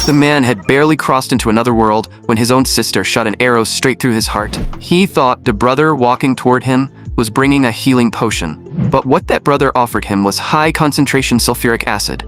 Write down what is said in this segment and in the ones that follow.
The man had barely crossed into another world when his own sister shot an arrow straight through his heart. He thought the brother walking toward him was bringing a healing potion, but what that brother offered him was high-concentration sulfuric acid.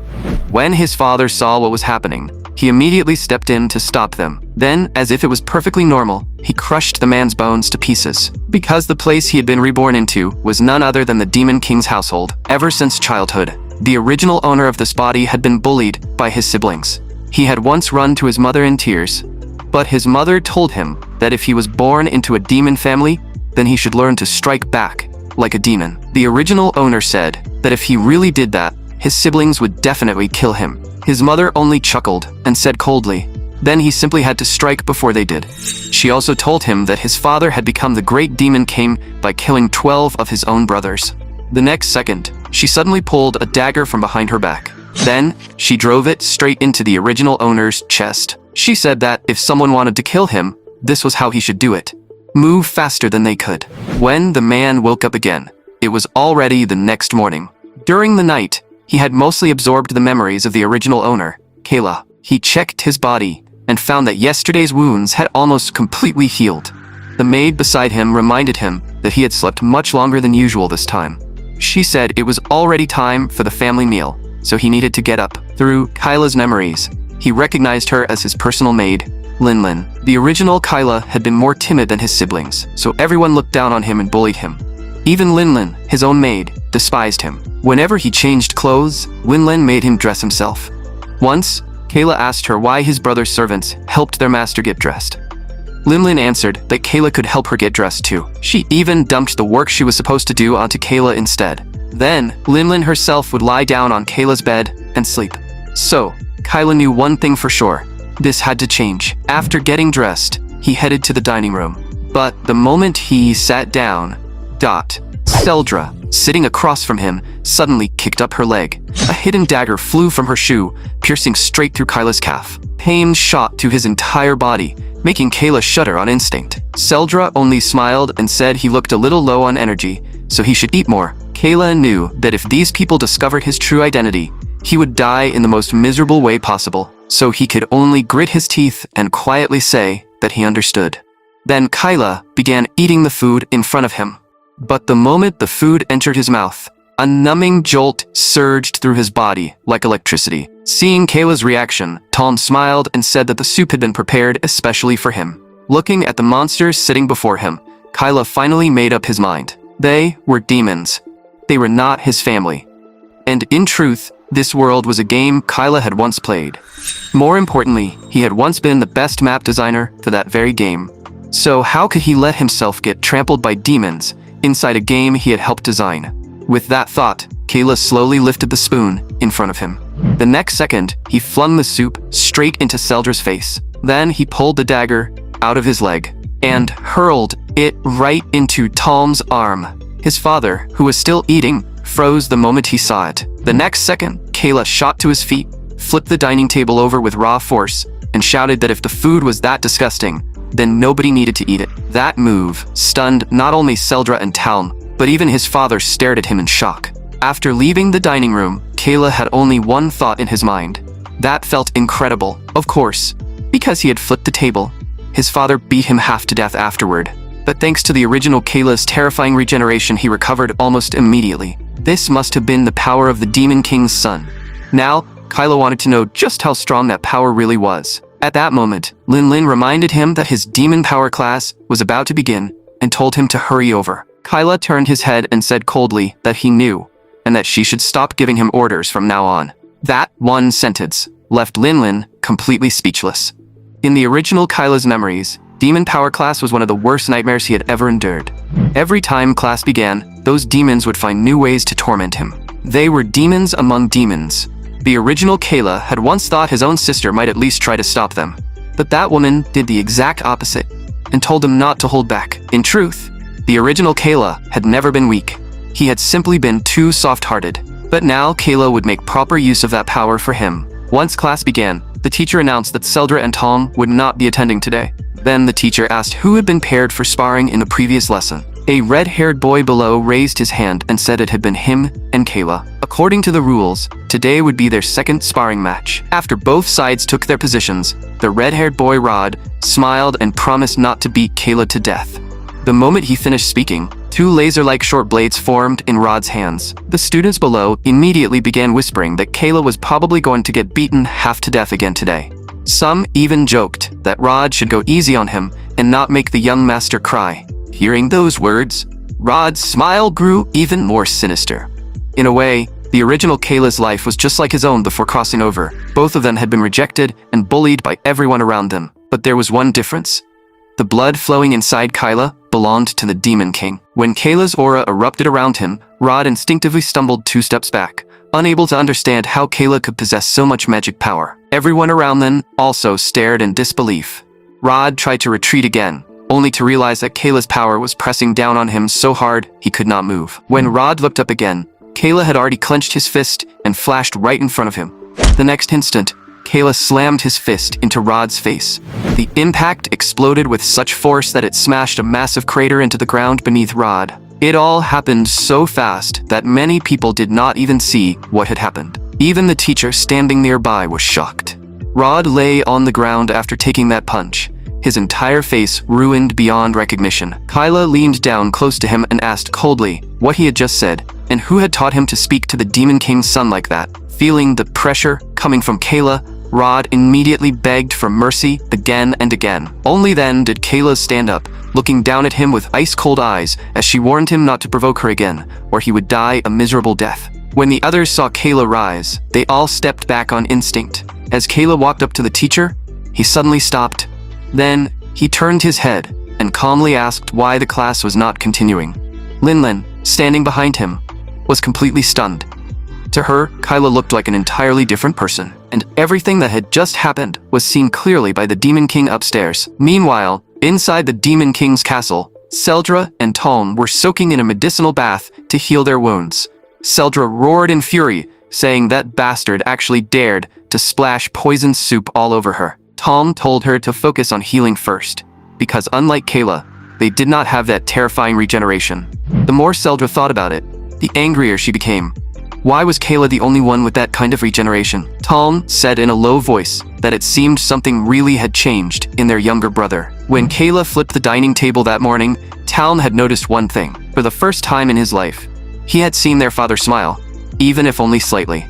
When his father saw what was happening, he immediately stepped in to stop them. Then, as if it was perfectly normal, he crushed the man's bones to pieces. Because the place he had been reborn into was none other than the Demon King's household. Ever since childhood, the original owner of this body had been bullied by his siblings. He had once run to his mother in tears, but his mother told him that if he was born into a demon family, then he should learn to strike back like a demon. The original owner said that if he really did that, his siblings would definitely kill him. His mother only chuckled and said coldly, then he simply had to strike before they did. She also told him that his father had become the great demon king by killing 12 of his own brothers. The next second, she suddenly pulled a dagger from behind her back. Then, she drove it straight into the original owner's chest. She said that if someone wanted to kill him, this was how he should do it. Move faster than they could. When the man woke up again, it was already the next morning. During the night, he had mostly absorbed the memories of the original owner, Kayla. He checked his body and found that yesterday's wounds had almost completely healed. The maid beside him reminded him that he had slept much longer than usual this time. She said it was already time for the family meal, so he needed to get up. Through Kyla's memories, he recognized her as his personal maid, Linlin. The original Kyla had been more timid than his siblings, so everyone looked down on him and bullied him. Even Linlin, his own maid, despised him. Whenever he changed clothes, Linlin made him dress himself. Once, Kayla asked her why his brother's servants helped their master get dressed. Linlin answered that Kayla could help her get dressed too. She even dumped the work she was supposed to do onto Kayla instead. Then, Linlin herself would lie down on Kayla's bed and sleep. So, Kyla knew one thing for sure. This had to change. After getting dressed, he headed to the dining room. But the moment he sat down, Seldra, sitting across from him, suddenly kicked up her leg. A hidden dagger flew from her shoe, piercing straight through Kyla's calf. Pain shot to his entire body, making Kayla shudder on instinct. Seldra only smiled and said he looked a little low on energy, so he should eat more. Kayla knew that if these people discovered his true identity, he would die in the most miserable way possible, so he could only grit his teeth and quietly say that he understood. Then Kyla began eating the food in front of him. But the moment the food entered his mouth, a numbing jolt surged through his body like electricity. Seeing Kayla's reaction, Tom smiled and said that the soup had been prepared especially for him. Looking at the monsters sitting before him, Kyla finally made up his mind. They were demons. They were not his family. And in truth, this world was a game Kyla had once played. More importantly, he had once been the best map designer for that very game. So how could he let himself get trampled by demons inside a game he had helped design? With that thought, Kayla slowly lifted the spoon in front of him. The next second, he flung the soup straight into Seldra's face. Then he pulled the dagger out of his leg and hurled it right into Tom's arm. His father, who was still eating, froze the moment he saw it. The next second, Kayla shot to his feet, flipped the dining table over with raw force, and shouted that if the food was that disgusting, then nobody needed to eat it. That move stunned not only Seldra and Talm, but even his father stared at him in shock. After leaving the dining room, Kayla had only one thought in his mind. That felt incredible, of course, because he had flipped the table. His father beat him half to death afterward, but thanks to the original Kayla's terrifying regeneration, he recovered almost immediately. This must have been the power of the Demon King's son. Now, Kyla wanted to know just how strong that power really was. At that moment, Linlin reminded him that his demon power class was about to begin and told him to hurry over. Kyla turned his head and said coldly that he knew and that she should stop giving him orders from now on. That one sentence left Linlin completely speechless. In the original Kyla's memories, demon power class was one of the worst nightmares he had ever endured. Every time class began, those demons would find new ways to torment him. They were demons among demons. The original Kayla had once thought his own sister might at least try to stop them. But that woman did the exact opposite and told him not to hold back. In truth, the original Kayla had never been weak. He had simply been too soft-hearted. But now Kayla would make proper use of that power for him. Once class began, the teacher announced that Seldra and Tom would not be attending today. Then the teacher asked who had been paired for sparring in the previous lesson. A red-haired boy below raised his hand and said it had been him and Kayla. According to the rules, today would be their second sparring match. After both sides took their positions, the red-haired boy Rod smiled and promised not to beat Kayla to death. The moment he finished speaking, two laser-like short blades formed in Rod's hands. The students below immediately began whispering that Kayla was probably going to get beaten half to death again today. Some even joked that Rod should go easy on him and not make the young master cry. Hearing those words, Rod's smile grew even more sinister. In a way, the original Kayla's life was just like his own before crossing over. Both of them had been rejected and bullied by everyone around them. But there was one difference. The blood flowing inside Kayla belonged to the Demon King. When Kayla's aura erupted around him, Rod instinctively stumbled 2 steps back, unable to understand how Kayla could possess so much magic power. Everyone around them also stared in disbelief. Rod tried to retreat again, only to realize that Kayla's power was pressing down on him so hard he could not move. When Rod looked up again, Kayla had already clenched his fist and flashed right in front of him. The next instant, Kayla slammed his fist into Rod's face. The impact exploded with such force that it smashed a massive crater into the ground beneath Rod. It all happened so fast that many people did not even see what had happened. Even the teacher standing nearby was shocked. Rod lay on the ground after taking that punch, his entire face ruined beyond recognition. Kayla leaned down close to him and asked coldly what he had just said, and who had taught him to speak to the Demon King's son like that. Feeling the pressure coming from Kayla, Rod immediately begged for mercy again and again. Only then did Kayla stand up, looking down at him with ice-cold eyes as she warned him not to provoke her again, or he would die a miserable death. When the others saw Kayla rise, they all stepped back on instinct. As Kayla walked up to the teacher, he suddenly stopped. Then, he turned his head and calmly asked why the class was not continuing. Linlin, standing behind him, was completely stunned. To her, Kayla looked like an entirely different person, and everything that had just happened was seen clearly by the Demon King upstairs. Meanwhile, inside the Demon King's castle, Seldra and Talm were soaking in a medicinal bath to heal their wounds. Seldra roared in fury, saying that bastard actually dared to splash poison soup all over her. Talm told her to focus on healing first, because unlike Kayla, they did not have that terrifying regeneration. The more Seldra thought about it, the angrier she became. Why was Kayla the only one with that kind of regeneration? Talm said in a low voice that it seemed something really had changed in their younger brother. When Kayla flipped the dining table that morning, Talm had noticed one thing. For the first time in his life, he had seen their father smile, even if only slightly.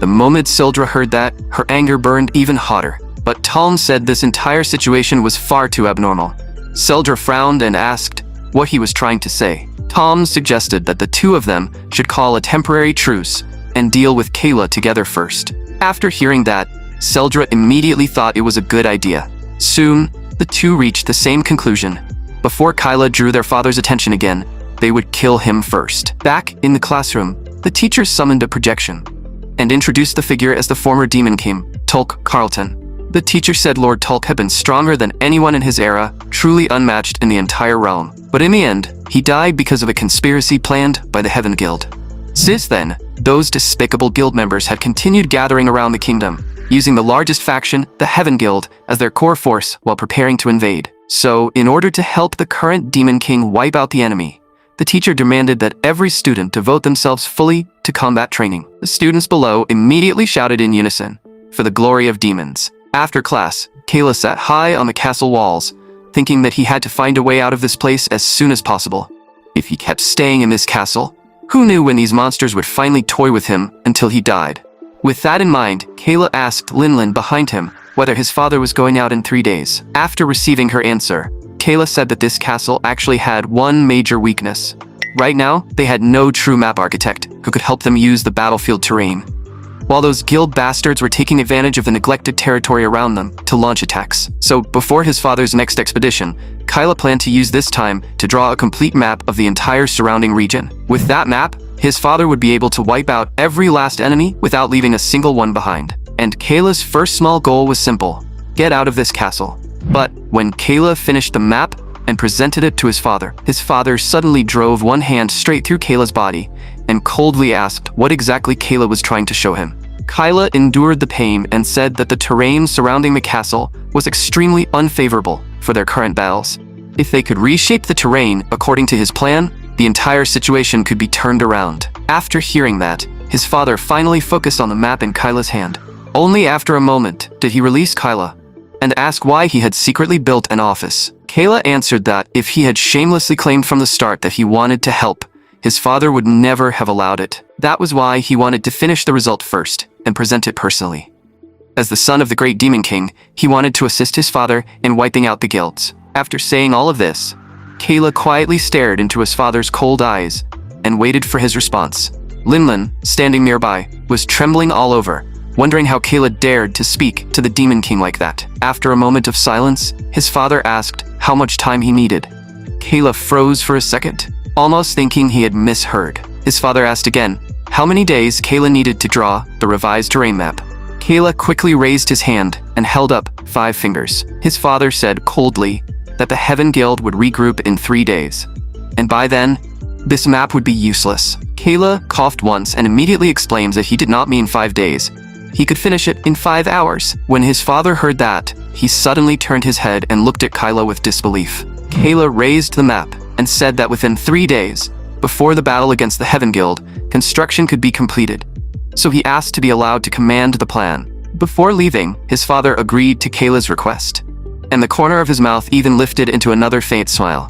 The moment Seldra heard that, her anger burned even hotter. But Talm said this entire situation was far too abnormal. Seldra frowned and asked what he was trying to say. Talm suggested that the two of them should call a temporary truce and deal with Kayla together first. After hearing that, Seldra immediately thought it was a good idea. Soon, the two reached the same conclusion. Before Kayla drew their father's attention again, they would kill him first. Back in the classroom, the teacher summoned a projection and introduced the figure as the former Demon King, Tulk Carlton. The teacher said Lord Tulk had been stronger than anyone in his era, truly unmatched in the entire realm. But in the end, he died because of a conspiracy planned by the Heaven Guild. Since then, those despicable guild members had continued gathering around the kingdom, using the largest faction, the Heaven Guild, as their core force while preparing to invade. So, in order to help the current Demon King wipe out the enemy, the teacher demanded that every student devote themselves fully to combat training. The students below immediately shouted in unison, "For the glory of demons." After class, Kayla sat high on the castle walls, thinking that he had to find a way out of this place as soon as possible. If he kept staying in this castle, who knew when these monsters would finally toy with him until he died? With that in mind, Kayla asked Linlin behind him whether his father was going out in 3 days. After receiving her answer, Kayla said that this castle actually had one major weakness. Right now, they had no true map architect who could help them use the battlefield terrain, while those guild bastards were taking advantage of the neglected territory around them to launch attacks. So before his father's next expedition, Kayla planned to use this time to draw a complete map of the entire surrounding region. With that map, his father would be able to wipe out every last enemy without leaving a single one behind. And Kayla's first small goal was simple: get out of this castle. But when Kayla finished the map and presented it to his father suddenly drove one hand straight through Kayla's body and coldly asked what exactly Kayla was trying to show him. Kayla endured the pain and said that the terrain surrounding the castle was extremely unfavorable for their current battles. If they could reshape the terrain according to his plan, the entire situation could be turned around. After hearing that, his father finally focused on the map in Kyla's hand. Only after a moment did he release Kyla and ask why he had secretly built an office. Kayla answered that if he had shamelessly claimed from the start that he wanted to help, his father would never have allowed it. That was why he wanted to finish the result first and present it personally. As the son of the great demon king, he wanted to assist his father in wiping out the guilds. After saying all of this, Kayla quietly stared into his father's cold eyes and waited for his response. Linlin, standing nearby, was trembling all over, wondering how Kayla dared to speak to the demon king like that. After a moment of silence, his father asked how much time he needed. Kayla froze for a second, almost thinking he had misheard. His father asked again how many days Kayla needed to draw the revised terrain map. Kayla quickly raised his hand and held up 5 fingers. His father said coldly that the Heaven Guild would regroup in 3 days, and by then, this map would be useless. Kayla coughed once and immediately explains that he did not mean 5 days. He could finish it in 5 hours. When his father heard that, he suddenly turned his head and looked at Kyla with disbelief. Kayla raised the map and said that within 3 days, before the battle against the Heaven Guild, construction could be completed. So he asked to be allowed to command the plan. Before leaving, his father agreed to Kayla's request, and the corner of his mouth even lifted into another faint smile.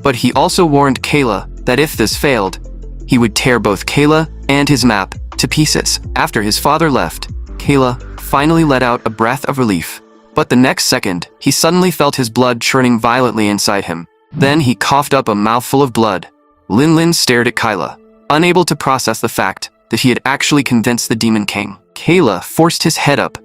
But he also warned Kayla that if this failed, he would tear both Kayla and his map to pieces. After his father left, Kayla finally let out a breath of relief. But the next second, he suddenly felt his blood churning violently inside him. Then he coughed up a mouthful of blood. Linlin stared at Kyla, unable to process the fact that he had actually convinced the Demon King. Kayla forced his head up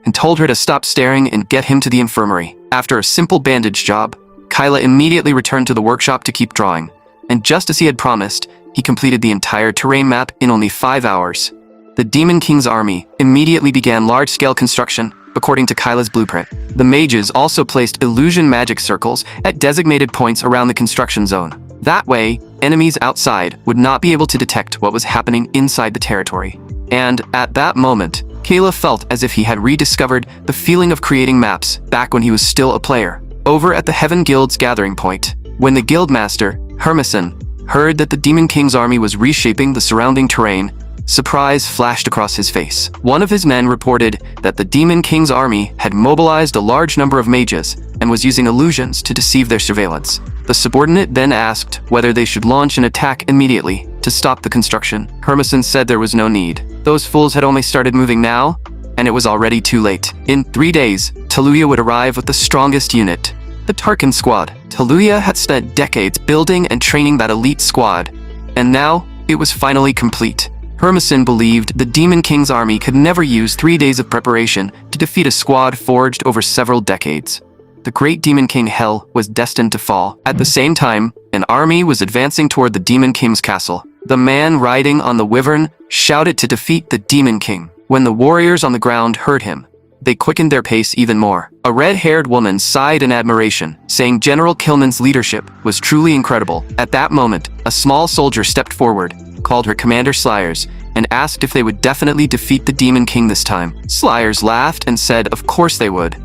and told her to stop staring and get him to the infirmary. After a simple bandage job, Kyla immediately returned to the workshop to keep drawing, and just as he had promised, he completed the entire terrain map in only 5 hours. The Demon King's army immediately began large-scale construction according to Kyla's blueprint. The mages also placed illusion magic circles at designated points around the construction zone. That way, enemies outside would not be able to detect what was happening inside the territory. And at that moment, Kayla felt as if he had rediscovered the feeling of creating maps back when he was still a player. Over at the Heaven Guild's gathering point, when the guildmaster, Hermeson, heard that the Demon King's army was reshaping the surrounding terrain, surprise flashed across his face. One of his men reported that the Demon King's army had mobilized a large number of mages and was using illusions to deceive their surveillance. The subordinate then asked whether they should launch an attack immediately to stop the construction. Hermeson said there was no need. Those fools had only started moving now, and it was already too late. In 3 days, Taluya would arrive with the strongest unit, the Tarkin squad. Taluya had spent decades building and training that elite squad, and now it was finally complete. Hermeson believed the Demon King's army could never use 3 days of preparation to defeat a squad forged over several decades. The great Demon King Hell was destined to fall. At the same time, an army was advancing toward the Demon King's castle. The man riding on the wyvern shouted to defeat the Demon King. When the warriors on the ground heard him, they quickened their pace even more. A red-haired woman sighed in admiration, saying General Killman's leadership was truly incredible. At that moment, a small soldier stepped forward, called her Commander Slyers, and asked if they would definitely defeat the Demon King this time. Slyers laughed and said of course they would.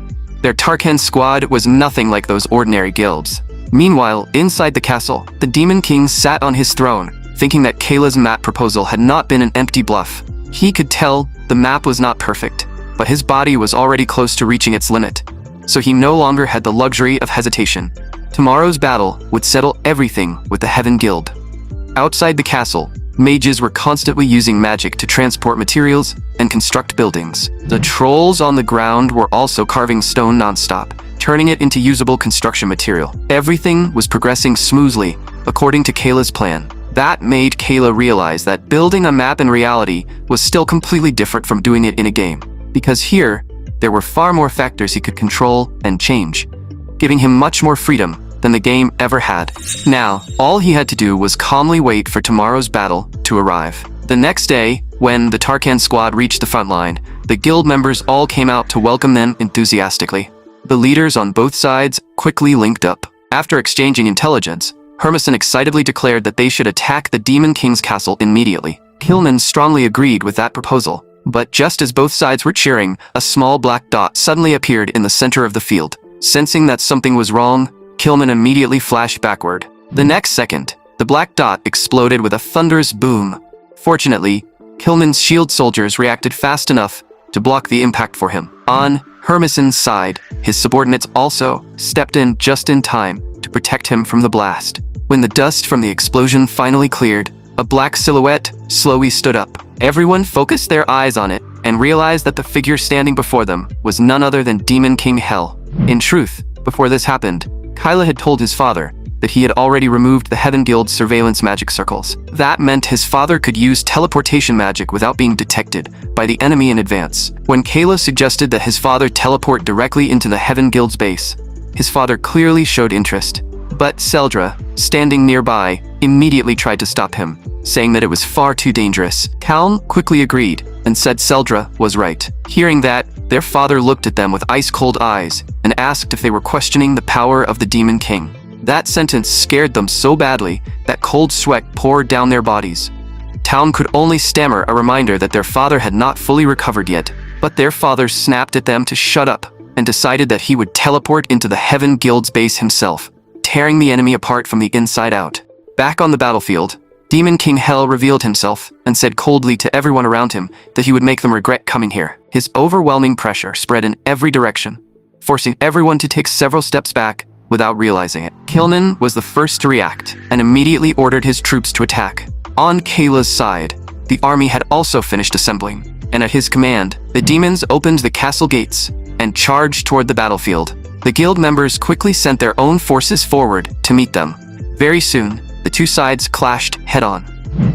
Their Tarkan squad was nothing like those ordinary guilds. Meanwhile, inside the castle, the Demon King sat on his throne, thinking that Kayla's map proposal had not been an empty bluff. He could tell the map was not perfect, but his body was already close to reaching its limit, so he no longer had the luxury of hesitation. Tomorrow's battle would settle everything with the Heaven Guild. Outside the castle, mages were constantly using magic to transport materials and construct buildings. The trolls on the ground were also carving stone non-stop, turning it into usable construction material. Everything was progressing smoothly according to Kayla's plan. That made Kayla realize that building a map in reality was still completely different from doing it in a game, because here, there were far more factors he could control and change, giving him much more freedom than the game ever had. Now, all he had to do was calmly wait for tomorrow's battle to arrive. The next day, when the Tarkan squad reached the front line, the guild members all came out to welcome them enthusiastically. The leaders on both sides quickly linked up. After exchanging intelligence, Hermeson excitedly declared that they should attack the Demon King's castle immediately. Killman strongly agreed with that proposal, but just as both sides were cheering, a small black dot suddenly appeared in the center of the field. Sensing that something was wrong, Kilman immediately flashed backward. The next second, the black dot exploded with a thunderous boom. Fortunately, Kilman's shield soldiers reacted fast enough to block the impact for him. On Hermison's side, his subordinates also stepped in just in time to protect him from the blast. When the dust from the explosion finally cleared, a black silhouette slowly stood up. Everyone focused their eyes on it and realized that the figure standing before them was none other than Demon King Hell. In truth, before this happened, Kyla had told his father that he had already removed the Heaven Guild's surveillance magic circles. That meant his father could use teleportation magic without being detected by the enemy in advance. When Kayla suggested that his father teleport directly into the Heaven Guild's base, his father clearly showed interest. But Seldra, standing nearby, immediately tried to stop him, saying that it was far too dangerous. Calm quickly agreed and said Seldra was right. Hearing that, their father looked at them with ice-cold eyes and asked if they were questioning the power of the Demon King. That sentence scared them so badly that cold sweat poured down their bodies. Town could only stammer a reminder that their father had not fully recovered yet, but their father snapped at them to shut up and decided that he would teleport into the Heaven Guild's base himself, tearing the enemy apart from the inside out. Back on the battlefield, Demon King Hell revealed himself and said coldly to everyone around him that he would make them regret coming here. His overwhelming pressure spread in every direction, forcing everyone to take several steps back without realizing it. Kilman was the first to react and immediately ordered his troops to attack. On Kayla's side, the army had also finished assembling, and at his command, the demons opened the castle gates and charged toward the battlefield. The guild members quickly sent their own forces forward to meet them. Very soon, the two sides clashed head-on.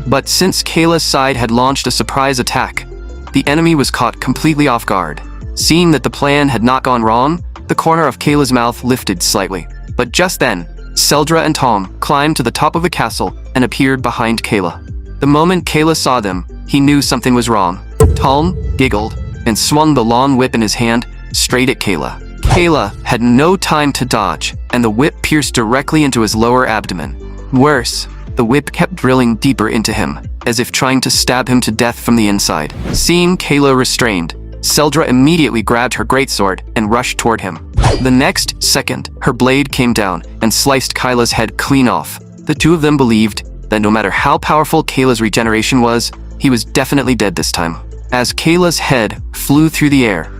But since Kayla's side had launched a surprise attack, the enemy was caught completely off guard. Seeing that the plan had not gone wrong, the corner of Kayla's mouth lifted slightly. But just then, Seldra and Tom climbed to the top of the castle and appeared behind Kayla. The moment Kayla saw them, he knew something was wrong. Tom giggled and swung the long whip in his hand straight at Kayla. Kayla had no time to dodge, and the whip pierced directly into his lower abdomen. Worse, the whip kept drilling deeper into him, as if trying to stab him to death from the inside. Seeing Kayla restrained, Seldra immediately grabbed her greatsword and rushed toward him. The next second, her blade came down and sliced Kayla's head clean off. The two of them believed that no matter how powerful Kayla's regeneration was, he was definitely dead this time. As Kayla's head flew through the air,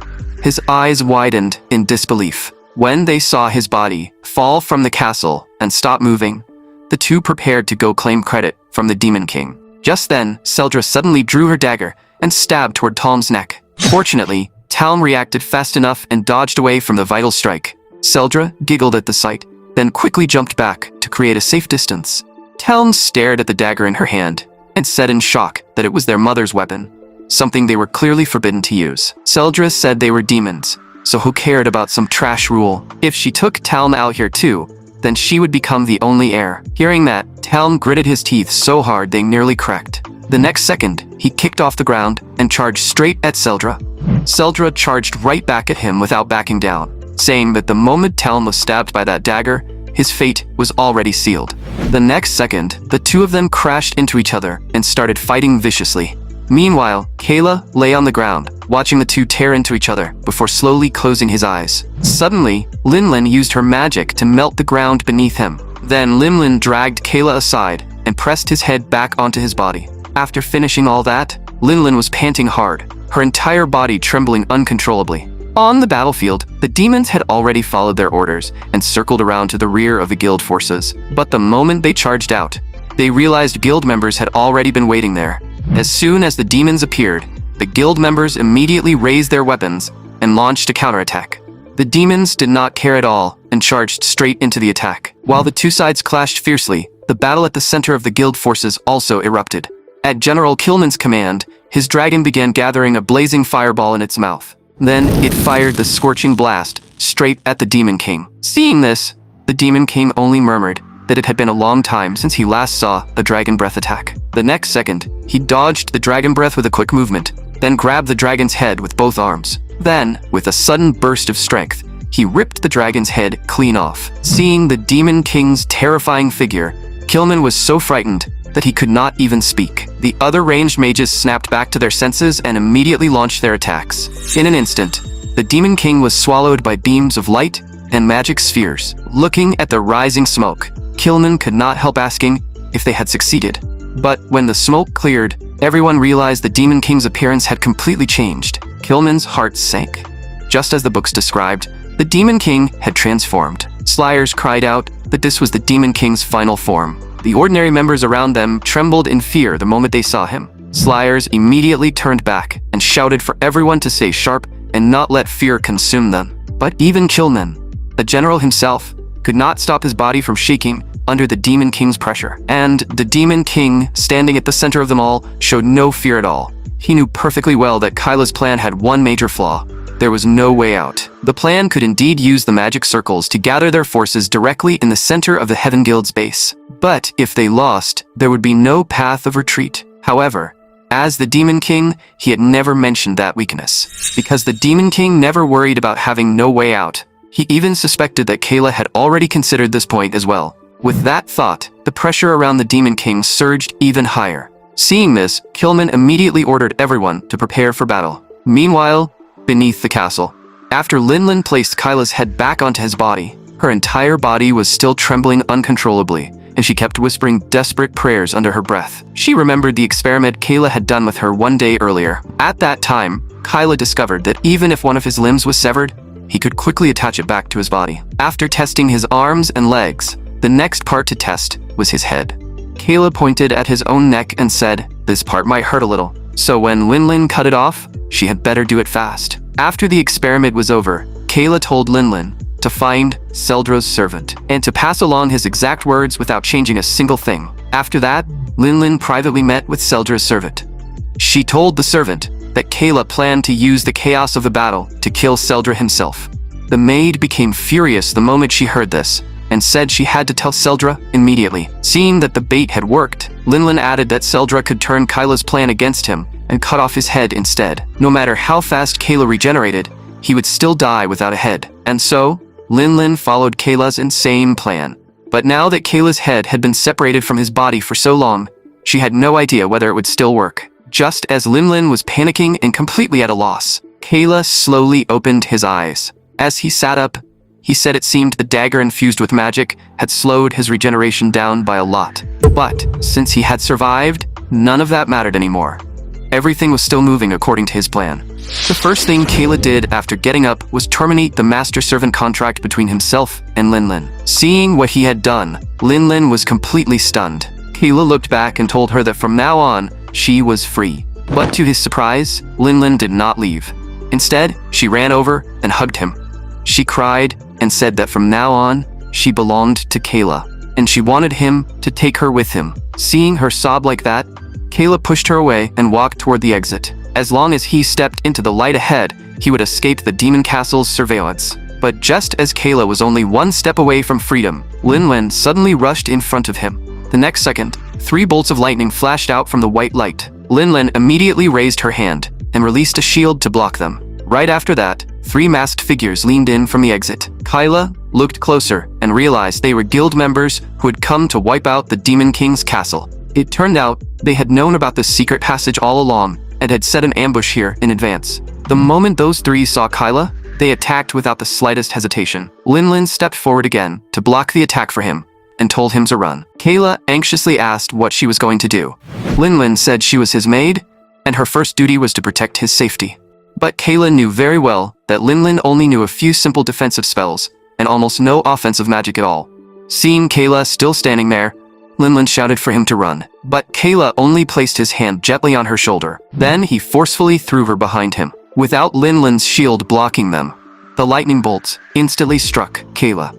his eyes widened in disbelief. When they saw his body fall from the castle and stop moving, the two prepared to go claim credit from the Demon King. Just then, Seldra suddenly drew her dagger and stabbed toward Tom's neck. Fortunately, Talm reacted fast enough and dodged away from the vital strike. Seldra giggled at the sight, then quickly jumped back to create a safe distance. Talm stared at the dagger in her hand and said in shock that it was their mother's weapon, something they were clearly forbidden to use. Seldra said they were demons, so who cared about some trash rule? If she took Talm out here too, then she would become the only heir. Hearing that, Talm gritted his teeth so hard they nearly cracked. The next second, he kicked off the ground and charged straight at Seldra. Seldra charged right back at him without backing down, saying that the moment Talm was stabbed by that dagger, his fate was already sealed. The next second, the two of them crashed into each other and started fighting viciously. Meanwhile, Kayla lay on the ground, watching the two tear into each other before slowly closing his eyes. Suddenly, Linlin used her magic to melt the ground beneath him. Then Linlin dragged Kayla aside and pressed his head back onto his body. After finishing all that, Linlin was panting hard, her entire body trembling uncontrollably. On the battlefield, the demons had already followed their orders and circled around to the rear of the guild forces. But the moment they charged out, they realized guild members had already been waiting there. As soon as the demons appeared, the guild members immediately raised their weapons and launched a counterattack. The demons did not care at all and charged straight into the attack. While the two sides clashed fiercely, the battle at the center of the guild forces also erupted. At General Kilman's command, his dragon began gathering a blazing fireball in its mouth. Then it fired the scorching blast straight at the Demon King. Seeing this, the Demon King only murmured that it had been a long time since he last saw a dragon breath attack. The next second, he dodged the dragon breath with a quick movement, then grabbed the dragon's head with both arms. Then, with a sudden burst of strength, he ripped the dragon's head clean off. Seeing the Demon King's terrifying figure, Kilman was so frightened that he could not even speak. The other ranged mages snapped back to their senses and immediately launched their attacks. In an instant, the Demon King was swallowed by beams of light and magic spheres. Looking at the rising smoke, Killman could not help asking if they had succeeded. But when the smoke cleared, everyone realized the Demon King's appearance had completely changed. Killman's heart sank. Just as the books described, the Demon King had transformed. Slayers cried out that this was the Demon King's final form. The ordinary members around them trembled in fear the moment they saw him. Slayers immediately turned back and shouted for everyone to stay sharp and not let fear consume them. But even Killman, the general himself, could not stop his body from shaking under the Demon King's pressure. And the Demon King, standing at the center of them all, showed no fear at all. He knew perfectly well that Kyla's plan had one major flaw. There was no way out. The plan could indeed use the magic circles to gather their forces directly in the center of the Heaven Guild's base. But if they lost, there would be no path of retreat. However, as the Demon King, he had never mentioned that weakness. Because the Demon King never worried about having no way out. He even suspected that Kayla had already considered this point as well. With that thought, the pressure around the Demon King surged even higher. Seeing this, Killman immediately ordered everyone to prepare for battle. Meanwhile, beneath the castle, after Linlin placed Kyla's head back onto his body, her entire body was still trembling uncontrollably, and she kept whispering desperate prayers under her breath. She remembered the experiment Kayla had done with her one day earlier. At that time, Kyla discovered that even if one of his limbs was severed, he could quickly attach it back to his body. After testing his arms and legs, the next part to test was his head. Kayla pointed at his own neck and said, "This part might hurt a little." So when Linlin cut it off, she had better do it fast. After the experiment was over, Kayla told Linlin to find Seldra's servant and to pass along his exact words without changing a single thing. After that, Linlin privately met with Seldra's servant. She told the servant that Kayla planned to use the chaos of the battle to kill Seldra himself. The maid became furious the moment she heard this, and said she had to tell Seldra immediately. Seeing that the bait had worked, Linlin added that Seldra could turn Kyla's plan against him and cut off his head instead. No matter how fast Kayla regenerated, he would still die without a head. And so, Linlin followed Kayla's insane plan. But now that Kayla's head had been separated from his body for so long, she had no idea whether it would still work. Just as Linlin was panicking and completely at a loss, Kayla slowly opened his eyes. As he sat up, he said it seemed the dagger infused with magic had slowed his regeneration down by a lot. But since he had survived, none of that mattered anymore. Everything was still moving according to his plan. The first thing Kayla did after getting up was terminate the master-servant contract between himself and Linlin. Seeing what he had done, Linlin was completely stunned. Kayla looked back and told her that from now on, she was free. But to his surprise, Linlin did not leave. Instead, she ran over and hugged him. She cried and said that from now on, she belonged to Kayla, and she wanted him to take her with him. Seeing her sob like that, Kayla pushed her away and walked toward the exit. As long as he stepped into the light ahead, he would escape the Demon Castle's surveillance. But just as Kayla was only one step away from freedom, Linlin suddenly rushed in front of him. The next second, 3 bolts of lightning flashed out from the white light. Linlin immediately raised her hand and released a shield to block them. Right after that, 3 masked figures leaned in from the exit. Kyla looked closer and realized they were guild members who had come to wipe out the Demon King's castle. It turned out they had known about this secret passage all along and had set an ambush here in advance. The moment those 3 saw Kyla, they attacked without the slightest hesitation. Linlin stepped forward again to block the attack for him and told him to run. Kayla anxiously asked what she was going to do. Linlin said she was his maid, and her first duty was to protect his safety. But Kayla knew very well that Linlin only knew a few simple defensive spells and almost no offensive magic at all. Seeing Kayla still standing there, Linlin shouted for him to run. But Kayla only placed his hand gently on her shoulder. Then he forcefully threw her behind him, without Linlin's shield blocking them. The lightning bolts instantly struck Kayla.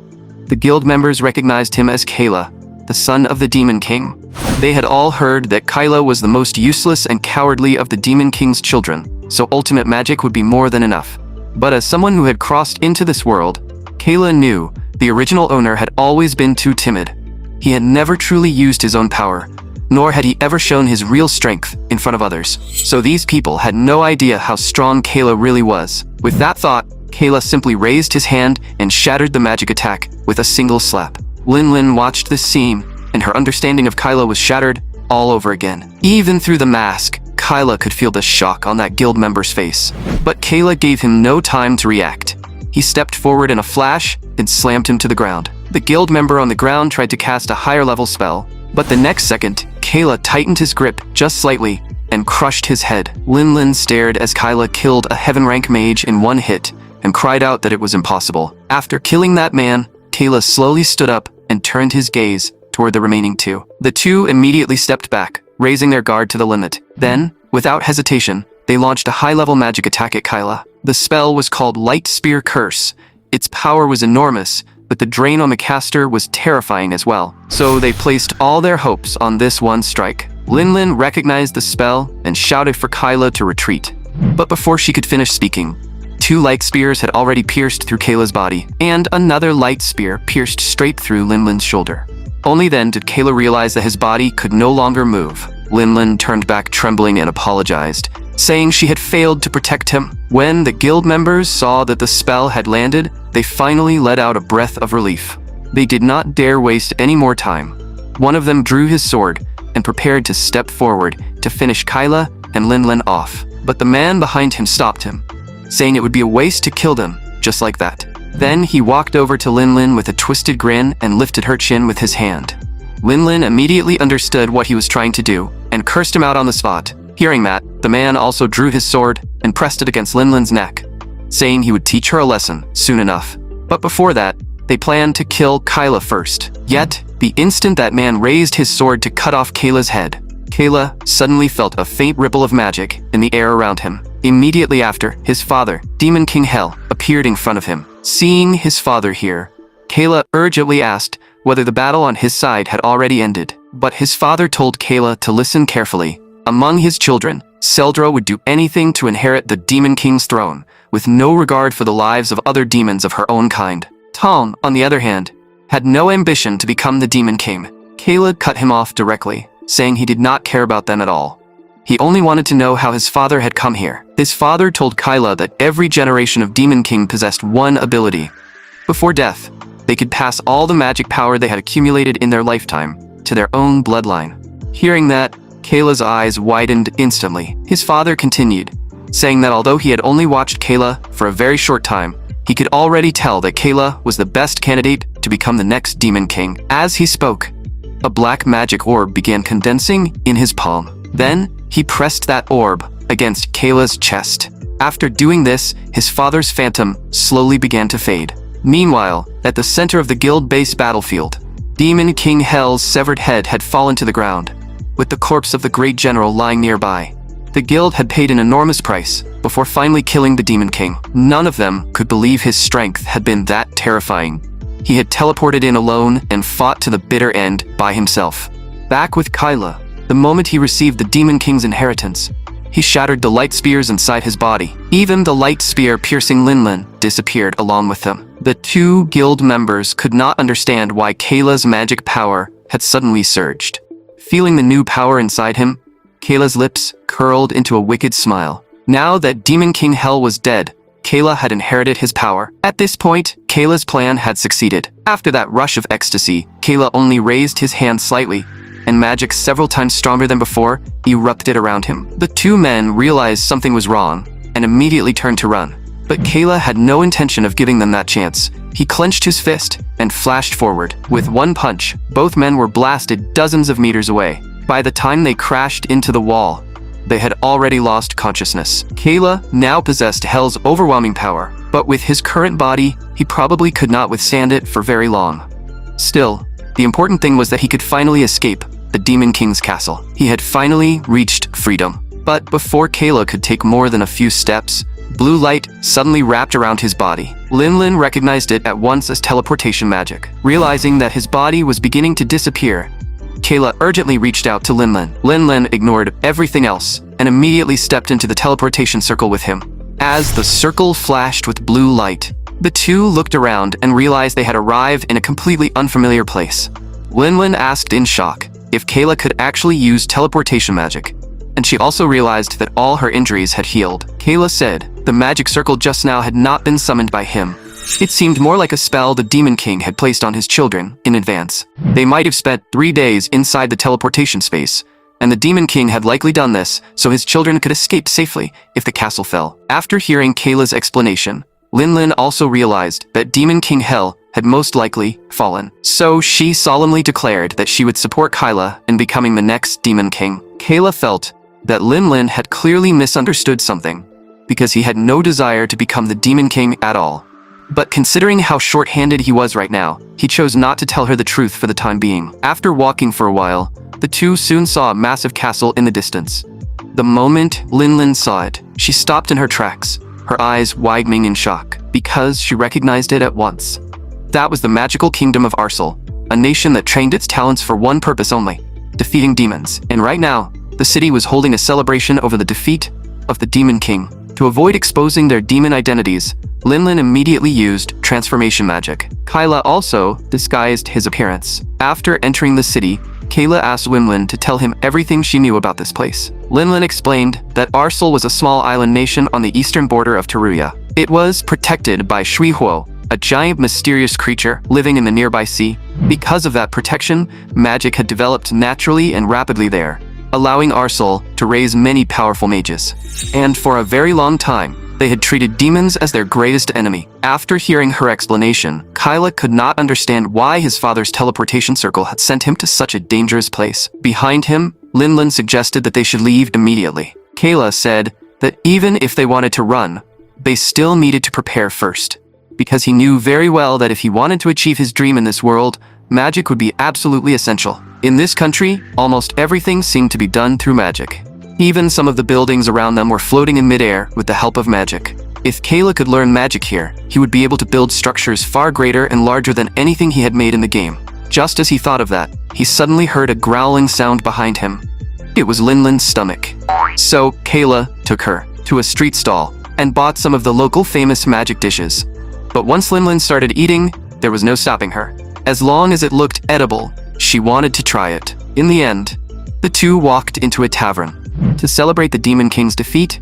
The guild members recognized him as Kayla, the son of the Demon King. They had all heard that Kyla was the most useless and cowardly of the Demon King's children, so ultimate magic would be more than enough. But as someone who had crossed into this world, Kayla knew the original owner had always been too timid. He had never truly used his own power, nor had he ever shown his real strength in front of others. So these people had no idea how strong Kayla really was. With that thought, Kayla simply raised his hand and shattered the magic attack with a single slap. Linlin watched this scene, and her understanding of Kyla was shattered all over again. Even through the mask, Kyla could feel the shock on that guild member's face. But Kayla gave him no time to react. He stepped forward in a flash and slammed him to the ground. The guild member on the ground tried to cast a higher level spell, but the next second, Kayla tightened his grip just slightly and crushed his head. Linlin stared as Kayla killed a heaven rank mage in one hit and cried out that it was impossible. After killing that man, Kayla slowly stood up and turned his gaze toward the remaining two. The two immediately stepped back, raising their guard to the limit. Then, without hesitation, they launched a high-level magic attack at Kayla. The spell was called Light Spear Curse. Its power was enormous, but the drain on the caster was terrifying as well. So they placed all their hopes on this one strike. Linlin recognized the spell and shouted for Kayla to retreat. But before she could finish speaking, two light spears had already pierced through Kayla's body, and another light spear pierced straight through Linlin's shoulder. Only then did Kayla realize that his body could no longer move. Linlin turned back trembling and apologized, saying she had failed to protect him. When the guild members saw that the spell had landed, they finally let out a breath of relief. They did not dare waste any more time. One of them drew his sword and prepared to step forward to finish Kayla and Linlin off. But the man behind him stopped him, saying it would be a waste to kill them just like that. Then he walked over to Linlin with a twisted grin and lifted her chin with his hand. Linlin immediately understood what he was trying to do and cursed him out on the spot. Hearing that, the man also drew his sword and pressed it against Linlin's neck, saying he would teach her a lesson soon enough. But before that, they planned to kill Kayla first. Yet, the instant that man raised his sword to cut off Kayla's head, Kayla suddenly felt a faint ripple of magic in the air around him. Immediately after, his father, Demon King Hell, appeared in front of him. Seeing his father here, Kayla urgently asked whether the battle on his side had already ended. But his father told Kayla to listen carefully. Among his children, Seldra would do anything to inherit the Demon King's throne, with no regard for the lives of other demons of her own kind. Tom, on the other hand, had no ambition to become the Demon King. Kayla cut him off directly, saying he did not care about them at all. He only wanted to know how his father had come here. His father told Kayla that every generation of Demon King possessed one ability. Before death, they could pass all the magic power they had accumulated in their lifetime to their own bloodline. Hearing that, Kayla's eyes widened instantly. His father continued, saying that although he had only watched Kayla for a very short time, he could already tell that Kayla was the best candidate to become the next Demon King. As he spoke, a black magic orb began condensing in his palm. Then, he pressed that orb against Kayla's chest. After doing this, his father's phantom slowly began to fade. Meanwhile, at the center of the guild-based battlefield, Demon King Hell's severed head had fallen to the ground, with the corpse of the great general lying nearby. The guild had paid an enormous price before finally killing the Demon King. None of them could believe his strength had been that terrifying. He had teleported in alone and fought to the bitter end by himself. Back with Kayla, the moment he received the Demon King's inheritance, he shattered the light spears inside his body. Even the light spear piercing Linlin disappeared along with them. The two guild members could not understand why Kayla's magic power had suddenly surged. Feeling the new power inside him, Kayla's lips curled into a wicked smile. Now that Demon King Hell was dead, Kayla had inherited his power. At this point, Kayla's plan had succeeded. After that rush of ecstasy, Kayla only raised his hand slightly, and magic several times stronger than before erupted around him. The two men realized something was wrong and immediately turned to run. But Kayla had no intention of giving them that chance. He clenched his fist and flashed forward. With one punch, both men were blasted dozens of meters away. By the time they crashed into the wall, they had already lost consciousness. Kayla now possessed Hell's overwhelming power, but with his current body, he probably could not withstand it for very long. Still, the important thing was that he could finally escape the Demon King's castle. He had finally reached freedom. But before Kayla could take more than a few steps, blue light suddenly wrapped around his body. Linlin recognized it at once as teleportation magic. Realizing that his body was beginning to disappear, Kayla urgently reached out to Linlin. Linlin ignored everything else and immediately stepped into the teleportation circle with him. As the circle flashed with blue light, the two looked around and realized they had arrived in a completely unfamiliar place. Linlin asked in shock if Kayla could actually use teleportation magic, and she also realized that all her injuries had healed. Kayla said the magic circle just now had not been summoned by him. It seemed more like a spell the Demon King had placed on his children in advance. They might have spent 3 days inside the teleportation space, and the Demon King had likely done this so his children could escape safely if the castle fell. After hearing Kayla's explanation, Linlin also realized that Demon King Hell had most likely fallen. So she solemnly declared that she would support Kyla in becoming the next Demon King. Kayla felt that Linlin had clearly misunderstood something, because he had no desire to become the Demon King at all. But considering how short-handed he was right now, he chose not to tell her the truth for the time being. After walking for a while, the two soon saw a massive castle in the distance. The moment Linlin saw it, she stopped in her tracks, her eyes widening in shock, because she recognized it at once. That was the magical kingdom of Arsal, a nation that trained its talents for one purpose only: defeating demons. And right now, the city was holding a celebration over the defeat of the Demon King. To avoid exposing their demon identities, Linlin immediately used transformation magic. Kyla also disguised his appearance. After entering the city, Kayla asked Linlin to tell him everything she knew about this place. Linlin explained that Arsal was a small island nation on the eastern border of Teruya. It was protected by Shuihuo, a giant mysterious creature living in the nearby sea. Because of that protection, magic had developed naturally and rapidly there, allowing Arsal to raise many powerful mages. And for a very long time, they had treated demons as their greatest enemy. After hearing her explanation, Kyla could not understand why his father's teleportation circle had sent him to such a dangerous place. Behind him, Linlin suggested that they should leave immediately. Kayla said that even if they wanted to run, they still needed to prepare first, because he knew very well that if he wanted to achieve his dream in this world, magic would be absolutely essential. In this country, almost everything seemed to be done through magic. Even some of the buildings around them were floating in midair with the help of magic. If Kayla could learn magic here, he would be able to build structures far greater and larger than anything he had made in the game. Just as he thought of that, he suddenly heard a growling sound behind him. It was Linlin's stomach. So Kayla took her to a street stall and bought some of the local famous magic dishes. But once Linlin started eating, there was no stopping her. As long as it looked edible, she wanted to try it. In the end, the two walked into a tavern. To celebrate the Demon King's defeat,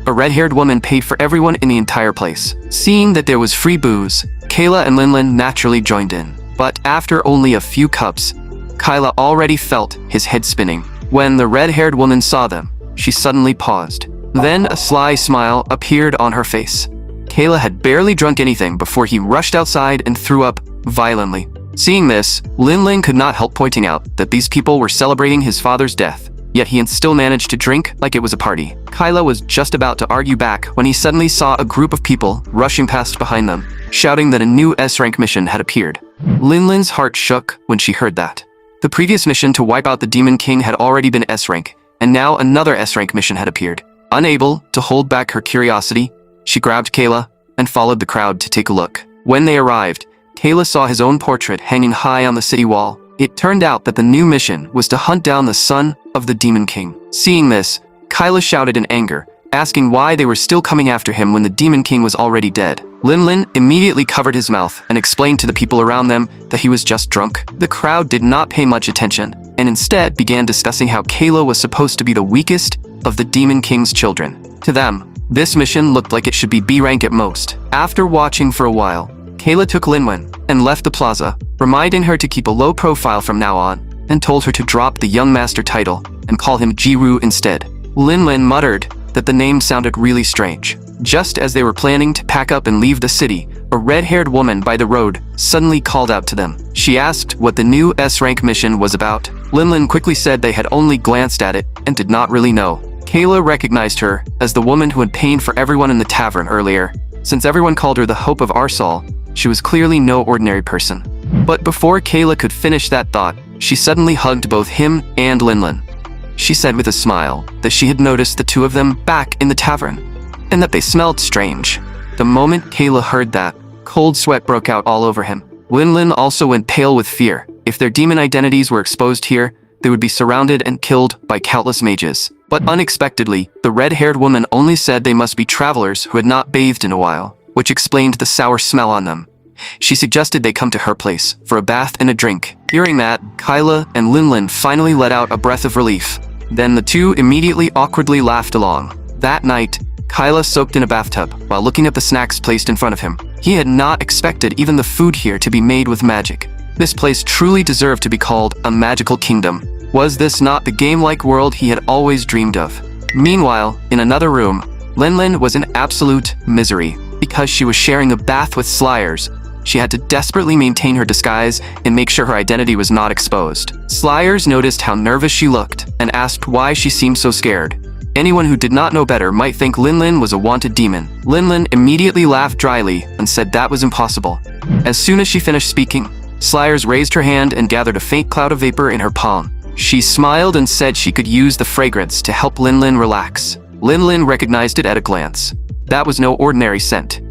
a red-haired woman paid for everyone in the entire place. Seeing that there was free booze, Kayla and Linlin naturally joined in. But after only a few cups, Kyla already felt his head spinning. When the red-haired woman saw them, she suddenly paused. Then a sly smile appeared on her face. Kayla had barely drunk anything before he rushed outside and threw up violently. Seeing this, Linlin could not help pointing out that these people were celebrating his father's death, yet he still managed to drink like it was a party. Kyla was just about to argue back when he suddenly saw a group of people rushing past behind them, shouting that a new S-rank mission had appeared. Linlin's heart shook when she heard that. The previous mission to wipe out the Demon King had already been S-rank, and now another S-rank mission had appeared. Unable to hold back her curiosity, she grabbed Kayla and followed the crowd to take a look. When they arrived, Kayla saw his own portrait hanging high on the city wall. It turned out that the new mission was to hunt down the son of the Demon King. Seeing this, Kyla shouted in anger, asking why they were still coming after him when the Demon King was already dead. Linlin immediately covered his mouth and explained to the people around them that he was just drunk. The crowd did not pay much attention, and instead began discussing how Kayla was supposed to be the weakest of the Demon King's children. To them, this mission looked like it should be B rank at most. After watching for a while, Kayla took Linlin and left the plaza, reminding her to keep a low profile from now on, and told her to drop the young master title and call him Jiru instead. Linlin muttered that the name sounded really strange. Just as they were planning to pack up and leave the city, a red-haired woman by the road suddenly called out to them. She asked what the new S-rank mission was about. Linlin quickly said they had only glanced at it and did not really know. Kayla recognized her as the woman who had paid for everyone in the tavern earlier. Since everyone called her the Hope of Arsal, she was clearly no ordinary person. But before Kayla could finish that thought, she suddenly hugged both him and Linlin. She said with a smile that she had noticed the two of them back in the tavern, and that they smelled strange. The moment Kayla heard that, cold sweat broke out all over him. Linlin also went pale with fear. If their demon identities were exposed here, they would be surrounded and killed by countless mages. But unexpectedly, the red-haired woman only said they must be travelers who had not bathed in a while, which explained the sour smell on them. She suggested they come to her place for a bath and a drink. Hearing that, Kyla and Linlin finally let out a breath of relief. Then the two immediately awkwardly laughed along. That night, Kyla soaked in a bathtub while looking at the snacks placed in front of him. He had not expected even the food here to be made with magic. This place truly deserved to be called a magical kingdom. Was this not the game-like world he had always dreamed of? Meanwhile, in another room, Linlin was in absolute misery, because she was sharing a bath with Slayers, she had to desperately maintain her disguise and make sure her identity was not exposed. Slayers noticed how nervous she looked and asked why she seemed so scared. Anyone who did not know better might think Linlin was a wanted demon. Linlin immediately laughed dryly and said that was impossible. As soon as she finished speaking, Slayers raised her hand and gathered a faint cloud of vapor in her palm. She smiled and said she could use the fragrance to help Linlin relax. Linlin recognized it at a glance. That was no ordinary scent.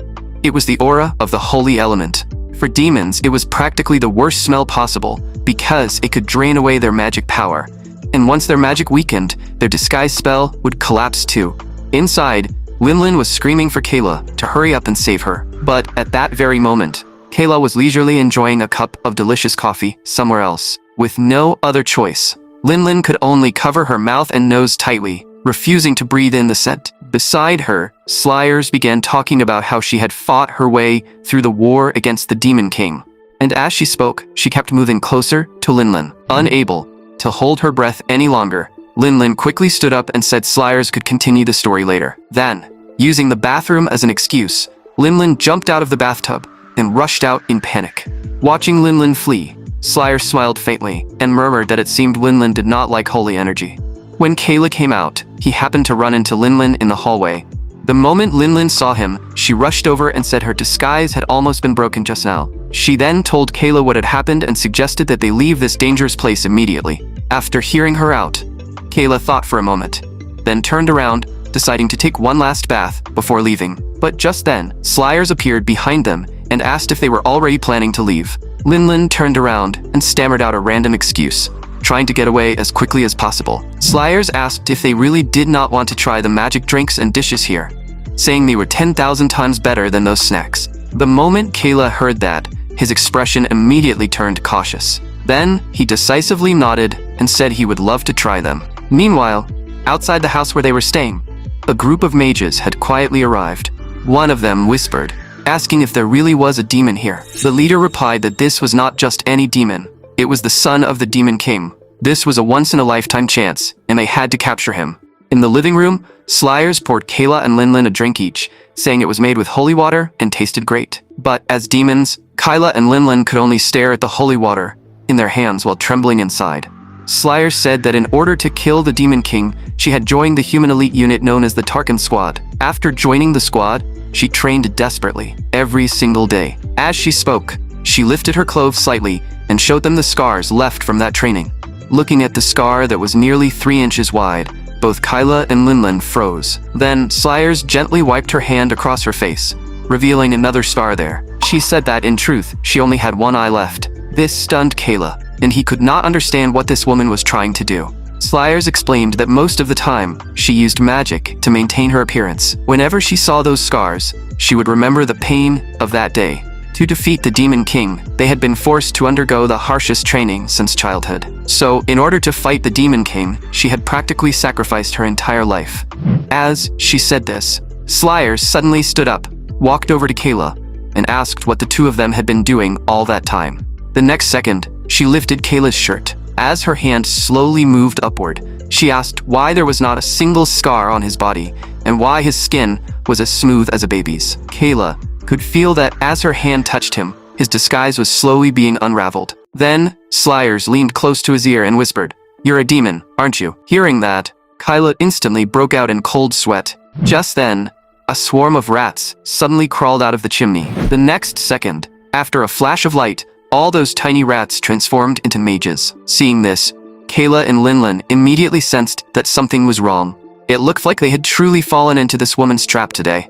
It was the aura of the holy element. For demons, it was practically the worst smell possible because it could drain away their magic power. And once their magic weakened, their disguise spell would collapse too. Inside, Linlin was screaming for Kayla to hurry up and save her. But at that very moment, Kayla was leisurely enjoying a cup of delicious coffee somewhere else. With no other choice, Linlin could only cover her mouth and nose tightly, refusing to breathe in the scent. Beside her, Slayers began talking about how she had fought her way through the war against the Demon King. And as she spoke, she kept moving closer to Linlin. Unable to hold her breath any longer, Linlin quickly stood up and said Slayers could continue the story later. Then, using the bathroom as an excuse, Linlin jumped out of the bathtub and rushed out in panic. Watching Linlin flee, Slayers smiled faintly and murmured that it seemed Linlin did not like holy energy. When Kayla came out, he happened to run into Linlin in the hallway. The moment Linlin saw him, she rushed over and said her disguise had almost been broken just now. She then told Kayla what had happened and suggested that they leave this dangerous place immediately. After hearing her out, Kayla thought for a moment, then turned around, deciding to take one last bath before leaving. But just then, Slayers appeared behind them and asked if they were already planning to leave. Linlin turned around and stammered out a random excuse, trying to get away as quickly as possible. Slayers asked if they really did not want to try the magic drinks and dishes here, saying they were 10,000 times better than those snacks. The moment Kayla heard that, his expression immediately turned cautious. Then, he decisively nodded and said he would love to try them. Meanwhile, outside the house where they were staying, a group of mages had quietly arrived. One of them whispered, asking if there really was a demon here. The leader replied that this was not just any demon. It was the son of the Demon King. This was a once-in-a-lifetime chance, and they had to capture him. In the living room, Slayers poured Kayla and Linlin a drink each, saying it was made with holy water and tasted great. But as demons, Kayla and Linlin could only stare at the holy water in their hands while trembling inside. Slayers said that in order to kill the Demon King, she had joined the human elite unit known as the Tarkin Squad. After joining the squad, she trained desperately, every single day. As she spoke, she lifted her clothes slightly and showed them the scars left from that training. Looking at the scar that was nearly 3 inches wide, both Kayla and Linlin froze. Then, Slayers gently wiped her hand across her face, revealing another scar there. She said that, in truth, she only had one eye left. This stunned Kayla, and he could not understand what this woman was trying to do. Slayers explained that most of the time, she used magic to maintain her appearance. Whenever she saw those scars, she would remember the pain of that day. To defeat the Demon King, they had been forced to undergo the harshest training since childhood. So, in order to fight the Demon King, she had practically sacrificed her entire life. As she said this, Slayers suddenly stood up, walked over to Kayla, and asked what the two of them had been doing all that time. The next second, she lifted Kayla's shirt. As her hand slowly moved upward, she asked why there was not a single scar on his body and why his skin was as smooth as a baby's. Kayla could feel that as her hand touched him, his disguise was slowly being unraveled. Then, Slayers leaned close to his ear and whispered, "You're a demon, aren't you?" Hearing that, Kayla instantly broke out in cold sweat. Just then, a swarm of rats suddenly crawled out of the chimney. The next second, after a flash of light, all those tiny rats transformed into mages. Seeing this, Kayla and Linlin immediately sensed that something was wrong. It looked like they had truly fallen into this woman's trap today.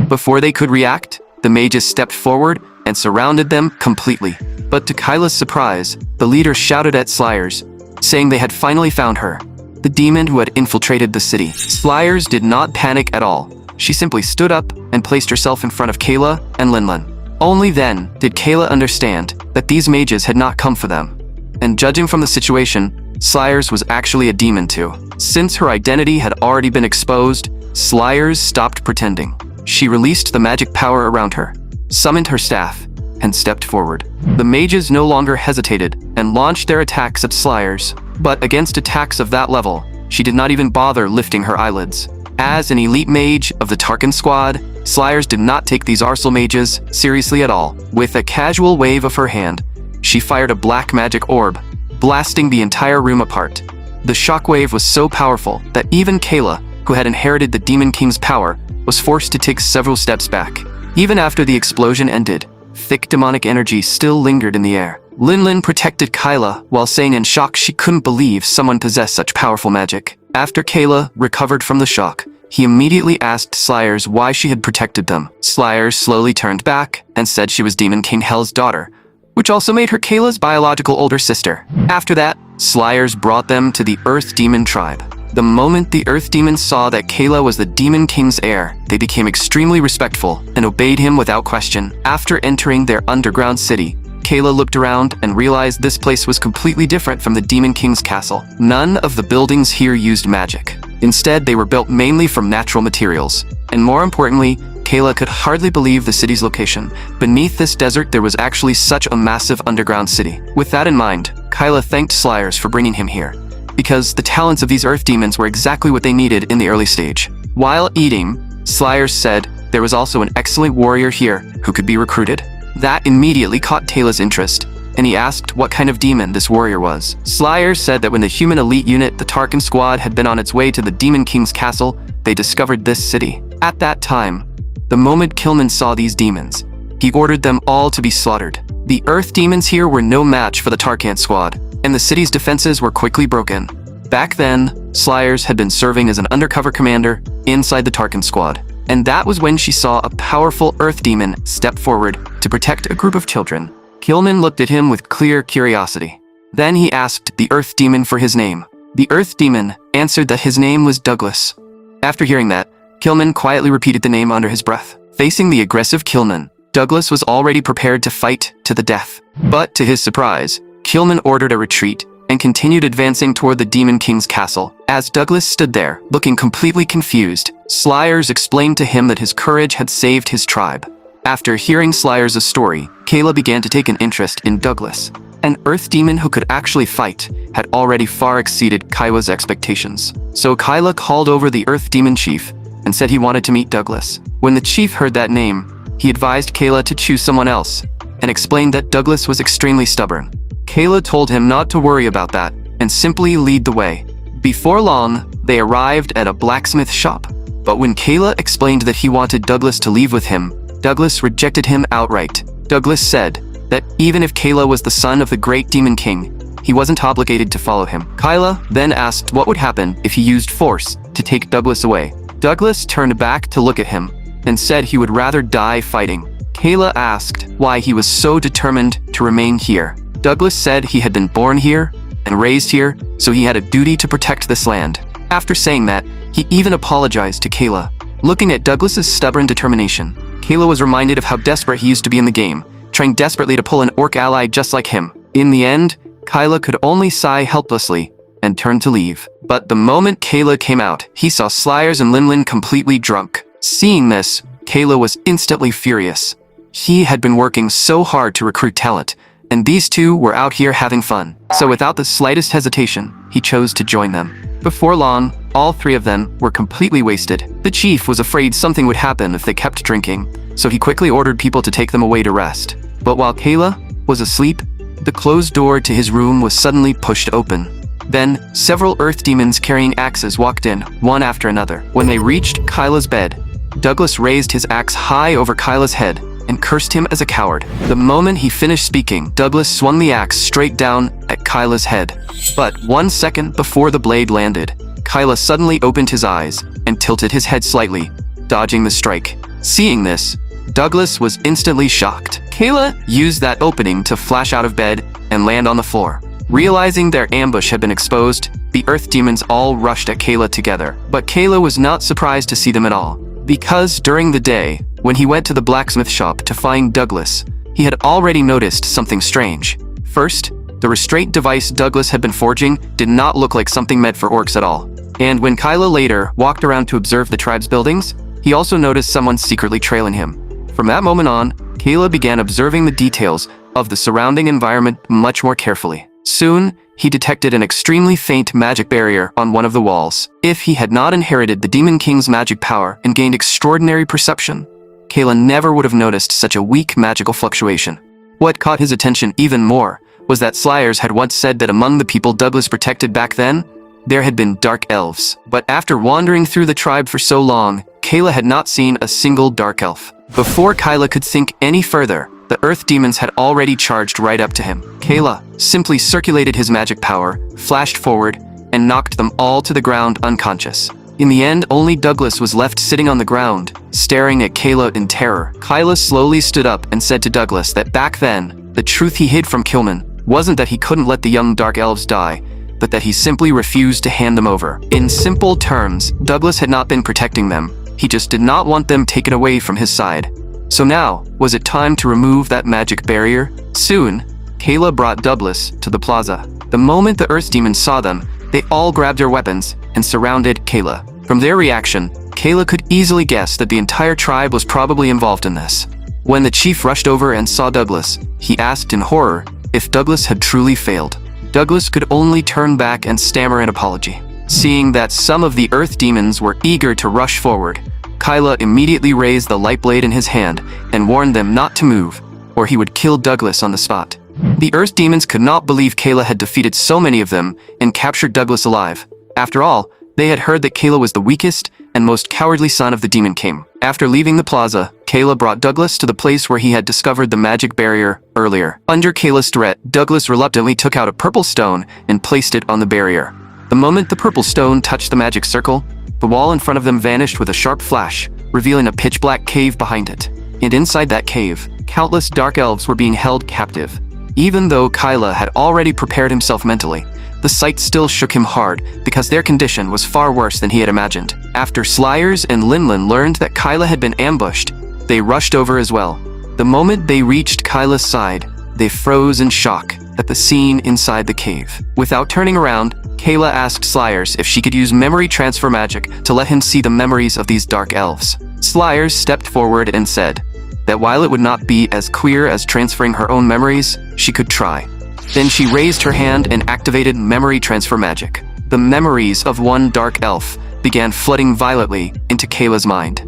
Before they could react, the mages stepped forward and surrounded them completely. But to Kayla's surprise, the leader shouted at Slayers, saying they had finally found her, the demon who had infiltrated the city. Slayers did not panic at all. She simply stood up and placed herself in front of Kayla and Linlin. Only then did Kayla understand that these mages had not come for them. And judging from the situation, Slayers was actually a demon too. Since her identity had already been exposed, Slayers stopped pretending. She released the magic power around her, summoned her staff, and stepped forward. The mages no longer hesitated and launched their attacks at Slayers. But against attacks of that level, she did not even bother lifting her eyelids. As an elite mage of the Tarkin Squad, Slayers did not take these arsal mages seriously at all. With a casual wave of her hand, she fired a black magic orb, blasting the entire room apart. The shockwave was so powerful that even Kayla, who had inherited the Demon King's power, was forced to take several steps back. Even after the explosion ended, thick demonic energy still lingered in the air. Linlin protected Kyla while saying in shock she couldn't believe someone possessed such powerful magic. After Kayla recovered from the shock, he immediately asked Slayers why she had protected them. Slayers slowly turned back and said she was Demon King Hell's daughter, which also made her Kayla's biological older sister. After that, Slayers brought them to the Earth Demon tribe. The moment the Earth Demons saw that Kayla was the Demon King's heir, they became extremely respectful and obeyed him without question. After entering their underground city, Kayla looked around and realized this place was completely different from the Demon King's castle. None of the buildings here used magic. Instead, they were built mainly from natural materials. And more importantly, Kayla could hardly believe the city's location. Beneath this desert, there was actually such a massive underground city. With that in mind, Kayla thanked Slayers for bringing him here, because the talents of these earth demons were exactly what they needed in the early stage. While eating, Slayers said there was also an excellent warrior here who could be recruited. That immediately caught Kayla's interest, and he asked what kind of demon this warrior was. Slayers said that when the human elite unit, the Tarkin squad, had been on its way to the Demon King's castle, they discovered this city. At that time, the moment Kilman saw these demons, he ordered them all to be slaughtered. The earth demons here were no match for the Tarkin squad, and the city's defenses were quickly broken. Back then, Slayers had been serving as an undercover commander inside the Tarkin squad, and that was when she saw a powerful earth demon step forward to protect a group of children. Kilman looked at him with clear curiosity. Then he asked the earth demon for his name. The earth demon answered that his name was Douglas. After hearing that, Kilman quietly repeated the name under his breath. Facing the aggressive Kilman, Douglas was already prepared to fight to the death. But to his surprise, Kilman ordered a retreat and continued advancing toward the Demon King's castle. As Douglas stood there, looking completely confused, Slayers explained to him that his courage had saved his tribe. After hearing Slayers' story, Kayla began to take an interest in Douglas. An earth demon who could actually fight had already far exceeded Kayla's expectations. So Kayla called over the earth demon chief and said he wanted to meet Douglas. When the chief heard that name, he advised Kayla to choose someone else and explained that Douglas was extremely stubborn. Kayla told him not to worry about that and simply lead the way. Before long, they arrived at a blacksmith shop. But when Kayla explained that he wanted Douglas to leave with him, Douglas rejected him outright. Douglas said that even if Kayla was the son of the great Demon King, he wasn't obligated to follow him. Kayla then asked what would happen if he used force to take Douglas away. Douglas turned back to look at him and said he would rather die fighting. Kayla asked why he was so determined to remain here. Douglas said he had been born here and raised here, so he had a duty to protect this land. After saying that, he even apologized to Kayla. Looking at Douglas's stubborn determination, Kayla was reminded of how desperate he used to be in the game, trying desperately to pull an orc ally just like him. In the end, Kayla could only sigh helplessly and turn to leave. But the moment Kayla came out, he saw Slayers and Linlin completely drunk. Seeing this, Kayla was instantly furious. He had been working so hard to recruit talent, and these two were out here having fun. So without the slightest hesitation, he chose to join them. Before long, all three of them were completely wasted. The chief was afraid something would happen if they kept drinking, so he quickly ordered people to take them away to rest. But while Kayla was asleep, the closed door to his room was suddenly pushed open. Then, several earth demons carrying axes walked in, one after another. When they reached Kayla's bed, Douglas raised his axe high over Kayla's head and cursed him as a coward. The moment he finished speaking, Douglas swung the axe straight down at Kayla's head. But 1 second before the blade landed, Kayla suddenly opened his eyes and tilted his head slightly, dodging the strike. Seeing this, Douglas was instantly shocked. Kayla used that opening to flash out of bed and land on the floor. Realizing their ambush had been exposed, the earth demons all rushed at Kayla together. But Kayla was not surprised to see them at all, because during the day, when he went to the blacksmith shop to find Douglas, he had already noticed something strange. First, the restraint device Douglas had been forging did not look like something meant for orcs at all. And when Kayla later walked around to observe the tribe's buildings, he also noticed someone secretly trailing him. From that moment on, Kayla began observing the details of the surrounding environment much more carefully. Soon, he detected an extremely faint magic barrier on one of the walls. If he had not inherited the Demon King's magic power and gained extraordinary perception, Kayla never would have noticed such a weak magical fluctuation. What caught his attention even more was that Slayers had once said that among the people Douglas protected back then, there had been dark elves. But after wandering through the tribe for so long, Kayla had not seen a single dark elf. Before Kayla could think any further, the earth demons had already charged right up to him. Kayla simply circulated his magic power, flashed forward, and knocked them all to the ground unconscious. In the end, only Douglas was left sitting on the ground, staring at Kayla in terror. Kayla slowly stood up and said to Douglas that back then, the truth he hid from Kilman wasn't that he couldn't let the young dark elves die, but that he simply refused to hand them over. In simple terms, Douglas had not been protecting them. He just did not want them taken away from his side. So now, was it time to remove that magic barrier? Soon, Kayla brought Douglas to the plaza. The moment the earth demons saw them, they all grabbed their weapons and surrounded Kayla. From their reaction, Kayla could easily guess that the entire tribe was probably involved in this. When the chief rushed over and saw Douglas, he asked in horror if Douglas had truly failed. Douglas could only turn back and stammer an apology. Seeing that some of the earth demons were eager to rush forward, Kayla immediately raised the light blade in his hand and warned them not to move, or he would kill Douglas on the spot. The earth demons could not believe Kayla had defeated so many of them and captured Douglas alive. After all, they had heard that Kayla was the weakest and most cowardly son of the Demon King. After leaving the plaza, Kayla brought Douglas to the place where he had discovered the magic barrier earlier. Under Kayla's threat, Douglas reluctantly took out a purple stone and placed it on the barrier. The moment the purple stone touched the magic circle, the wall in front of them vanished with a sharp flash, revealing a pitch-black cave behind it. And inside that cave, countless dark elves were being held captive. Even though Kayla had already prepared himself mentally, the sight still shook him hard because their condition was far worse than he had imagined. After Slayers and Linlin learned that Kayla had been ambushed, they rushed over as well. The moment they reached Kyla's side, they froze in shock at the scene inside the cave. Without turning around, Kayla asked Slayers if she could use memory transfer magic to let him see the memories of these dark elves. Slayers stepped forward and said that while it would not be as clear as transferring her own memories, she could try. Then she raised her hand and activated memory transfer magic. The memories of one dark elf began flooding violently into Kayla's mind.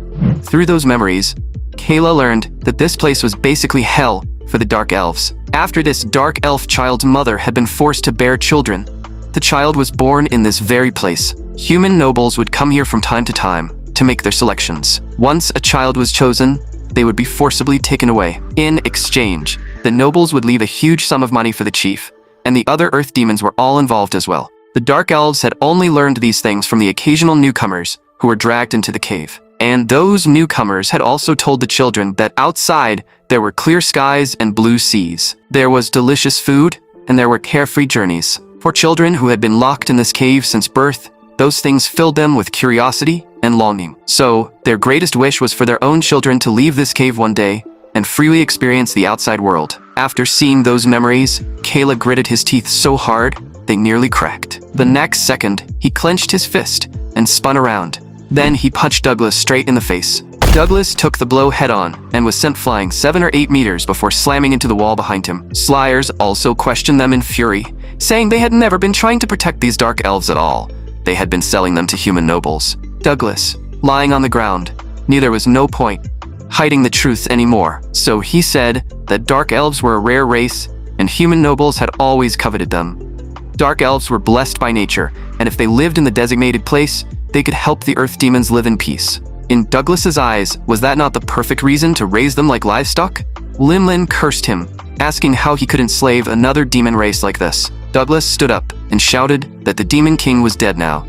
Through those memories, Kayla learned that this place was basically hell for the dark elves. After this dark elf child's mother had been forced to bear children, the child was born in this very place. Human nobles would come here from time to time to make their selections. Once a child was chosen, they would be forcibly taken away. In exchange, the nobles would leave a huge sum of money for the chief, and the other earth demons were all involved as well. The dark elves had only learned these things from the occasional newcomers who were dragged into the cave. And those newcomers had also told the children that outside there were clear skies and blue seas. There was delicious food, and there were carefree journeys. For children who had been locked in this cave since birth, those things filled them with curiosity and longing. So, their greatest wish was for their own children to leave this cave one day and freely experience the outside world. After seeing those memories, Kayla gritted his teeth so hard, they nearly cracked. The next second, he clenched his fist and spun around. Then he punched Douglas straight in the face. Douglas took the blow head-on and was sent flying 7 or 8 meters before slamming into the wall behind him. Slayers also questioned them in fury, saying they had never been trying to protect these dark elves at all. They had been selling them to human nobles. Douglas, lying on the ground, knew there was no point hiding the truth anymore. So he said that dark elves were a rare race and human nobles had always coveted them. Dark elves were blessed by nature, and if they lived in the designated place, they could help the earth demons live in peace. In Douglas's eyes, was that not the perfect reason to raise them like livestock? Linlin cursed him, asking how he could enslave another demon race like this. Douglas stood up and shouted that the Demon King was dead now,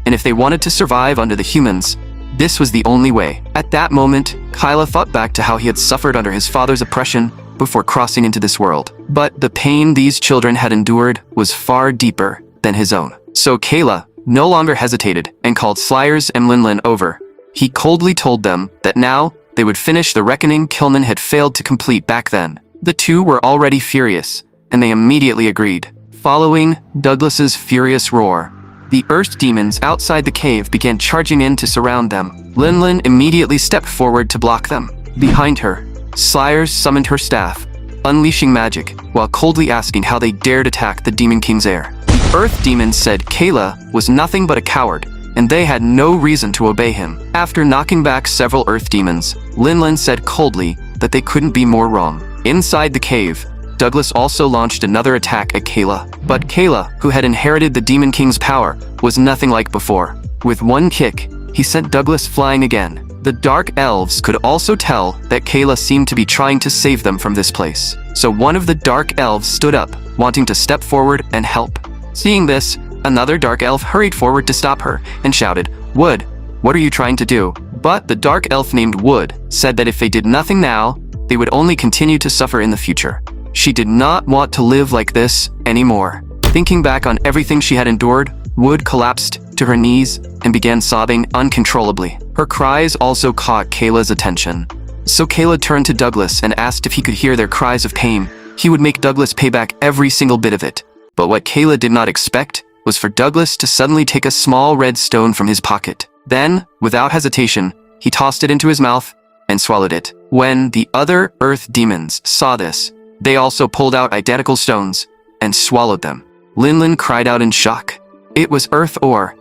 and if they wanted to survive under the humans, this was the only way. At that moment, Kayla thought back to how he had suffered under his father's oppression before crossing into this world. But the pain these children had endured was far deeper than his own. So Kayla no longer hesitated and called Slayers and Linlin over. He coldly told them that now they would finish the reckoning Kilman had failed to complete back then. The two were already furious, and they immediately agreed. Following Douglas's furious roar, the earth demons outside the cave began charging in to surround them. Linlin immediately stepped forward to block them. Behind her, Slayers summoned her staff, unleashing magic, while coldly asking how they dared attack the Demon King's heir. The earth demons said Kayla was nothing but a coward, and they had no reason to obey him. After knocking back several earth demons, Linlin said coldly that they couldn't be more wrong. Inside the cave, Douglas also launched another attack at Kayla. But Kayla, who had inherited the Demon King's power, was nothing like before. With one kick, he sent Douglas flying again. The Dark Elves could also tell that Kayla seemed to be trying to save them from this place. So one of the Dark Elves stood up, wanting to step forward and help. Seeing this, another Dark Elf hurried forward to stop her and shouted, "Wood, what are you trying to do?" But the Dark Elf named Wood said that if they did nothing now, they would only continue to suffer in the future. She did not want to live like this anymore. Thinking back on everything she had endured, Wood collapsed to her knees and began sobbing uncontrollably. Her cries also caught Kayla's attention. So Kayla turned to Douglas and asked if he could hear their cries of pain. He would make Douglas pay back every single bit of it. But what Kayla did not expect was for Douglas to suddenly take a small red stone from his pocket. Then, without hesitation, he tossed it into his mouth and swallowed it. When the other earth demons saw this, they also pulled out identical stones and swallowed them. Linlin cried out in shock. It was earth ore.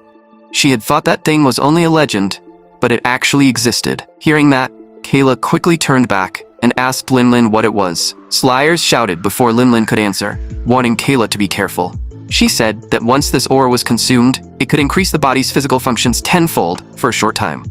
She had thought that thing was only a legend, but it actually existed. Hearing that, Kayla quickly turned back and asked Linlin what it was. Slayers shouted before Linlin could answer, warning Kayla to be careful. She said that once this ore was consumed, it could increase the body's physical functions tenfold for a short time.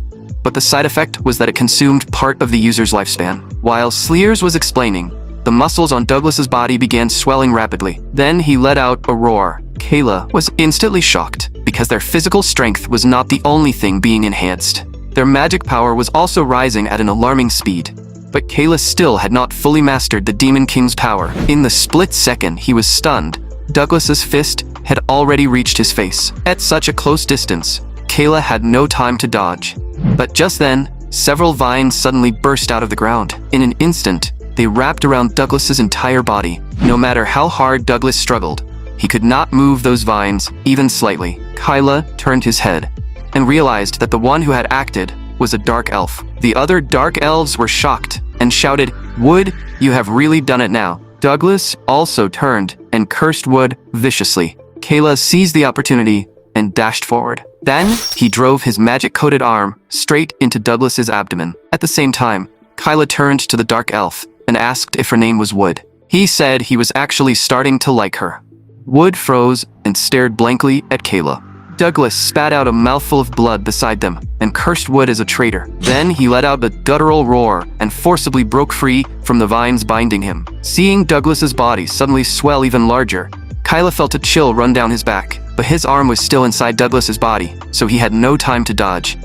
But the side effect was that it consumed part of the user's lifespan. While Slayers was explaining, the muscles on Douglas's body began swelling rapidly. Then he let out a roar. Kayla was instantly shocked because their physical strength was not the only thing being enhanced. Their magic power was also rising at an alarming speed. But Kayla still had not fully mastered the Demon King's power. In the split second he was stunned, Douglas's fist had already reached his face. At such a close distance, Kayla had no time to dodge. But just then, several vines suddenly burst out of the ground. In an instant, they wrapped around Douglas's entire body. No matter how hard Douglas struggled, he could not move those vines, even slightly. Kayla turned his head and realized that the one who had acted was a dark elf. The other dark elves were shocked and shouted, "Wood, you have really done it now." Douglas also turned and cursed Wood viciously. Kayla seized the opportunity and dashed forward. Then, he drove his magic-coated arm straight into Douglas's abdomen. At the same time, Kayla turned to the dark elf and asked if her name was Wood. He said he was actually starting to like her. Wood froze and stared blankly at Kayla. Douglas spat out a mouthful of blood beside them and cursed Wood as a traitor. Then he let out a guttural roar and forcibly broke free from the vines binding him. Seeing Douglas's body suddenly swell even larger, Kayla felt a chill run down his back, but his arm was still inside Douglas's body, so he had no time to dodge.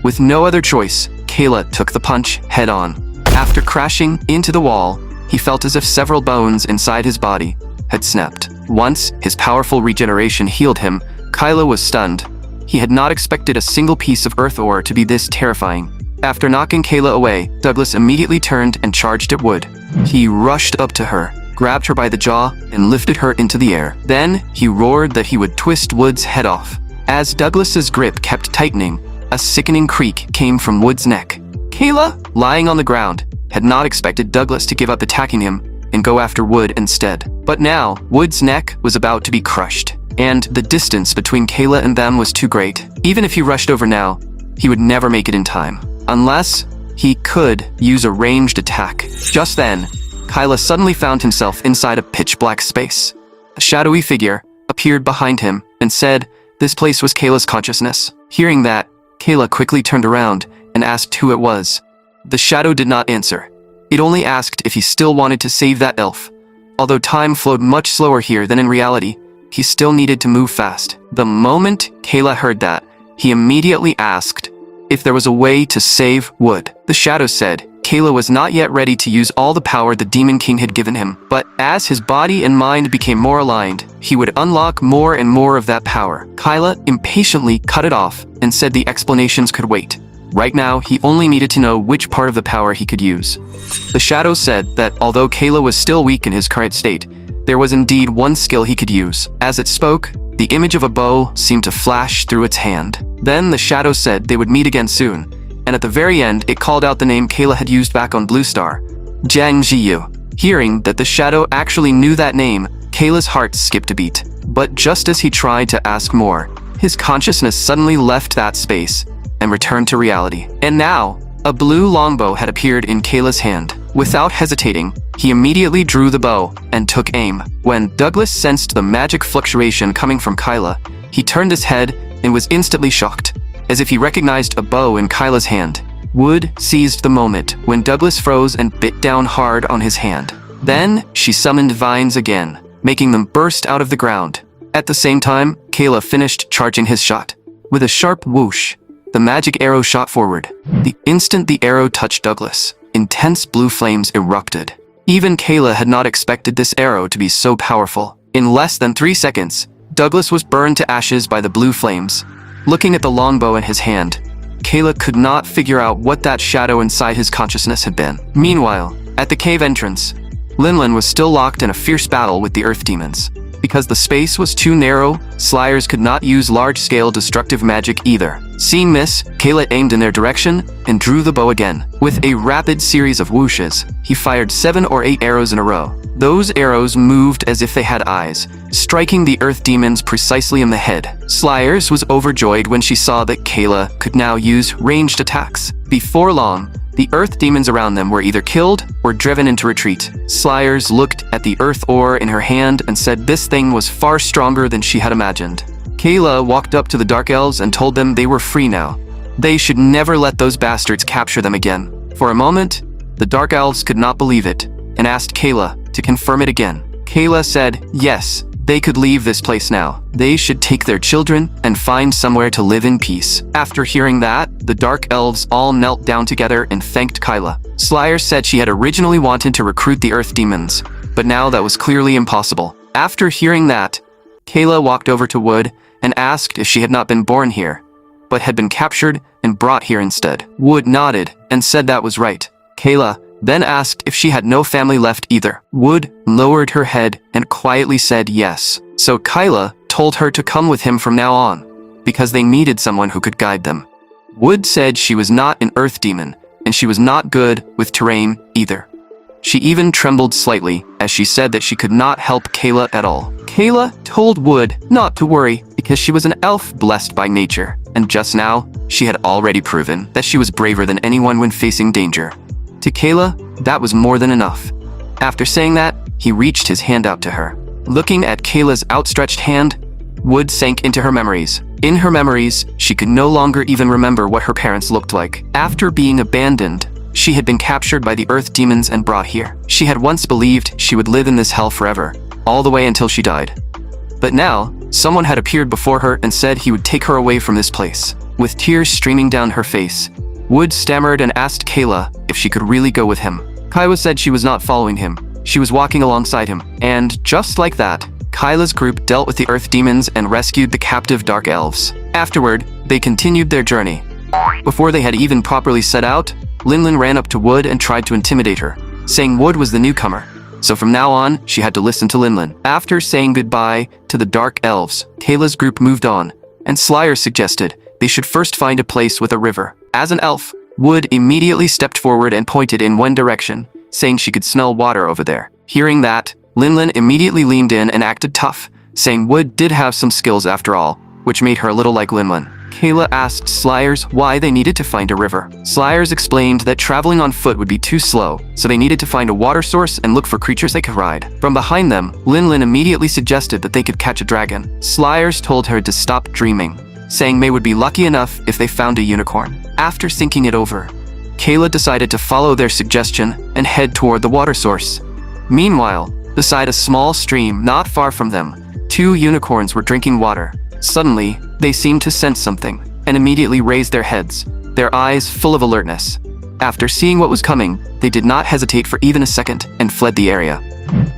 With no other choice, Kayla took the punch head on. After crashing into the wall, he felt as if several bones inside his body had snapped. Once his powerful regeneration healed him, Kayla was stunned. He had not expected a single piece of earth ore to be this terrifying. After knocking Kayla away, Douglas immediately turned and charged at Wood. He rushed up to her, grabbed her by the jaw, and lifted her into the air. Then he roared that he would twist Wood's head off. As Douglas's grip kept tightening, a sickening creak came from Wood's neck. Kayla, lying on the ground, had not expected Douglas to give up attacking him and go after Wood instead. But now, Wood's neck was about to be crushed, and the distance between Kayla and them was too great. Even if he rushed over now, he would never make it in time, unless he could use a ranged attack. Just then, Kayla suddenly found himself inside a pitch-black space. A shadowy figure appeared behind him and said this place was Kayla's consciousness. Hearing that, Kayla quickly turned around and asked who it was. The shadow did not answer. It only asked if he still wanted to save that elf. Although time flowed much slower here than in reality, he still needed to move fast. The moment Kayla heard that, he immediately asked if there was a way to save Wood. The shadow said Kayla was not yet ready to use all the power the Demon King had given him, but as his body and mind became more aligned, he would unlock more and more of that power. Kayla impatiently cut it off and said the explanations could wait. Right now, he only needed to know which part of the power he could use. The shadow said that although Kayla was still weak in his current state, there was indeed one skill he could use. As it spoke, the image of a bow seemed to flash through its hand. Then the shadow said they would meet again soon, and at the very end, it called out the name Kayla had used back on Blue Star, Jiang Jiyu. Hearing that the shadow actually knew that name, Kayla's heart skipped a beat. But just as he tried to ask more, his consciousness suddenly left that space and returned to reality. And now, a blue longbow had appeared in Kayla's hand. Without hesitating, he immediately drew the bow and took aim. When Douglas sensed the magic fluctuation coming from Kayla, he turned his head and was instantly shocked, as if he recognized a bow in Kayla's hand. Wood seized the moment when Douglas froze and bit down hard on his hand. Then, she summoned vines again, making them burst out of the ground. At the same time, Kayla finished charging his shot. With a sharp whoosh, the magic arrow shot forward. The instant the arrow touched Douglas, intense blue flames erupted. Even Kayla had not expected this arrow to be so powerful. In less than 3 seconds, Douglas was burned to ashes by the blue flames. Looking at the longbow in his hand, Kayla could not figure out what that shadow inside his consciousness had been. Meanwhile, at the cave entrance, Linlin was still locked in a fierce battle with the earth demons. Because the space was too narrow, Slayers could not use large-scale destructive magic either. Seeing this, Kayla aimed in their direction and drew the bow again. With a rapid series of whooshes, he fired 7 or 8 arrows in a row. Those arrows moved as if they had eyes, striking the earth demons precisely in the head. Slayers was overjoyed when she saw that Kayla could now use ranged attacks. Before long, the earth demons around them were either killed or driven into retreat. Slayers looked at the earth ore in her hand and said this thing was far stronger than she had imagined. Kayla walked up to the Dark Elves and told them they were free now. They should never let those bastards capture them again. For a moment, the Dark Elves could not believe it and asked Kayla to confirm it again. Kayla said yes, they could leave this place now. They should take their children and find somewhere to live in peace. After hearing that, the Dark Elves all knelt down together and thanked Kayla. Slayers said she had originally wanted to recruit the Earth Demons, but now that was clearly impossible. After hearing that, Kayla walked over to Wood and asked if she had not been born here, but had been captured and brought here instead. Wood nodded and said that was right. Kayla then asked if she had no family left either. Wood lowered her head and quietly said yes. So Kayla told her to come with him from now on, because they needed someone who could guide them. Wood said she was not an earth demon, and she was not good with terrain either. She even trembled slightly as she said that she could not help Kayla at all. Kayla told Wood not to worry because she was an elf blessed by nature, and just now, she had already proven that she was braver than anyone when facing danger. To Kayla, that was more than enough. After saying that, he reached his hand out to her. Looking at Kayla's outstretched hand, Wood sank into her memories. In her memories, she could no longer even remember what her parents looked like. After being abandoned, she had been captured by the earth demons and brought here. She had once believed she would live in this hell forever, all the way until she died. But now, someone had appeared before her and said he would take her away from this place. With tears streaming down her face, Wood stammered and asked Kayla if she could really go with him. Kayla said she was not following him. She was walking alongside him. And just like that, Kayla's group dealt with the earth demons and rescued the captive Dark Elves. Afterward, they continued their journey. Before they had even properly set out, Linlin ran up to Wood and tried to intimidate her, saying Wood was the newcomer. So from now on, she had to listen to Linlin. After saying goodbye to the Dark Elves, Kayla's group moved on, and Slayers suggested they should first find a place with a river. As an elf, Wood immediately stepped forward and pointed in one direction, saying she could smell water over there. Hearing that, Linlin immediately leaned in and acted tough, saying Wood did have some skills after all, which made her a little like Linlin. Kayla asked Slayers why they needed to find a river. Slayers explained that traveling on foot would be too slow, so they needed to find a water source and look for creatures they could ride. From behind them, Linlin immediately suggested that they could catch a dragon. Slayers told her to stop dreaming, saying they would be lucky enough if they found a unicorn. After thinking it over, Kayla decided to follow their suggestion and head toward the water source. Meanwhile, beside a small stream not far from them, 2 unicorns were drinking water. Suddenly, they seemed to sense something and immediately raised their heads, their eyes full of alertness. After seeing what was coming, they did not hesitate for even a second and fled the area.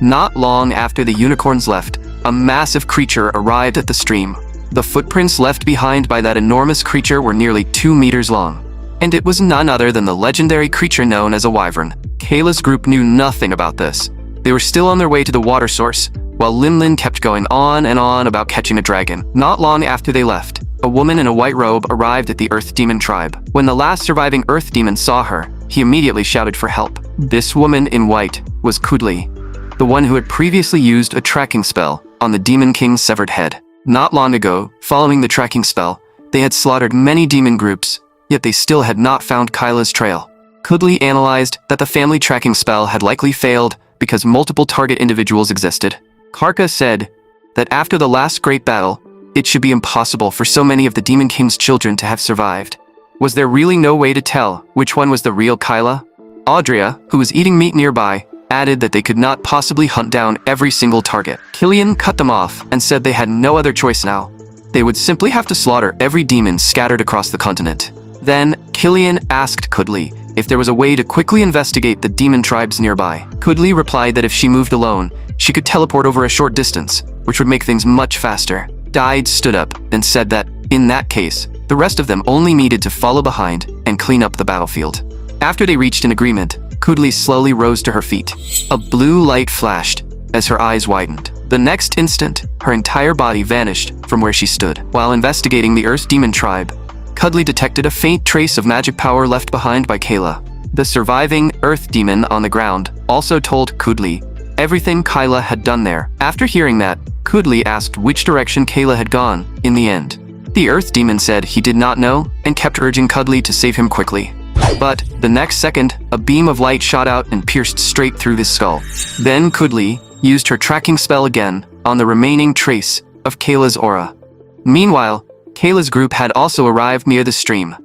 Not long after the unicorns left, a massive creature arrived at the stream. The footprints left behind by that enormous creature were nearly 2 meters long, and it was none other than the legendary creature known as a wyvern. Kayla's group knew nothing about this. They were still on their way to the water source, while Linlin kept going on and on about catching a dragon. Not long after they left, a woman in a white robe arrived at the Earth Demon tribe. When the last surviving Earth Demon saw her, he immediately shouted for help. This woman in white was Kudli, the one who had previously used a tracking spell on the Demon King's severed head. Not long ago, following the tracking spell, they had slaughtered many demon groups, yet they still had not found Kyla's trail. Kudli analyzed that the family tracking spell had likely failed because multiple target individuals existed. Karka said that after the last great battle, it should be impossible for so many of the Demon King's children to have survived. Was there really no way to tell which one was the real Kyla? Audrea, who was eating meat nearby, added that they could not possibly hunt down every single target. Killian cut them off and said they had no other choice now. They would simply have to slaughter every demon scattered across the continent. Then, Killian asked Kudli if there was a way to quickly investigate the demon tribes nearby. Kudli replied that if she moved alone, she could teleport over a short distance, which would make things much faster. Dide stood up and said that, in that case, the rest of them only needed to follow behind and clean up the battlefield. After they reached an agreement, Kudli slowly rose to her feet. A blue light flashed as her eyes widened. The next instant, her entire body vanished from where she stood. While investigating the Earth Demon tribe, Kudli detected a faint trace of magic power left behind by Kayla. The surviving Earth Demon on the ground also told Kudli everything Kyla had done there. After hearing that, Kudli asked which direction Kayla had gone in the end. The Earth Demon said he did not know and kept urging Kudli to save him quickly. But the next second, a beam of light shot out and pierced straight through his skull. Then Kudli used her tracking spell again on the remaining trace of Kayla's aura. Meanwhile, Kayla's group had also arrived near the stream.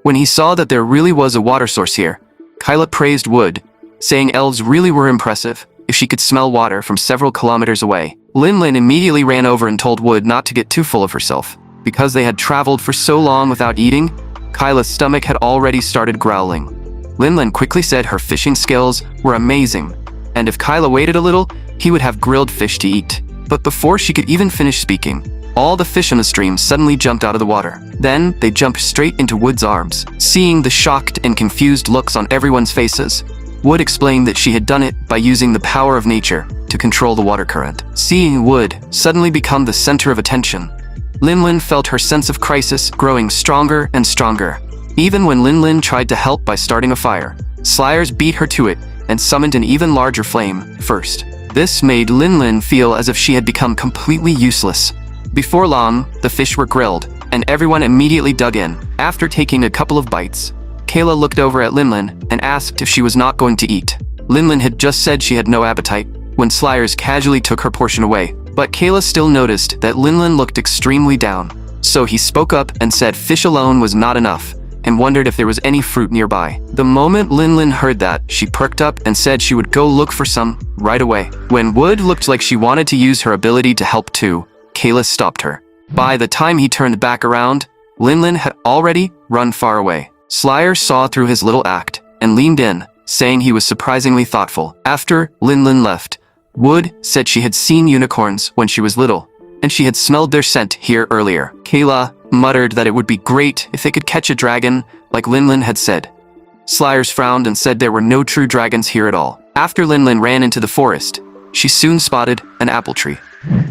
When he saw that there really was a water source here, Kyla praised Wood, saying elves really were impressive if she could smell water from several kilometers away. Linlin immediately ran over and told Wood not to get too full of herself. Because they had traveled for so long without eating, Kyla's stomach had already started growling. Linlin quickly said her fishing skills were amazing, and if Kyla waited a little, he would have grilled fish to eat. But before she could even finish speaking, all the fish in the stream suddenly jumped out of the water. Then, they jumped straight into Wood's arms. Seeing the shocked and confused looks on everyone's faces, Wood explained that she had done it by using the power of nature to control the water current. Seeing Wood suddenly become the center of attention, Linlin felt her sense of crisis growing stronger and stronger. Even when Linlin tried to help by starting a fire, Slyers beat her to it and summoned an even larger flame first. This made Linlin feel as if she had become completely useless. Before long, the fish were grilled, and everyone immediately dug in. After taking a couple of bites, Kayla looked over at Linlin and asked if she was not going to eat. Linlin had just said she had no appetite when Slyers casually took her portion away. But Kayla still noticed that Linlin looked extremely down. So he spoke up and said fish alone was not enough, and wondered if there was any fruit nearby. The moment Linlin heard that, she perked up and said she would go look for some right away. When Wood looked like she wanted to use her ability to help too, Kayla stopped her. By the time he turned back around, Linlin had already run far away. Slyer saw through his little act and leaned in, saying he was surprisingly thoughtful. After Linlin left, Wood said she had seen unicorns when she was little, and she had smelled their scent here earlier. Kayla muttered that it would be great if they could catch a dragon, like Linlin had said. Slyers frowned and said there were no true dragons here at all. After Linlin ran into the forest, she soon spotted an apple tree.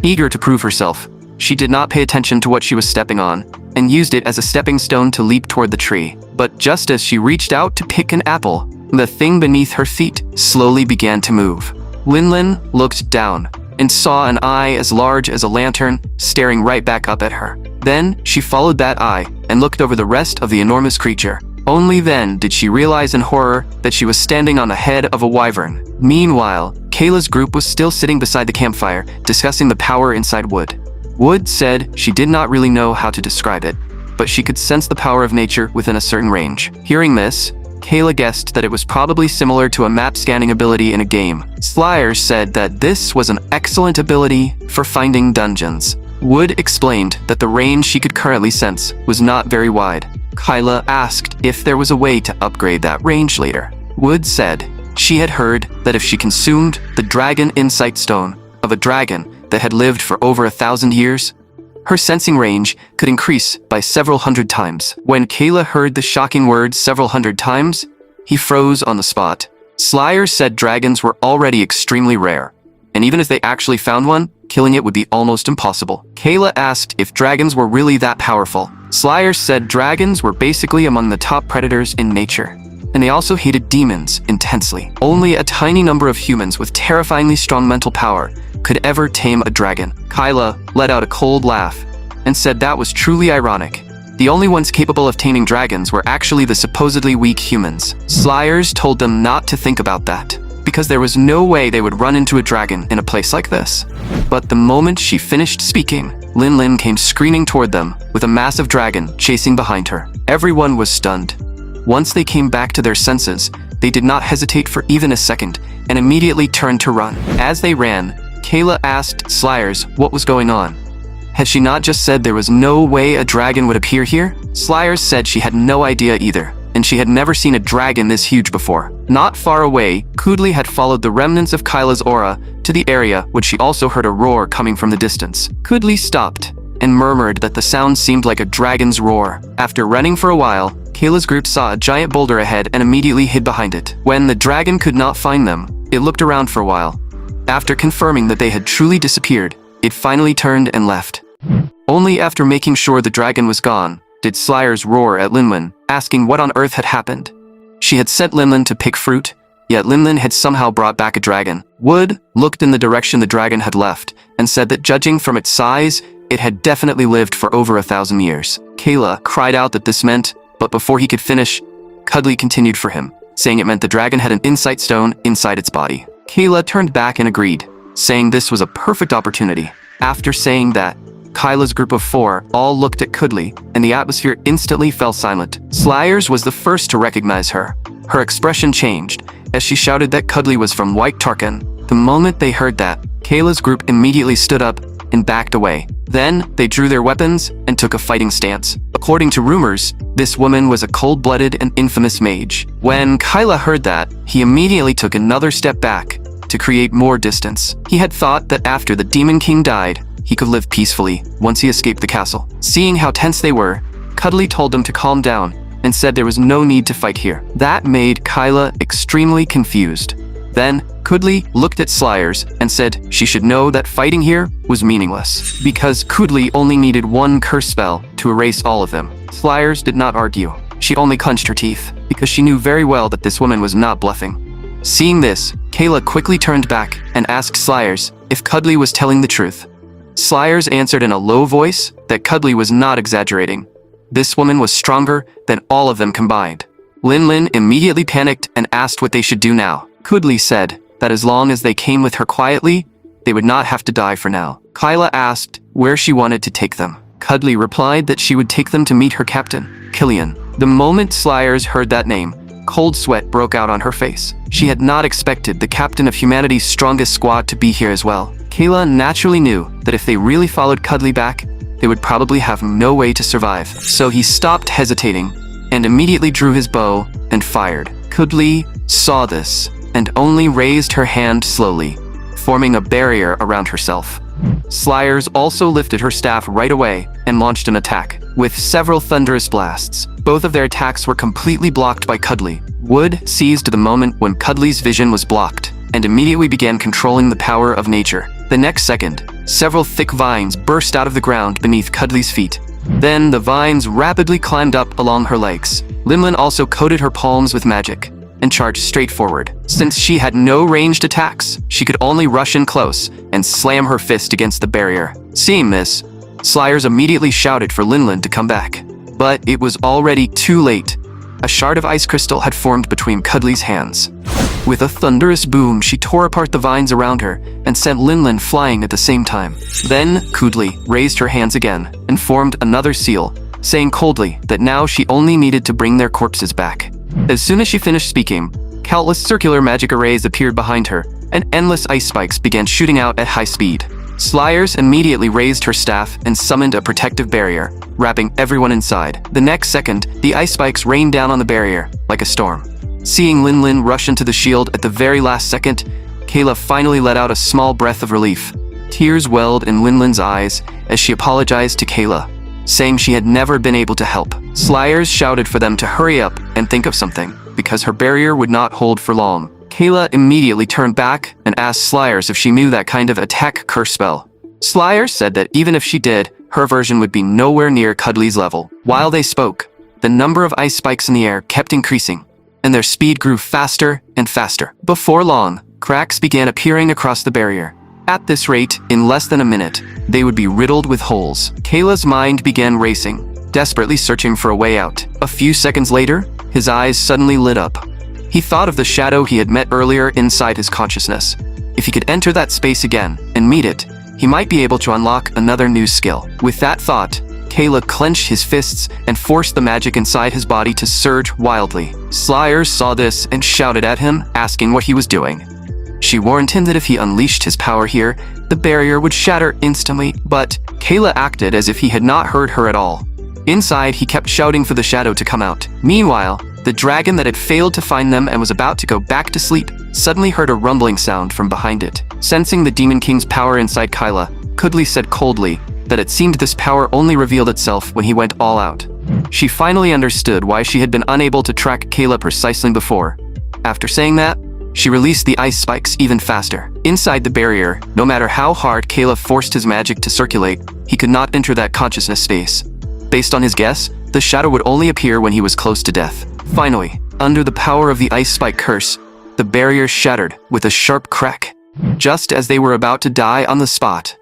Eager to prove herself, she did not pay attention to what she was stepping on, and used it as a stepping stone to leap toward the tree. But just as she reached out to pick an apple, the thing beneath her feet slowly began to move. Linlin looked down and saw an eye as large as a lantern staring right back up at her. Then she followed that eye and looked over the rest of the enormous creature. Only then did she realize in horror that she was standing on the head of a wyvern. Meanwhile, Kayla's group was still sitting beside the campfire, discussing the power inside Wood. Wood said she did not really know how to describe it, but she could sense the power of nature within a certain range. Hearing this, Kayla guessed that it was probably similar to a map scanning ability in a game. Slyers said that this was an excellent ability for finding dungeons. Wood explained that the range she could currently sense was not very wide. Kyla asked if there was a way to upgrade that range later. Wood said she had heard that if she consumed the dragon insight stone of a dragon that had lived for over 1,000 years, her sensing range could increase by several hundred times. When Kayla heard the shocking word several hundred times, he froze on the spot. Slyers said dragons were already extremely rare, and even if they actually found one, killing it would be almost impossible. Kayla asked if dragons were really that powerful. Slyers said dragons were basically among the top predators in nature. and they also hated demons intensely. Only a tiny number of humans with terrifyingly strong mental power could ever tame a dragon. Kyla let out a cold laugh and said that was truly ironic. The only ones capable of taming dragons were actually the supposedly weak humans. Slyers told them not to think about that, because there was no way they would run into a dragon in a place like this. But the moment she finished speaking, Lin came screaming toward them with a massive dragon chasing behind her. Everyone was stunned. Once they came back to their senses, they did not hesitate for even a second and immediately turned to run. As they ran, Kayla asked Slyers what was going on. Had she not just said there was no way a dragon would appear here? Slyers said she had no idea either, and she had never seen a dragon this huge before. Not far away, Kudli had followed the remnants of Kyla's aura to the area, which she also heard a roar coming from the distance. Kudli stopped and murmured that the sound seemed like a dragon's roar. After running for a while, Kayla's group saw a giant boulder ahead and immediately hid behind it. When the dragon could not find them, it looked around for a while. After confirming that they had truly disappeared, it finally turned and left. Only after making sure the dragon was gone did Slyers roar at Linlin, asking what on earth had happened. She had sent Linlin to pick fruit, yet Linlin had somehow brought back a dragon. Wood looked in the direction the dragon had left and said that judging from its size, it had definitely lived for over 1,000 years. Kayla cried out that this meant, but before he could finish, Kudli continued for him, saying it meant the dragon had an insight stone inside its body. Kayla turned back and agreed, saying this was a perfect opportunity. After saying that, Kyla's group of 4 all looked at Kudli, and the atmosphere instantly fell silent. Slyers was the first to recognize her. Her expression changed as she shouted that Kudli was from White Tarkan. The moment they heard that, Kayla's group immediately stood up and backed away. Then, they drew their weapons and took a fighting stance. According to rumors, this woman was a cold-blooded and infamous mage. When Kyla heard that, he immediately took another step back to create more distance. He had thought that after the Demon King died, he could live peacefully once he escaped the castle. Seeing how tense they were, Kudli told them to calm down and said there was no need to fight here. That made Kyla extremely confused. Then, Kudli looked at Slyers and said she should know that fighting here was meaningless, because Kudli only needed one curse spell to erase all of them. Slyers did not argue. She only clenched her teeth, because she knew very well that this woman was not bluffing. Seeing this, Kayla quickly turned back and asked Slyers if Kudli was telling the truth. Slyers answered in a low voice that Kudli was not exaggerating. This woman was stronger than all of them combined. Linlin immediately panicked and asked what they should do now. Kudli said that as long as they came with her quietly, they would not have to die for now. Kyla asked where she wanted to take them. Kudli replied that she would take them to meet her captain, Killian. The moment Slyers heard that name, cold sweat broke out on her face. She had not expected the captain of humanity's strongest squad to be here as well. Kayla naturally knew that if they really followed Kudli back, they would probably have no way to survive. So he stopped hesitating and immediately drew his bow and fired. Kudli saw this and only raised her hand slowly, forming a barrier around herself. Slyers also lifted her staff right away and launched an attack. With several thunderous blasts, both of their attacks were completely blocked by Kudli. Wood seized the moment when Kudli's vision was blocked and immediately began controlling the power of nature. The next second, several thick vines burst out of the ground beneath Kudli's feet. Then the vines rapidly climbed up along her legs. Linlin also coated her palms with magic and charged straight forward. Since she had no ranged attacks, she could only rush in close and slam her fist against the barrier. Seeing this, Slyers immediately shouted for Linlin to come back. But it was already too late. A shard of ice crystal had formed between Kudli's hands. With a thunderous boom, she tore apart the vines around her and sent Linlin flying at the same time. Then, Kudli raised her hands again and formed another seal, saying coldly that now she only needed to bring their corpses back. As soon as she finished speaking, countless circular magic arrays appeared behind her, and endless ice spikes began shooting out at high speed. Slyers immediately raised her staff and summoned a protective barrier, wrapping everyone inside. The next second, the ice spikes rained down on the barrier like a storm. Seeing Linlin rush into the shield at the very last second, Kayla finally let out a small breath of relief. Tears welled in Linlin's eyes as she apologized to Kayla, saying she had never been able to help. Slyers shouted for them to hurry up and think of something, because her barrier would not hold for long. Kayla immediately turned back and asked Slyers if she knew that kind of attack curse spell. Slyers said that even if she did, her version would be nowhere near Kudli's level. While they spoke, the number of ice spikes in the air kept increasing, and their speed grew faster and faster. Before long, cracks began appearing across the barrier. At this rate, in less than a minute, they would be riddled with holes. Kayla's mind began racing, desperately searching for a way out. A few seconds later, his eyes suddenly lit up. He thought of the shadow he had met earlier inside his consciousness. If he could enter that space again and meet it, he might be able to unlock another new skill. With that thought, Kayla clenched his fists and forced the magic inside his body to surge wildly. Slayers saw this and shouted at him, asking what he was doing. She warned him that if he unleashed his power here, the barrier would shatter instantly, but Kayla acted as if he had not heard her at all. Inside, he kept shouting for the shadow to come out. Meanwhile, the dragon that had failed to find them and was about to go back to sleep suddenly heard a rumbling sound from behind it. Sensing the Demon King's power inside Kayla, Kudli said coldly that it seemed this power only revealed itself when he went all out. She finally understood why she had been unable to track Kayla precisely before. After saying that, she released the ice spikes even faster. Inside the barrier, no matter how hard Kayla forced his magic to circulate, he could not enter that consciousness space. Based on his guess, the shadow would only appear when he was close to death. Finally, under the power of the ice spike curse, the barrier shattered with a sharp crack. Just as they were about to die on the spot,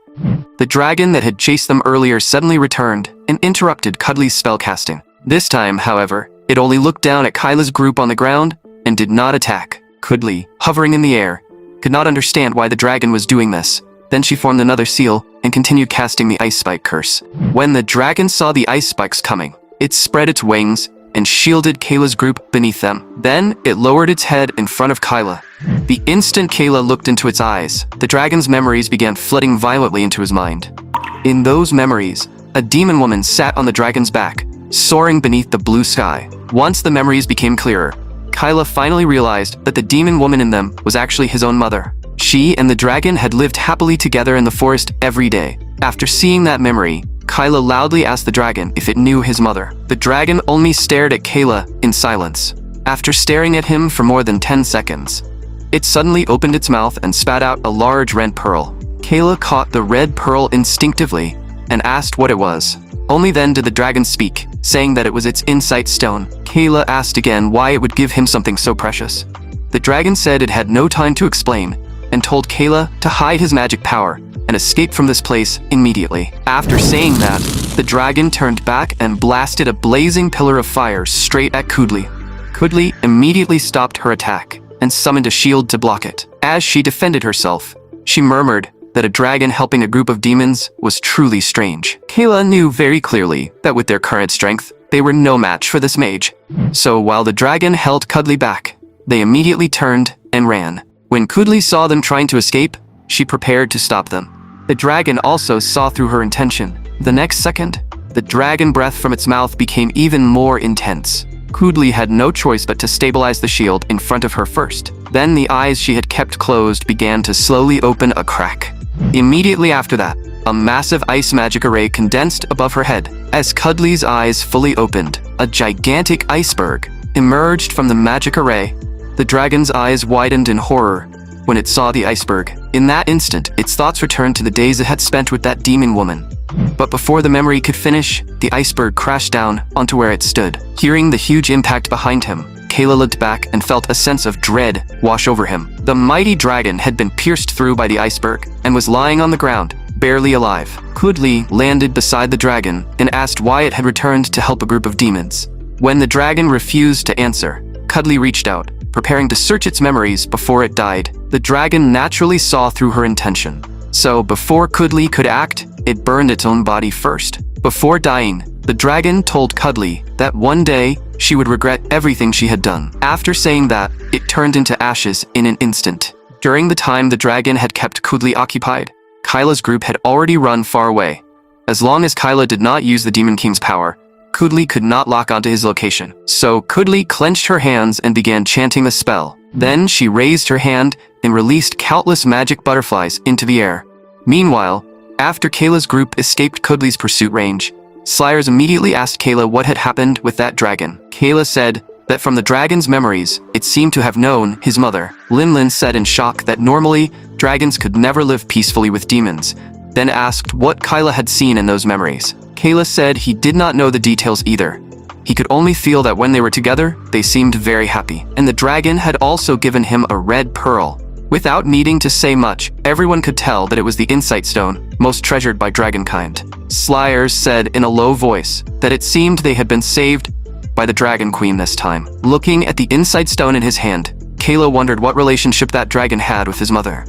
the dragon that had chased them earlier suddenly returned and interrupted Kudli's spellcasting. This time, however, it only looked down at Kayla's group on the ground and did not attack. Kudli, hovering in the air, could not understand why the dragon was doing this. Then she formed another seal and continued casting the ice spike curse. When the dragon saw the ice spikes coming, it spread its wings and shielded Kayla's group beneath them. Then it lowered its head in front of Kayla. The instant Kayla looked into its eyes, the dragon's memories began flooding violently into his mind. In those memories, a demon woman sat on the dragon's back, soaring beneath the blue sky. Once the memories became clearer, Kayla finally realized that the demon woman in them was actually his own mother. She and the dragon had lived happily together in the forest every day. After seeing that memory, Kayla loudly asked the dragon if it knew his mother. The dragon only stared at Kayla in silence. After staring at him for more than 10 seconds, it suddenly opened its mouth and spat out a large red pearl. Kayla caught the red pearl instinctively and asked what it was. Only then did the dragon speak, saying that it was its insight stone. Kayla asked again why it would give him something so precious. The dragon said it had no time to explain and told Kayla to hide his magic power and escape from this place immediately. After saying that, the dragon turned back and blasted a blazing pillar of fire straight at Kudli. Kudli immediately stopped her attack and summoned a shield to block it. As she defended herself, she murmured that a dragon helping a group of demons was truly strange. Kayla knew very clearly that with their current strength, they were no match for this mage. So while the dragon held Kudli back, they immediately turned and ran. When Kudli saw them trying to escape, she prepared to stop them. The dragon also saw through her intention. The next second, the dragon breath from its mouth became even more intense. Kudli had no choice but to stabilize the shield in front of her first. Then the eyes she had kept closed began to slowly open a crack. Immediately after that, a massive ice magic array condensed above her head. As Kudli's eyes fully opened, a gigantic iceberg emerged from the magic array. The dragon's eyes widened in horror when it saw the iceberg. In that instant, its thoughts returned to the days it had spent with that demon woman. But before the memory could finish, the iceberg crashed down onto where it stood. Hearing the huge impact behind him, Kayla looked back and felt a sense of dread wash over him. The mighty dragon had been pierced through by the iceberg and was lying on the ground, barely alive. Kudli landed beside the dragon and asked why it had returned to help a group of demons. When the dragon refused to answer, Kudli reached out, preparing to search its memories before it died. The dragon naturally saw through her intention. So before Kudli could act, it burned its own body first. Before dying, the dragon told Kudli that one day she would regret everything she had done. After saying that, it turned into ashes in an instant. During the time the dragon had kept Kudli occupied, Kayla's group had already run far away. As long as Kayla did not use the Demon King's power, Kudli could not lock onto his location. So Kudli clenched her hands and began chanting the spell. Then she raised her hand and released countless magic butterflies into the air. Meanwhile, after Kayla's group escaped Kudli's pursuit range, Slayers immediately asked Kayla what had happened with that dragon. Kayla said that from the dragon's memories, it seemed to have known his mother. Linlin said in shock that normally, dragons could never live peacefully with demons, then asked what Kayla had seen in those memories. Kayla said he did not know the details either. he could only feel that when they were together, they seemed very happy. And the dragon had also given him a red pearl. Without needing to say much, everyone could tell that it was the insight stone, most treasured by dragonkind. Slyers said in a low voice that it seemed they had been saved by the Dragon Queen this time. Looking at the insight stone in his hand, Kayla wondered what relationship that dragon had with his mother.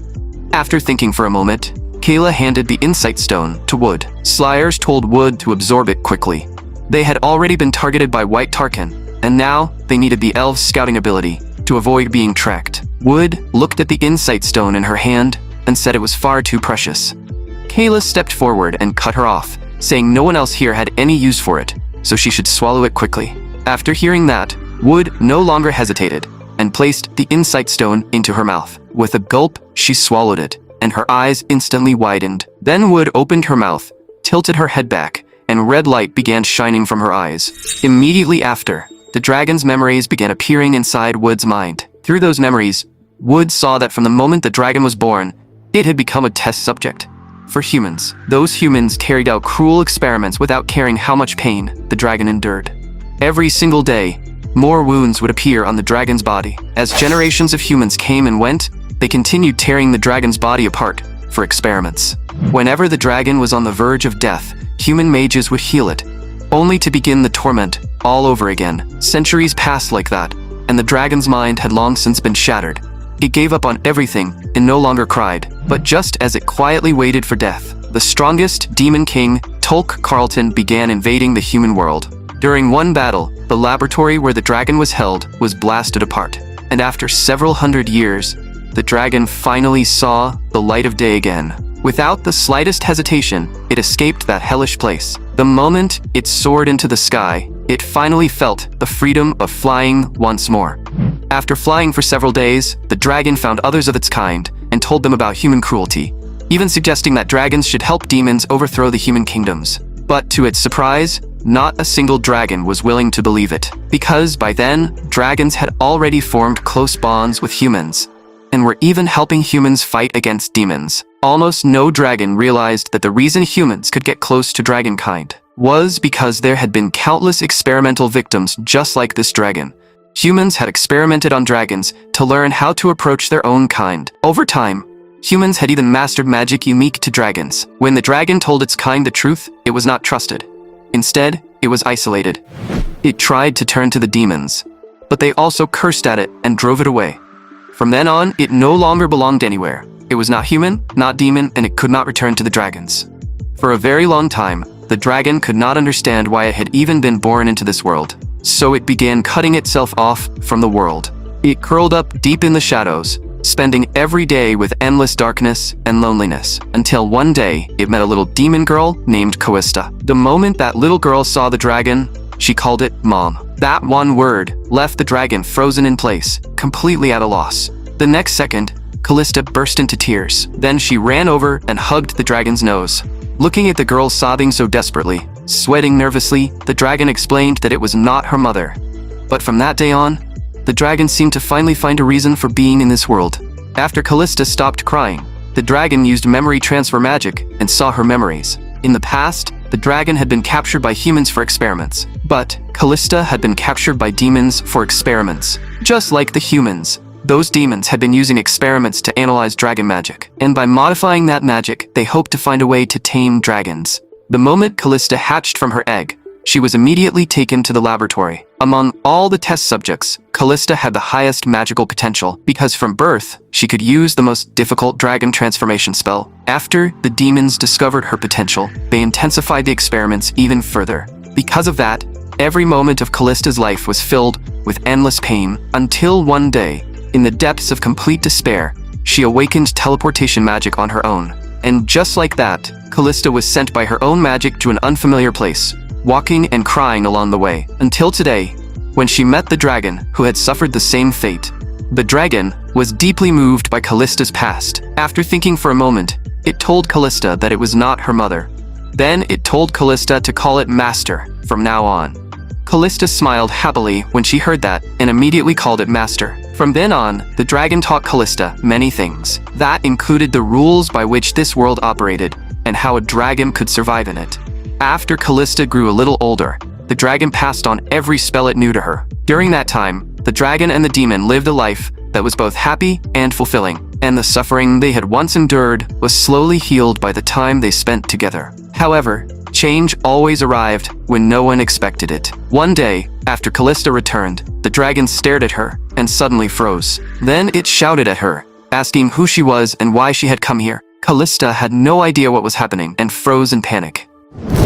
After thinking for a moment, Kayla handed the insight stone to Wood. Slyers told Wood to absorb it quickly. They had already been targeted by White Tarkin, and now they needed the elf's scouting ability to avoid being tracked. Wood looked at the insight stone in her hand and said it was far too precious. Kayla stepped forward and cut her off, saying no one else here had any use for it, so she should swallow it quickly. After hearing that, Wood no longer hesitated and placed the insight stone into her mouth. With a gulp, she swallowed it, and her eyes instantly widened. Then Wood opened her mouth, tilted her head back, and red light began shining from her eyes. Immediately after, the dragon's memories began appearing inside Wood's mind. Through those memories, Wood saw that from the moment the dragon was born, it had become a test subject for humans. Those humans carried out cruel experiments without caring how much pain the dragon endured. Every single day, more wounds would appear on the dragon's body. As generations of humans came and went, they continued tearing the dragon's body apart for experiments. Whenever the dragon was on the verge of death, human mages would heal it, only to begin the torment all over again. Centuries passed like that, and the dragon's mind had long since been shattered. It gave up on everything and no longer cried. But just as it quietly waited for death, the strongest demon king, Tolk Carlton, began invading the human world. During one battle, the laboratory where the dragon was held was blasted apart. And after several hundred years, the dragon finally saw the light of day again. Without the slightest hesitation, it escaped that hellish place. The moment it soared into the sky, it finally felt the freedom of flying once more. After flying for several days, the dragon found others of its kind and told them about human cruelty, even suggesting that dragons should help demons overthrow the human kingdoms. But to its surprise, not a single dragon was willing to believe it, because by then, dragons had already formed close bonds with humans, and were even helping humans fight against demons. Almost no dragon realized that the reason humans could get close to dragonkind was because there had been countless experimental victims just like this dragon. Humans had experimented on dragons to learn how to approach their own kind. Over time, humans had even mastered magic unique to dragons. When the dragon told its kind the truth, it was not trusted. Instead, it was isolated. It tried to turn to the demons, but they also cursed at it and drove it away. From then on, it no longer belonged anywhere. It was not human, not demon, and it could not return to the dragons. For a very long time, the dragon could not understand why it had even been born into this world. So it began cutting itself off from the world. It curled up deep in the shadows, spending every day with endless darkness and loneliness, until one day it met a little demon girl named Callista. The moment that little girl saw the dragon, she called it Mom. That one word left the dragon frozen in place, completely at a loss. The next second, Callista burst into tears. Then she ran over and hugged the dragon's nose. Looking at the girl sobbing so desperately, sweating nervously, the dragon explained that it was not her mother. But from that day on, the dragon seemed to finally find a reason for being in this world. After Callista stopped crying, the dragon used memory transfer magic and saw her memories. In the past, the dragon had been captured by humans for experiments, but Callista had been captured by demons for experiments. Just like the humans, those demons had been using experiments to analyze dragon magic, and by modifying that magic, they hoped to find a way to tame dragons. The moment Callista hatched from her egg, she was immediately taken to the laboratory. Among all the test subjects, Callista had the highest magical potential, because from birth, she could use the most difficult dragon transformation spell. After the demons discovered her potential, they intensified the experiments even further. Because of that, every moment of Callista's life was filled with endless pain, until one day, in the depths of complete despair, she awakened teleportation magic on her own. And just like that, Callista was sent by her own magic to an unfamiliar place, walking and crying along the way, until today, when she met the dragon who had suffered the same fate. The dragon was deeply moved by Callista's past. After thinking for a moment, it told Callista that it was not her mother. Then it told Callista to call it Master from now on. Callista smiled happily when she heard that and immediately called it Master. From then on, the dragon taught Callista many things. That included the rules by which this world operated and how a dragon could survive in it. After Callista grew a little older, the dragon passed on every spell it knew to her. During that time, the dragon and the demon lived a life that was both happy and fulfilling, and the suffering they had once endured was slowly healed by the time they spent together. However, change always arrived when no one expected it. One day, after Callista returned, the dragon stared at her and suddenly froze. Then it shouted at her, asking who she was and why she had come here. Callista had no idea what was happening and froze in panic.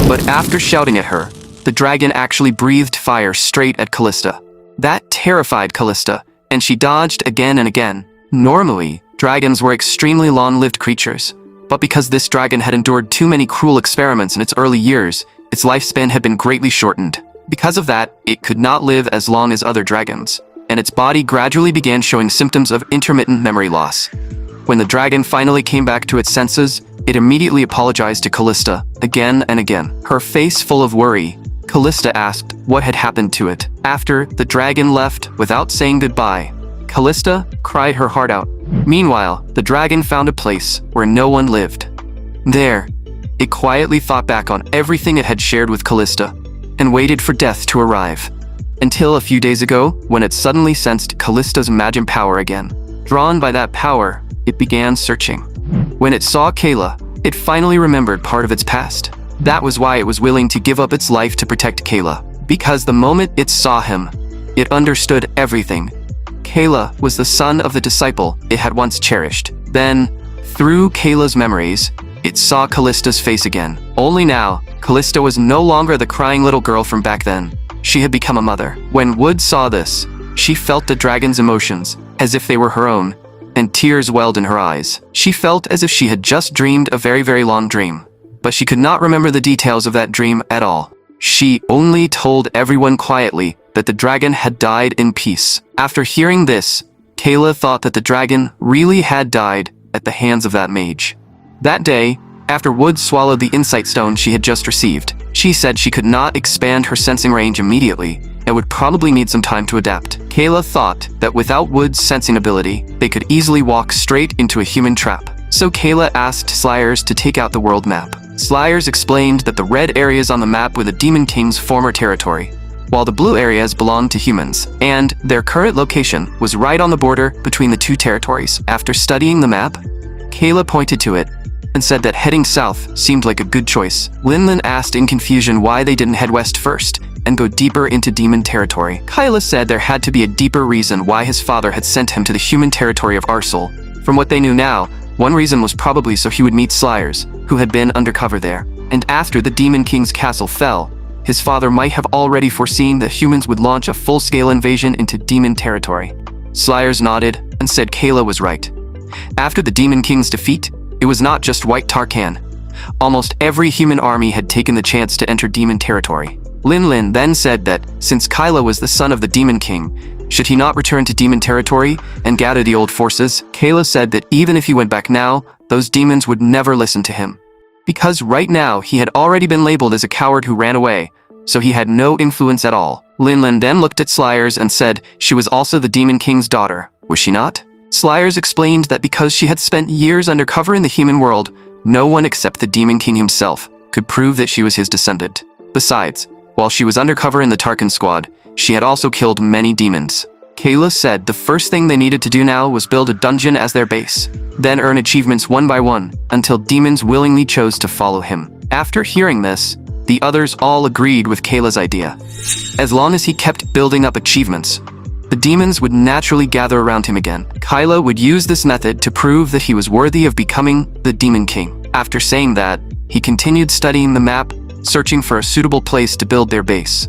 But after shouting at her, the dragon actually breathed fire straight at Callista. That terrified Callista, and she dodged again and again. Normally, dragons were extremely long-lived creatures, but because this dragon had endured too many cruel experiments in its early years, its lifespan had been greatly shortened. Because of that, it could not live as long as other dragons, and its body gradually began showing symptoms of intermittent memory loss. When the dragon finally came back to its senses, it immediately apologized to Callista again and again. Her face full of worry, Callista asked what had happened to it. After the dragon left without saying goodbye, Callista cried her heart out. Meanwhile, the dragon found a place where no one lived. There, it quietly thought back on everything it had shared with Callista and waited for death to arrive. Until a few days ago, when it suddenly sensed Callista's magic power again. Drawn by that power, it began searching. When it saw Kayla, it finally remembered part of its past. That was why it was willing to give up its life to protect Kayla. Because the moment it saw him, it understood everything. Kayla was the son of the disciple it had once cherished. Then, through Kayla's memories, it saw Callista's face again. Only now, Callista was no longer the crying little girl from back then. She had become a mother. When Wood saw this, she felt the dragon's emotions, as if they were her own, and tears welled in her eyes. She felt as if she had just dreamed a very, very long dream, but she could not remember the details of that dream at all. She only told everyone quietly that the dragon had died in peace. After hearing this, Kayla thought that the dragon really had died at the hands of that mage. That day, after Wood swallowed the insight stone she had just received, she said she could not expand her sensing range immediately and would probably need some time to adapt. Kayla thought that without Wood's sensing ability, they could easily walk straight into a human trap. So Kayla asked Slyers to take out the world map. Slyers explained that the red areas on the map were the Demon King's former territory, while the blue areas belonged to humans, and their current location was right on the border between the two territories. After studying the map, Kayla pointed to it and said that heading south seemed like a good choice. Linlin asked in confusion why they didn't head west first and go deeper into demon territory. Kayla said there had to be a deeper reason why his father had sent him to the human territory of Arsal. From what they knew now, one reason was probably so he would meet Slyers, who had been undercover there. And after the Demon King's castle fell, his father might have already foreseen that humans would launch a full-scale invasion into demon territory. Slyers nodded and said Kayla was right. After the Demon King's defeat, it was not just White Tarkan. Almost every human army had taken the chance to enter demon territory. Linlin then said that, since Kayla was the son of the Demon King, should he not return to demon territory and gather the old forces? Kayla said that even if he went back now, those demons would never listen to him. Because right now, he had already been labeled as a coward who ran away, so he had no influence at all. Linlin then looked at Slyers and said she was also the Demon King's daughter, was she not? Slyers explained that because she had spent years undercover in the human world, no one except the Demon King himself could prove that she was his descendant. Besides, while she was undercover in the Tarkan squad, she had also killed many demons. Kayla said the first thing they needed to do now was build a dungeon as their base, then earn achievements one by one until demons willingly chose to follow him. After hearing this, the others all agreed with Kayla's idea. As long as he kept building up achievements, the demons would naturally gather around him again. Kayla would use this method to prove that he was worthy of becoming the Demon King. After saying that, he continued studying the map, searching for a suitable place to build their base.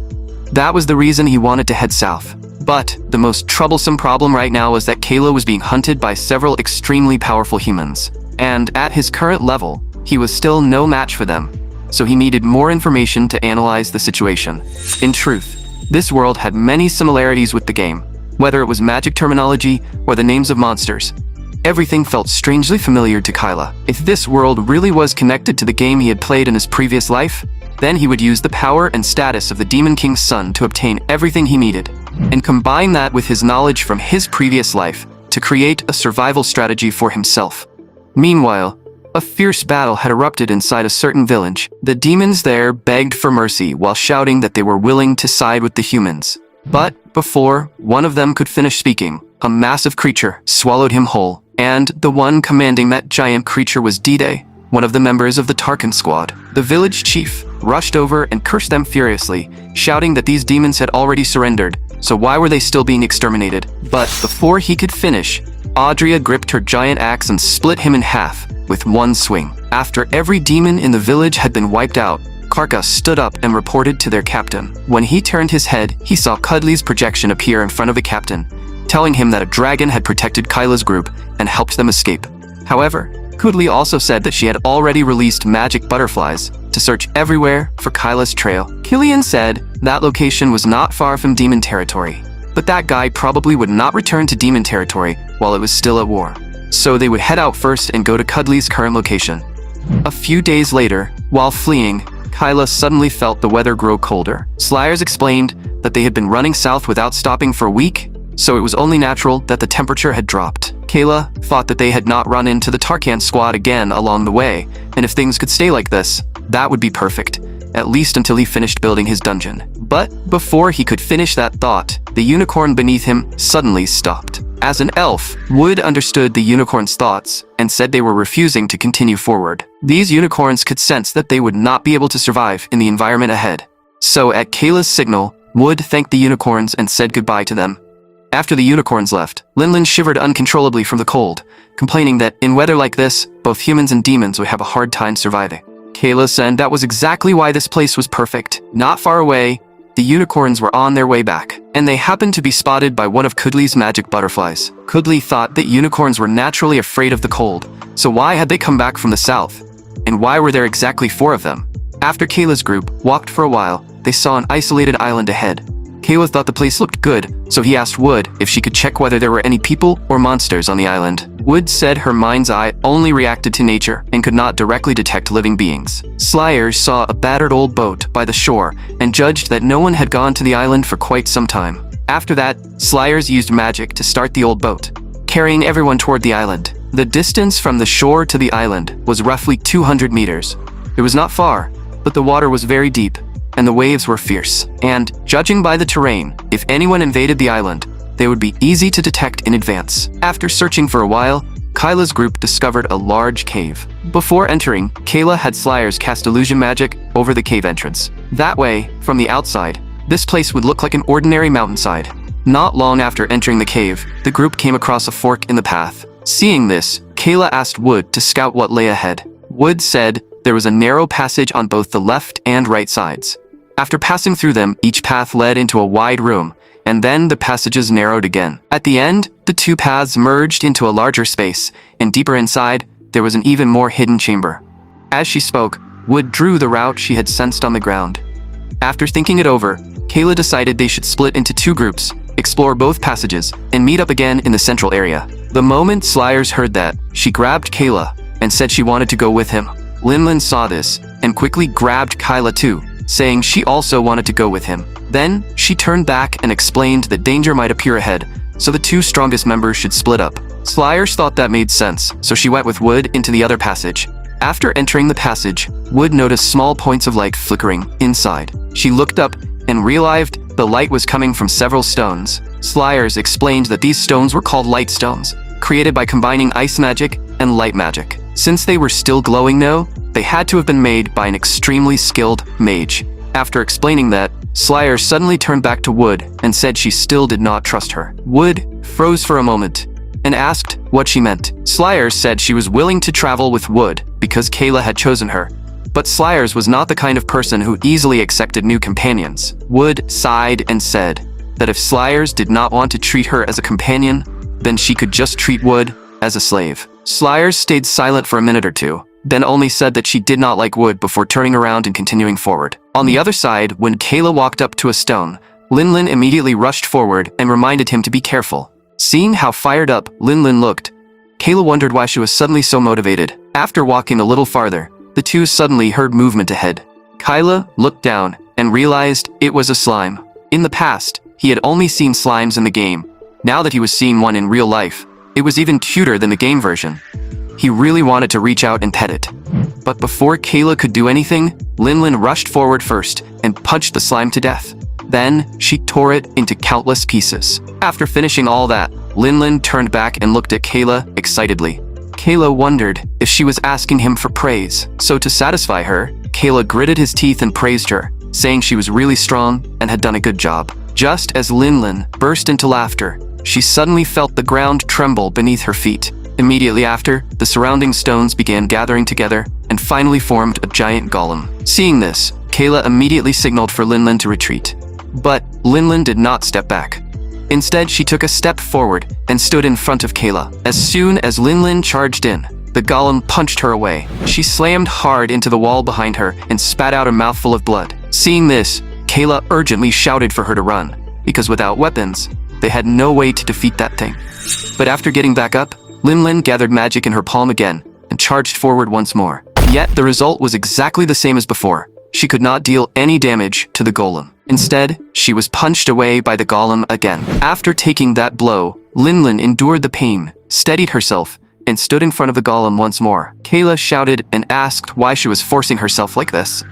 That was the reason he wanted to head south. But the most troublesome problem right now was that Kayla was being hunted by several extremely powerful humans. And at his current level, he was still no match for them. So he needed more information to analyze the situation. In truth, this world had many similarities with the game. Whether it was magic terminology or the names of monsters, everything felt strangely familiar to Kayla. If this world really was connected to the game he had played in his previous life, then he would use the power and status of the Demon King's son to obtain everything he needed, and combine that with his knowledge from his previous life to create a survival strategy for himself. Meanwhile, A fierce battle had erupted inside a certain village. The demons there begged for mercy while shouting that they were willing to side with the humans. But before one of them could finish speaking, a massive creature swallowed him whole, and the one commanding that giant creature was D-Day, one of the members of the Tarkin squad. The village chief rushed over and cursed them furiously, shouting that these demons had already surrendered, so why were they still being exterminated? But before he could finish, Audrea gripped her giant axe and split him in half with one swing. After every demon in the village had been wiped out, Karka stood up and reported to their captain. When he turned his head, he saw Cuddly's projection appear in front of the captain, telling him that a dragon had protected Kyla's group and helped them escape. However, Cuddly also said that she had already released magic butterflies to search everywhere for Kyla's trail. Killian said that location was not far from demon territory, but that guy probably would not return to demon territory while it was still at war. So they would head out first and go to Cuddly's current location. A few days later, while fleeing, Kyla suddenly felt the weather grow colder. Slayers explained that they had been running south without stopping for a week, so it was only natural that the temperature had dropped. Kayla thought that they had not run into the Tarkan squad again along the way, and if things could stay like this, that would be perfect, at least until he finished building his dungeon. But before he could finish that thought, the unicorn beneath him suddenly stopped. As an elf, Wood understood the unicorn's thoughts and said they were refusing to continue forward. These unicorns could sense that they would not be able to survive in the environment ahead. So at Kayla's signal, Wood thanked the unicorns and said goodbye to them. After the unicorns left, Linlin shivered uncontrollably from the cold, complaining that in weather like this, both humans and demons would have a hard time surviving. Kayla said that was exactly why this place was perfect. Not far away, the unicorns were on their way back, and they happened to be spotted by one of Cuddly's magic butterflies. Cuddly thought that unicorns were naturally afraid of the cold, so why had they come back from the south? And why were there exactly 4 of them? After Kayla's group walked for a while, they saw an isolated island ahead. Kayla thought the place looked good, so he asked Wood if she could check whether there were any people or monsters on the island. Wood said her mind's eye only reacted to nature and could not directly detect living beings. Slayers saw a battered old boat by the shore and judged that no one had gone to the island for quite some time. After that, Slayers used magic to start the old boat, carrying everyone toward the island. The distance from the shore to the island was roughly 200 meters. It was not far, but the water was very deep, and the waves were fierce. And, judging by the terrain, if anyone invaded the island, they would be easy to detect in advance. After searching for a while, Kyla's group discovered a large cave. Before entering, Kayla had Slayers cast illusion magic over the cave entrance. That way, from the outside, this place would look like an ordinary mountainside. Not long after entering the cave, the group came across a fork in the path. Seeing this, Kayla asked Wood to scout what lay ahead. Wood said there was a narrow passage on both the left and right sides. After passing through them, each path led into a wide room, and then the passages narrowed again. At the end, the 2 paths merged into a larger space, and deeper inside, there was an even more hidden chamber. As she spoke, Wood drew the route she had sensed on the ground. After thinking it over, Kayla decided they should split into 2 groups, explore both passages, and meet up again in the central area. The moment Slayers heard that, she grabbed Kayla and said she wanted to go with him. Linlin saw this and quickly grabbed Kyla too, saying she also wanted to go with him. Then, she turned back and explained that danger might appear ahead, so the 2 strongest members should split up. Slayers thought that made sense, so she went with Wood into the other passage. After entering the passage, Wood noticed small points of light flickering inside. She looked up and realized the light was coming from several stones. Slayers explained that these stones were called light stones, created by combining ice magic and light magic. Since they were still glowing now, they had to have been made by an extremely skilled mage. After explaining that, Slayers suddenly turned back to Wood and said she still did not trust her. Wood froze for a moment and asked what she meant. Slayers said she was willing to travel with Wood because Kayla had chosen her, but Slayers was not the kind of person who easily accepted new companions. Wood sighed and said that if Slayers did not want to treat her as a companion, then she could just treat Wood as a slave. Slayers stayed silent for a minute or two, then only said that she did not like Wood before turning around and continuing forward. On the other side, when Kayla walked up to a stone, Linlin immediately rushed forward and reminded him to be careful. Seeing how fired up Linlin looked, Kayla wondered why she was suddenly so motivated. After walking a little farther, the 2 suddenly heard movement ahead. Kyla looked down and realized it was a slime. In the past, he had only seen slimes in the game. Now that he was seeing one in real life, it was even cuter than the game version. He really wanted to reach out and pet it. But before Kayla could do anything, Linlin rushed forward first and punched the slime to death. Then, she tore it into countless pieces. After finishing all that, Linlin turned back and looked at Kayla excitedly. Kayla wondered if she was asking him for praise. So to satisfy her, Kayla gritted his teeth and praised her, saying she was really strong and had done a good job. Just as Linlin burst into laughter, she suddenly felt the ground tremble beneath her feet. Immediately after, the surrounding stones began gathering together and finally formed a giant golem. Seeing this, Kayla immediately signaled for Linlin to retreat. But Linlin did not step back. Instead, she took a step forward and stood in front of Kayla. As soon as Linlin charged in, the golem punched her away. She slammed hard into the wall behind her and spat out a mouthful of blood. Seeing this, Kayla urgently shouted for her to run, because without weapons, they had no way to defeat that thing. But after getting back up, Linlin gathered magic in her palm again and charged forward once more. Yet the result was exactly the same as before. She could not deal any damage to the golem. Instead, she was punched away by the golem again. After taking that blow, Linlin endured the pain, steadied herself, and stood in front of the golem once more. Kayla shouted and asked why she was forcing herself like this.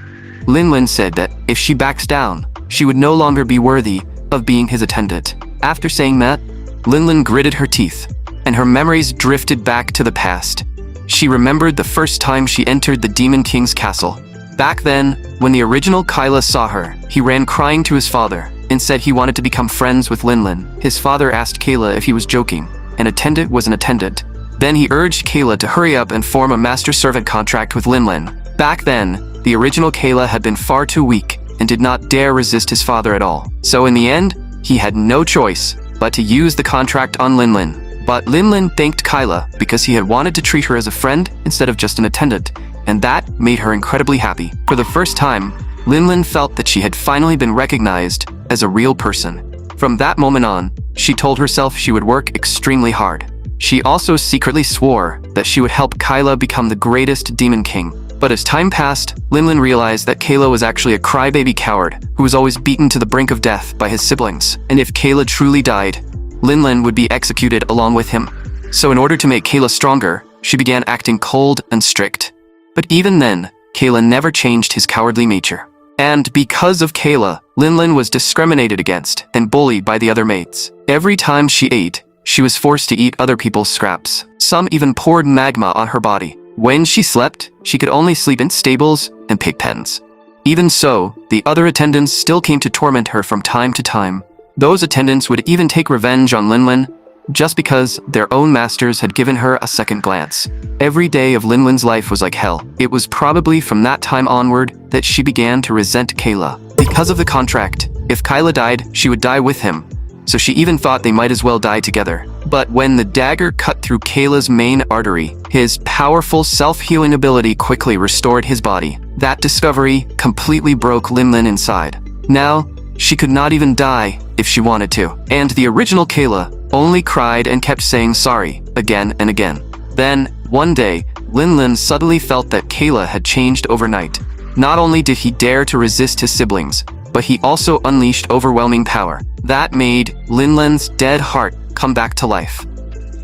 Linlin said that if she backs down, she would no longer be worthy of being his attendant. After saying that, Linlin gritted her teeth, and her memories drifted back to the past. She remembered the first time she entered the Demon King's castle. Back then, when the original Kyla saw her, he ran crying to his father and said he wanted to become friends with Linlin. His father asked Kayla if he was joking. An attendant was an attendant. Then he urged Kayla to hurry up and form a master-servant contract with Linlin. Back then, the original Kayla had been far too weak and did not dare resist his father at all. So in the end, he had no choice but to use the contract on Linlin. But Linlin thanked Kyla because he had wanted to treat her as a friend instead of just an attendant, and that made her incredibly happy. For the first time, Linlin felt that she had finally been recognized as a real person. From that moment on, she told herself she would work extremely hard. She also secretly swore that she would help Kyla become the greatest Demon King. But as time passed, Linlin realized that Kayla was actually a crybaby coward who was always beaten to the brink of death by his siblings. And if Kayla truly died, Linlin would be executed along with him. So in order to make Kayla stronger, she began acting cold and strict. But even then, Kayla never changed his cowardly nature. And because of Kayla, Linlin was discriminated against and bullied by the other mates. Every time she ate, she was forced to eat other people's scraps. Some even poured magma on her body. When she slept, she could only sleep in stables and pig pens. Even so, the other attendants still came to torment her from time to time. Those attendants would even take revenge on Linlin just because their own masters had given her a second glance. Every day of Linlin's life was like hell. It was probably from that time onward that she began to resent Kayla. Because of the contract, if Kyla died, she would die with him, so she even thought they might as well die together. But when the dagger cut through Kayla's main artery, his powerful self-healing ability quickly restored his body. That discovery completely broke Linlin inside. Now, she could not even die if she wanted to. And the original Kayla only cried and kept saying sorry again and again. Then, one day, Linlin suddenly felt that Kayla had changed overnight. Not only did he dare to resist his siblings, but he also unleashed overwhelming power. That made Linlin's dead heart come back to life.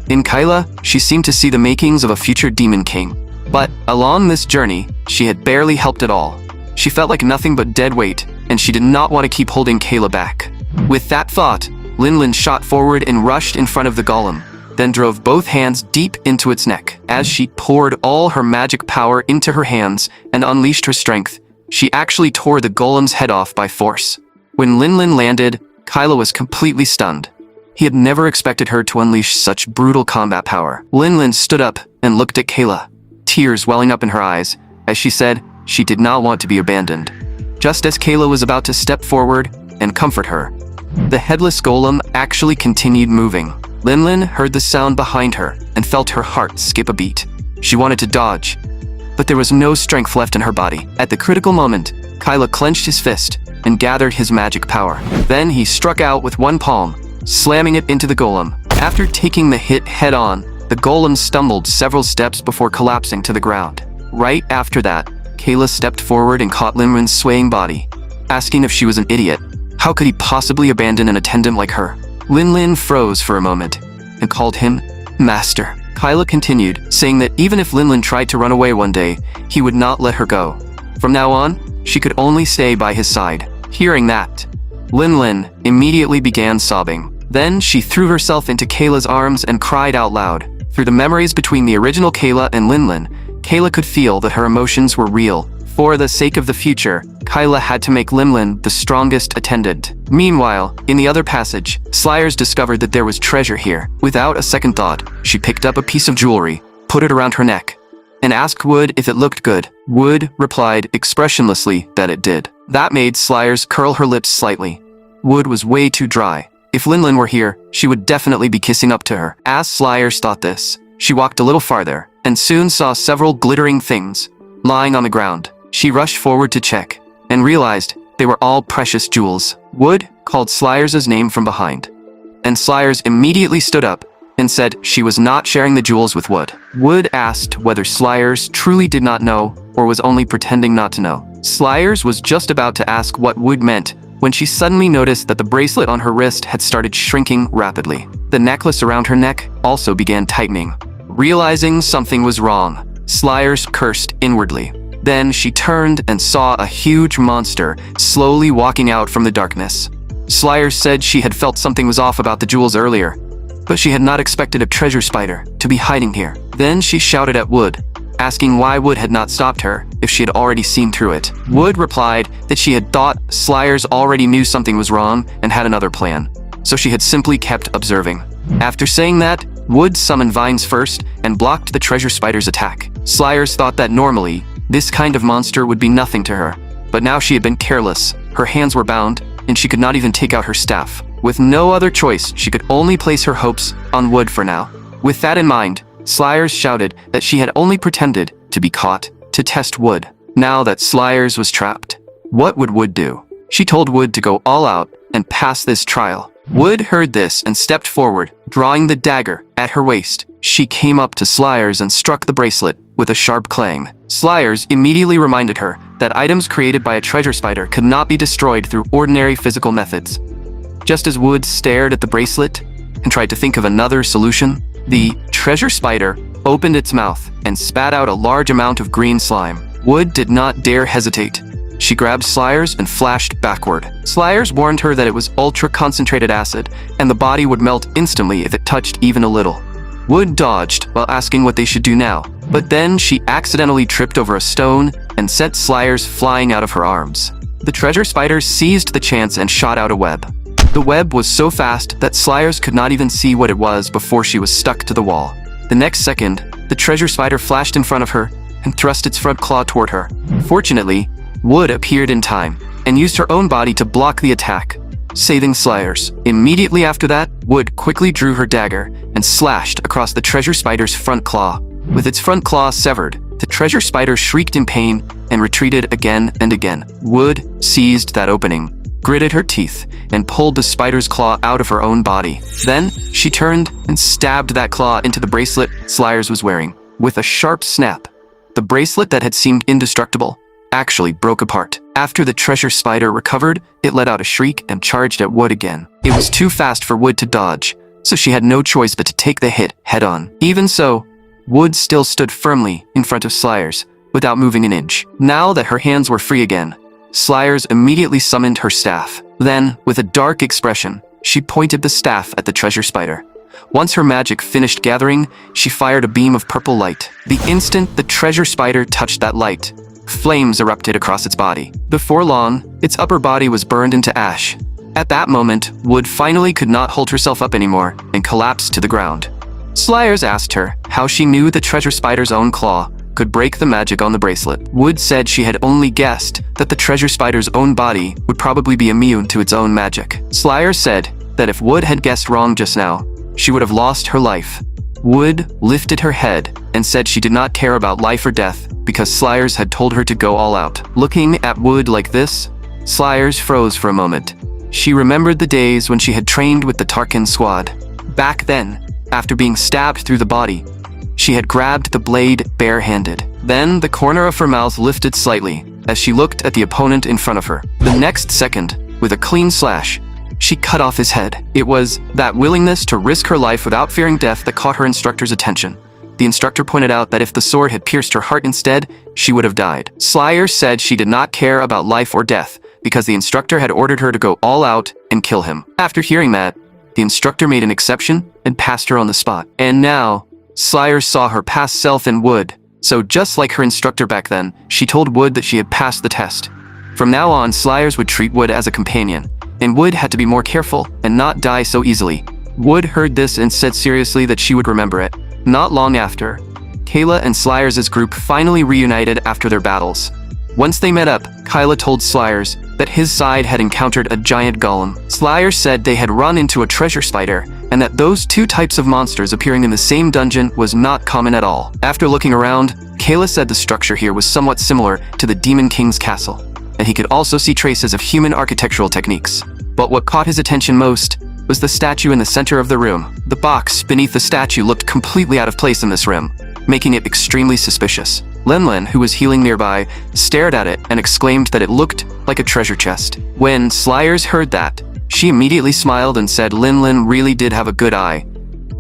In Kayla, she seemed to see the makings of a future Demon King. But along this journey, she had barely helped at all. She felt like nothing but dead weight, and she did not want to keep holding Kayla back. With that thought, Linlin shot forward and rushed in front of the golem, then drove both hands deep into its neck. As she poured all her magic power into her hands and unleashed her strength, she actually tore the golem's head off by force. When Linlin landed, Kyla was completely stunned. He had never expected her to unleash such brutal combat power. Linlin stood up and looked at Kayla, tears welling up in her eyes, as she said she did not want to be abandoned. Just as Kayla was about to step forward and comfort her, the headless golem actually continued moving. Linlin heard the sound behind her and felt her heart skip a beat. She wanted to dodge, but there was no strength left in her body. At the critical moment, Kyla clenched his fist and gathered his magic power. Then he struck out with one palm, slamming it into the golem. After taking the hit head-on, the golem stumbled several steps before collapsing to the ground. Right after that, Kayla stepped forward and caught Linlin's swaying body, asking if she was an idiot. How could he possibly abandon an attendant like her? Linlin froze for a moment and called him Master. Kyla continued, saying that even if Linlin tried to run away one day, he would not let her go. From now on, she could only stay by his side. Hearing that, Linlin immediately began sobbing. Then she threw herself into Kayla's arms and cried out loud. Through the memories between the original Kayla and Linlin, Kayla could feel that her emotions were real. For the sake of the future, Kyla had to make Linlin the strongest attendant. Meanwhile, in the other passage, Slyers discovered that there was treasure here. Without a second thought, she picked up a piece of jewelry, put it around her neck, and asked Wood if it looked good. Wood replied expressionlessly that it did. That made Slyers curl her lips slightly. Wood was way too dry. If Linlin were here, she would definitely be kissing up to her. As Slyers thought this, she walked a little farther, and soon saw several glittering things lying on the ground. She rushed forward to check, and realized they were all precious jewels. Wood called Slyers' name from behind, and Slyers immediately stood up and said she was not sharing the jewels with Wood. Wood asked whether Slyers truly did not know or was only pretending not to know. Slyers was just about to ask what Wood meant when she suddenly noticed that the bracelet on her wrist had started shrinking rapidly. The necklace around her neck also began tightening. Realizing something was wrong, Slyers cursed inwardly. Then she turned and saw a huge monster slowly walking out from the darkness. Slyers said she had felt something was off about the jewels earlier, but she had not expected a treasure spider to be hiding here. Then she shouted at Wood, asking why Wood had not stopped her if she had already seen through it. Wood replied that she had thought Slyers already knew something was wrong and had another plan, so she had simply kept observing. After saying that, Wood summoned vines first and blocked the treasure spider's attack. Slyers thought that normally, this kind of monster would be nothing to her, but now she had been careless. Her hands were bound, and she could not even take out her staff. With no other choice, she could only place her hopes on Wood for now. With that in mind, Slyers shouted that she had only pretended to be caught to test Wood. Now that Slyers was trapped, what would Wood do? She told Wood to go all out and pass this trial. Wood heard this and stepped forward, drawing the dagger at her waist. She came up to Slyers and struck the bracelet with a sharp clang. Slyers immediately reminded her that items created by a treasure spider could not be destroyed through ordinary physical methods. Just as Wood stared at the bracelet and tried to think of another solution, the treasure spider opened its mouth and spat out a large amount of green slime. Wood did not dare hesitate. She grabbed Slyers and flashed backward. Slyers warned her that it was ultra-concentrated acid, and the body would melt instantly if it touched even a little. Wood dodged while asking what they should do now, but then she accidentally tripped over a stone and sent Slyers flying out of her arms. The treasure spider seized the chance and shot out a web. The web was so fast that Slyers could not even see what it was before she was stuck to the wall. The next second, the treasure spider flashed in front of her and thrust its front claw toward her. Fortunately, Wood appeared in time and used her own body to block the attack, saving Slyers. Immediately after that, Wood quickly drew her dagger and slashed across the treasure spider's front claw. With its front claw severed, the treasure spider shrieked in pain and retreated again and again. Wood seized that opening, gritted her teeth, and pulled the spider's claw out of her own body. Then, she turned and stabbed that claw into the bracelet Slyers was wearing. With a sharp snap, the bracelet that had seemed indestructible actually broke apart. After the treasure spider recovered, it let out a shriek and charged at Wood again. It was too fast for Wood to dodge, so she had no choice but to take the hit head-on. Even so, Wood still stood firmly in front of Slyers, without moving an inch. Now that her hands were free again, Slyers immediately summoned her staff. Then, with a dark expression, she pointed the staff at the treasure spider. Once her magic finished gathering, she fired a beam of purple light. The instant the treasure spider touched that light, flames erupted across its body. Before long, its upper body was burned into ash. At that moment, Wood finally could not hold herself up anymore and collapsed to the ground. Slyers asked her how she knew the treasure spider's own claw could break the magic on the bracelet. Wood said she had only guessed that the treasure spider's own body would probably be immune to its own magic. Slyers said that if Wood had guessed wrong just now, she would have lost her life. Wood lifted her head and said she did not care about life or death because Slyers had told her to go all out. Looking at Wood like this, Slyers froze for a moment. She remembered the days when she had trained with the Tarkin squad. Back then, after being stabbed through the body, she had grabbed the blade bare-handed. Then the corner of her mouth lifted slightly as she looked at the opponent in front of her. The next second, with a clean slash, she cut off his head. It was that willingness to risk her life without fearing death that caught her instructor's attention. the instructor pointed out that if the sword had pierced her heart instead, she would have died. Slayers said she did not care about life or death because the instructor had ordered her to go all out and kill him. After hearing that, the instructor made an exception and passed her on the spot. And now, Slayers saw her past self in Wood. So just like her instructor back then, she told Wood that she had passed the test. From now on, Slayers would treat Wood as a companion, and Wood had to be more careful and not die so easily. Wood heard this and said seriously that she would remember it. Not long after, Kayla and Slayers' group finally reunited after their battles. Once they met up, Kayla told Slayers that his side had encountered a giant golem. Slayers said they had run into a treasure spider, and that those two types of monsters appearing in the same dungeon was not common at all. After looking around, Kayla said the structure here was somewhat similar to the Demon King's castle, and he could also see traces of human architectural techniques. But what caught his attention most was the statue in the center of the room. The box beneath the statue looked completely out of place in this room, making it extremely suspicious. Linlin, who was healing nearby, stared at it and exclaimed that it looked like a treasure chest. When Slayers heard that, she immediately smiled and said Linlin really did have a good eye,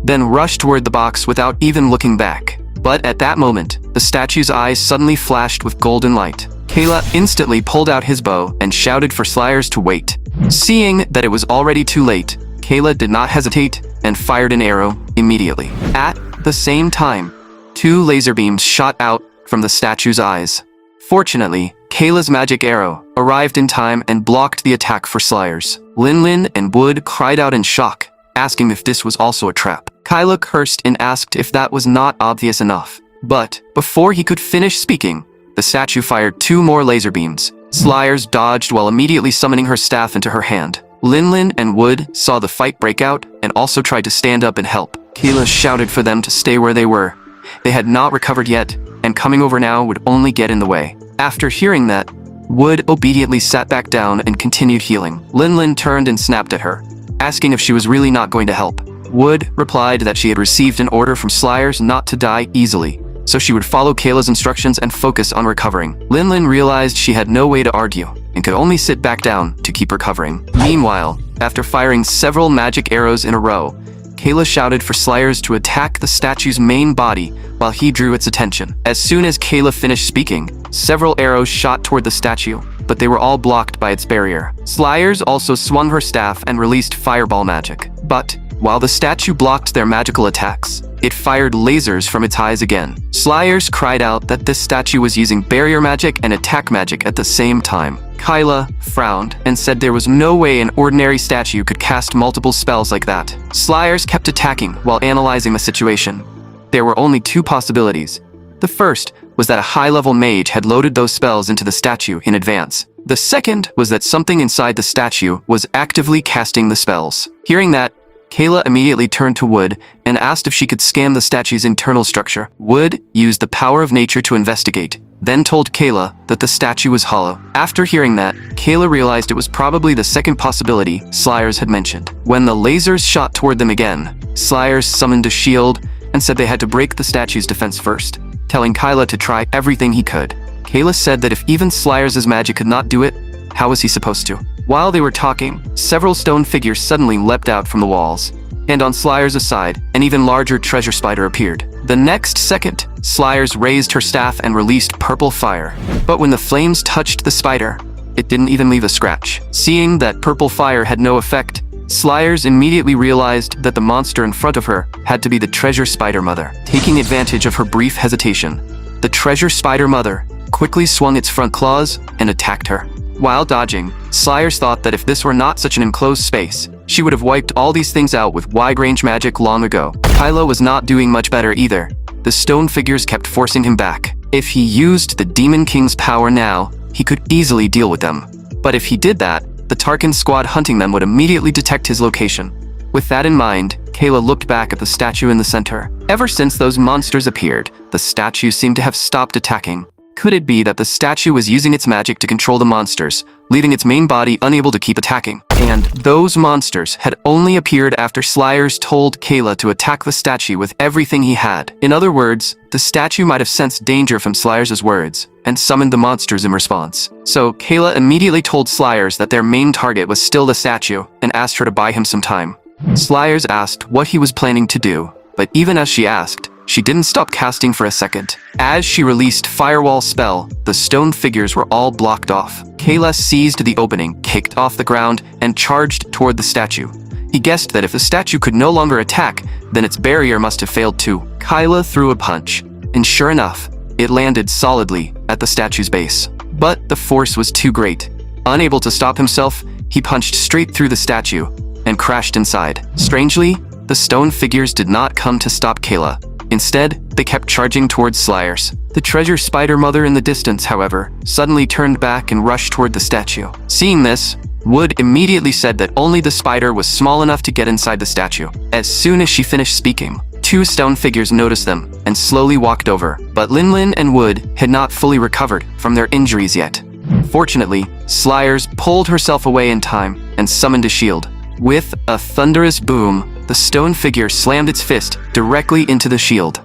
then rushed toward the box without even looking back. But at that moment, the statue's eyes suddenly flashed with golden light. Kayla instantly pulled out his bow and shouted for Slayers to wait. Seeing that it was already too late, Kayla did not hesitate and fired an arrow immediately. At the same time, two laser beams shot out from the statue's eyes. Fortunately, Kayla's magic arrow arrived in time and blocked the attack for Slayers. Linlin and Wood cried out in shock, asking if this was also a trap. Kayla cursed and asked if that was not obvious enough. But before he could finish speaking, the statue fired two more laser beams. Slayers dodged while immediately summoning her staff into her hand. Linlin and Wood saw the fight break out and also tried to stand up and help. Kayla shouted for them to stay where they were. They had not recovered yet, and coming over now would only get in the way. After hearing that, Wood obediently sat back down and continued healing. Linlin turned and snapped at her, asking if she was really not going to help. Wood replied that she had received an order from Slayers not to die easily, so she would follow Kayla's instructions and focus on recovering. Linlin realized she had no way to argue, and could only sit back down to keep recovering. Meanwhile, after firing several magic arrows in a row, Kayla shouted for Slayers to attack the statue's main body while he drew its attention. As soon as Kayla finished speaking, several arrows shot toward the statue, but they were all blocked by its barrier. Slayers also swung her staff and released fireball magic. But while the statue blocked their magical attacks, it fired lasers from its eyes again. Slayers cried out that this statue was using barrier magic and attack magic at the same time. Kayla frowned and said there was no way an ordinary statue could cast multiple spells like that. Slayers kept attacking while analyzing the situation. There were only two possibilities. The first was that a high-level mage had loaded those spells into the statue in advance. The second was that something inside the statue was actively casting the spells. Hearing that, Kayla immediately turned to Wood and asked if she could scan the statue's internal structure. Wood used the power of nature to investigate, then told Kayla that the statue was hollow. After hearing that, Kayla realized it was probably the second possibility Slayers had mentioned. When the lasers shot toward them again, Slayers summoned a shield and said they had to break the statue's defense first, telling Kayla to try everything he could. Kayla said that if even Slayers' magic could not do it, how was he supposed to? While they were talking, several stone figures suddenly leapt out from the walls, and on Slayers' side, an even larger treasure spider appeared. The next second, Slayers raised her staff and released purple fire. But when the flames touched the spider, it didn't even leave a scratch. Seeing that purple fire had no effect, Slayers immediately realized that the monster in front of her had to be the treasure spider mother. Taking advantage of her brief hesitation, the treasure spider mother quickly swung its front claws and attacked her. While dodging, Slayers thought that if this were not such an enclosed space, she would have wiped all these things out with wide-range magic long ago. Kylo was not doing much better either. The stone figures kept forcing him back. If he used the Demon King's power now, he could easily deal with them. But if he did that, the Tarkin squad hunting them would immediately detect his location. With that in mind, Kayla looked back at the statue in the center. Ever since those monsters appeared, the statue seemed to have stopped attacking. Could it be that the statue was using its magic to control the monsters, leaving its main body unable to keep attacking? And those monsters had only appeared after Slayers told Kayla to attack the statue with everything he had. In other words, the statue might have sensed danger from Slayers' words and summoned the monsters in response. So Kayla immediately told Slayers that their main target was still the statue and asked her to buy him some time. Slayers asked what he was planning to do, but even as she asked, she didn't stop casting for a second. As she released Firewall spell, the stone figures were all blocked off. Kayla seized the opening, kicked off the ground, and charged toward the statue. He guessed that if the statue could no longer attack, then its barrier must have failed too. Kyla threw a punch, and sure enough, it landed solidly at the statue's base. But the force was too great. Unable to stop himself, he punched straight through the statue and crashed inside. Strangely, the stone figures did not come to stop Kayla. Instead, they kept charging towards Slayers. The treasure spider mother in the distance, however, suddenly turned back and rushed toward the statue. Seeing this, Wood immediately said that only the spider was small enough to get inside the statue. As soon as she finished speaking, two stone figures noticed them and slowly walked over. But Linlin and Wood had not fully recovered from their injuries yet. Fortunately, Slayers pulled herself away in time and summoned a shield. With a thunderous boom, the stone figure slammed its fist directly into the shield.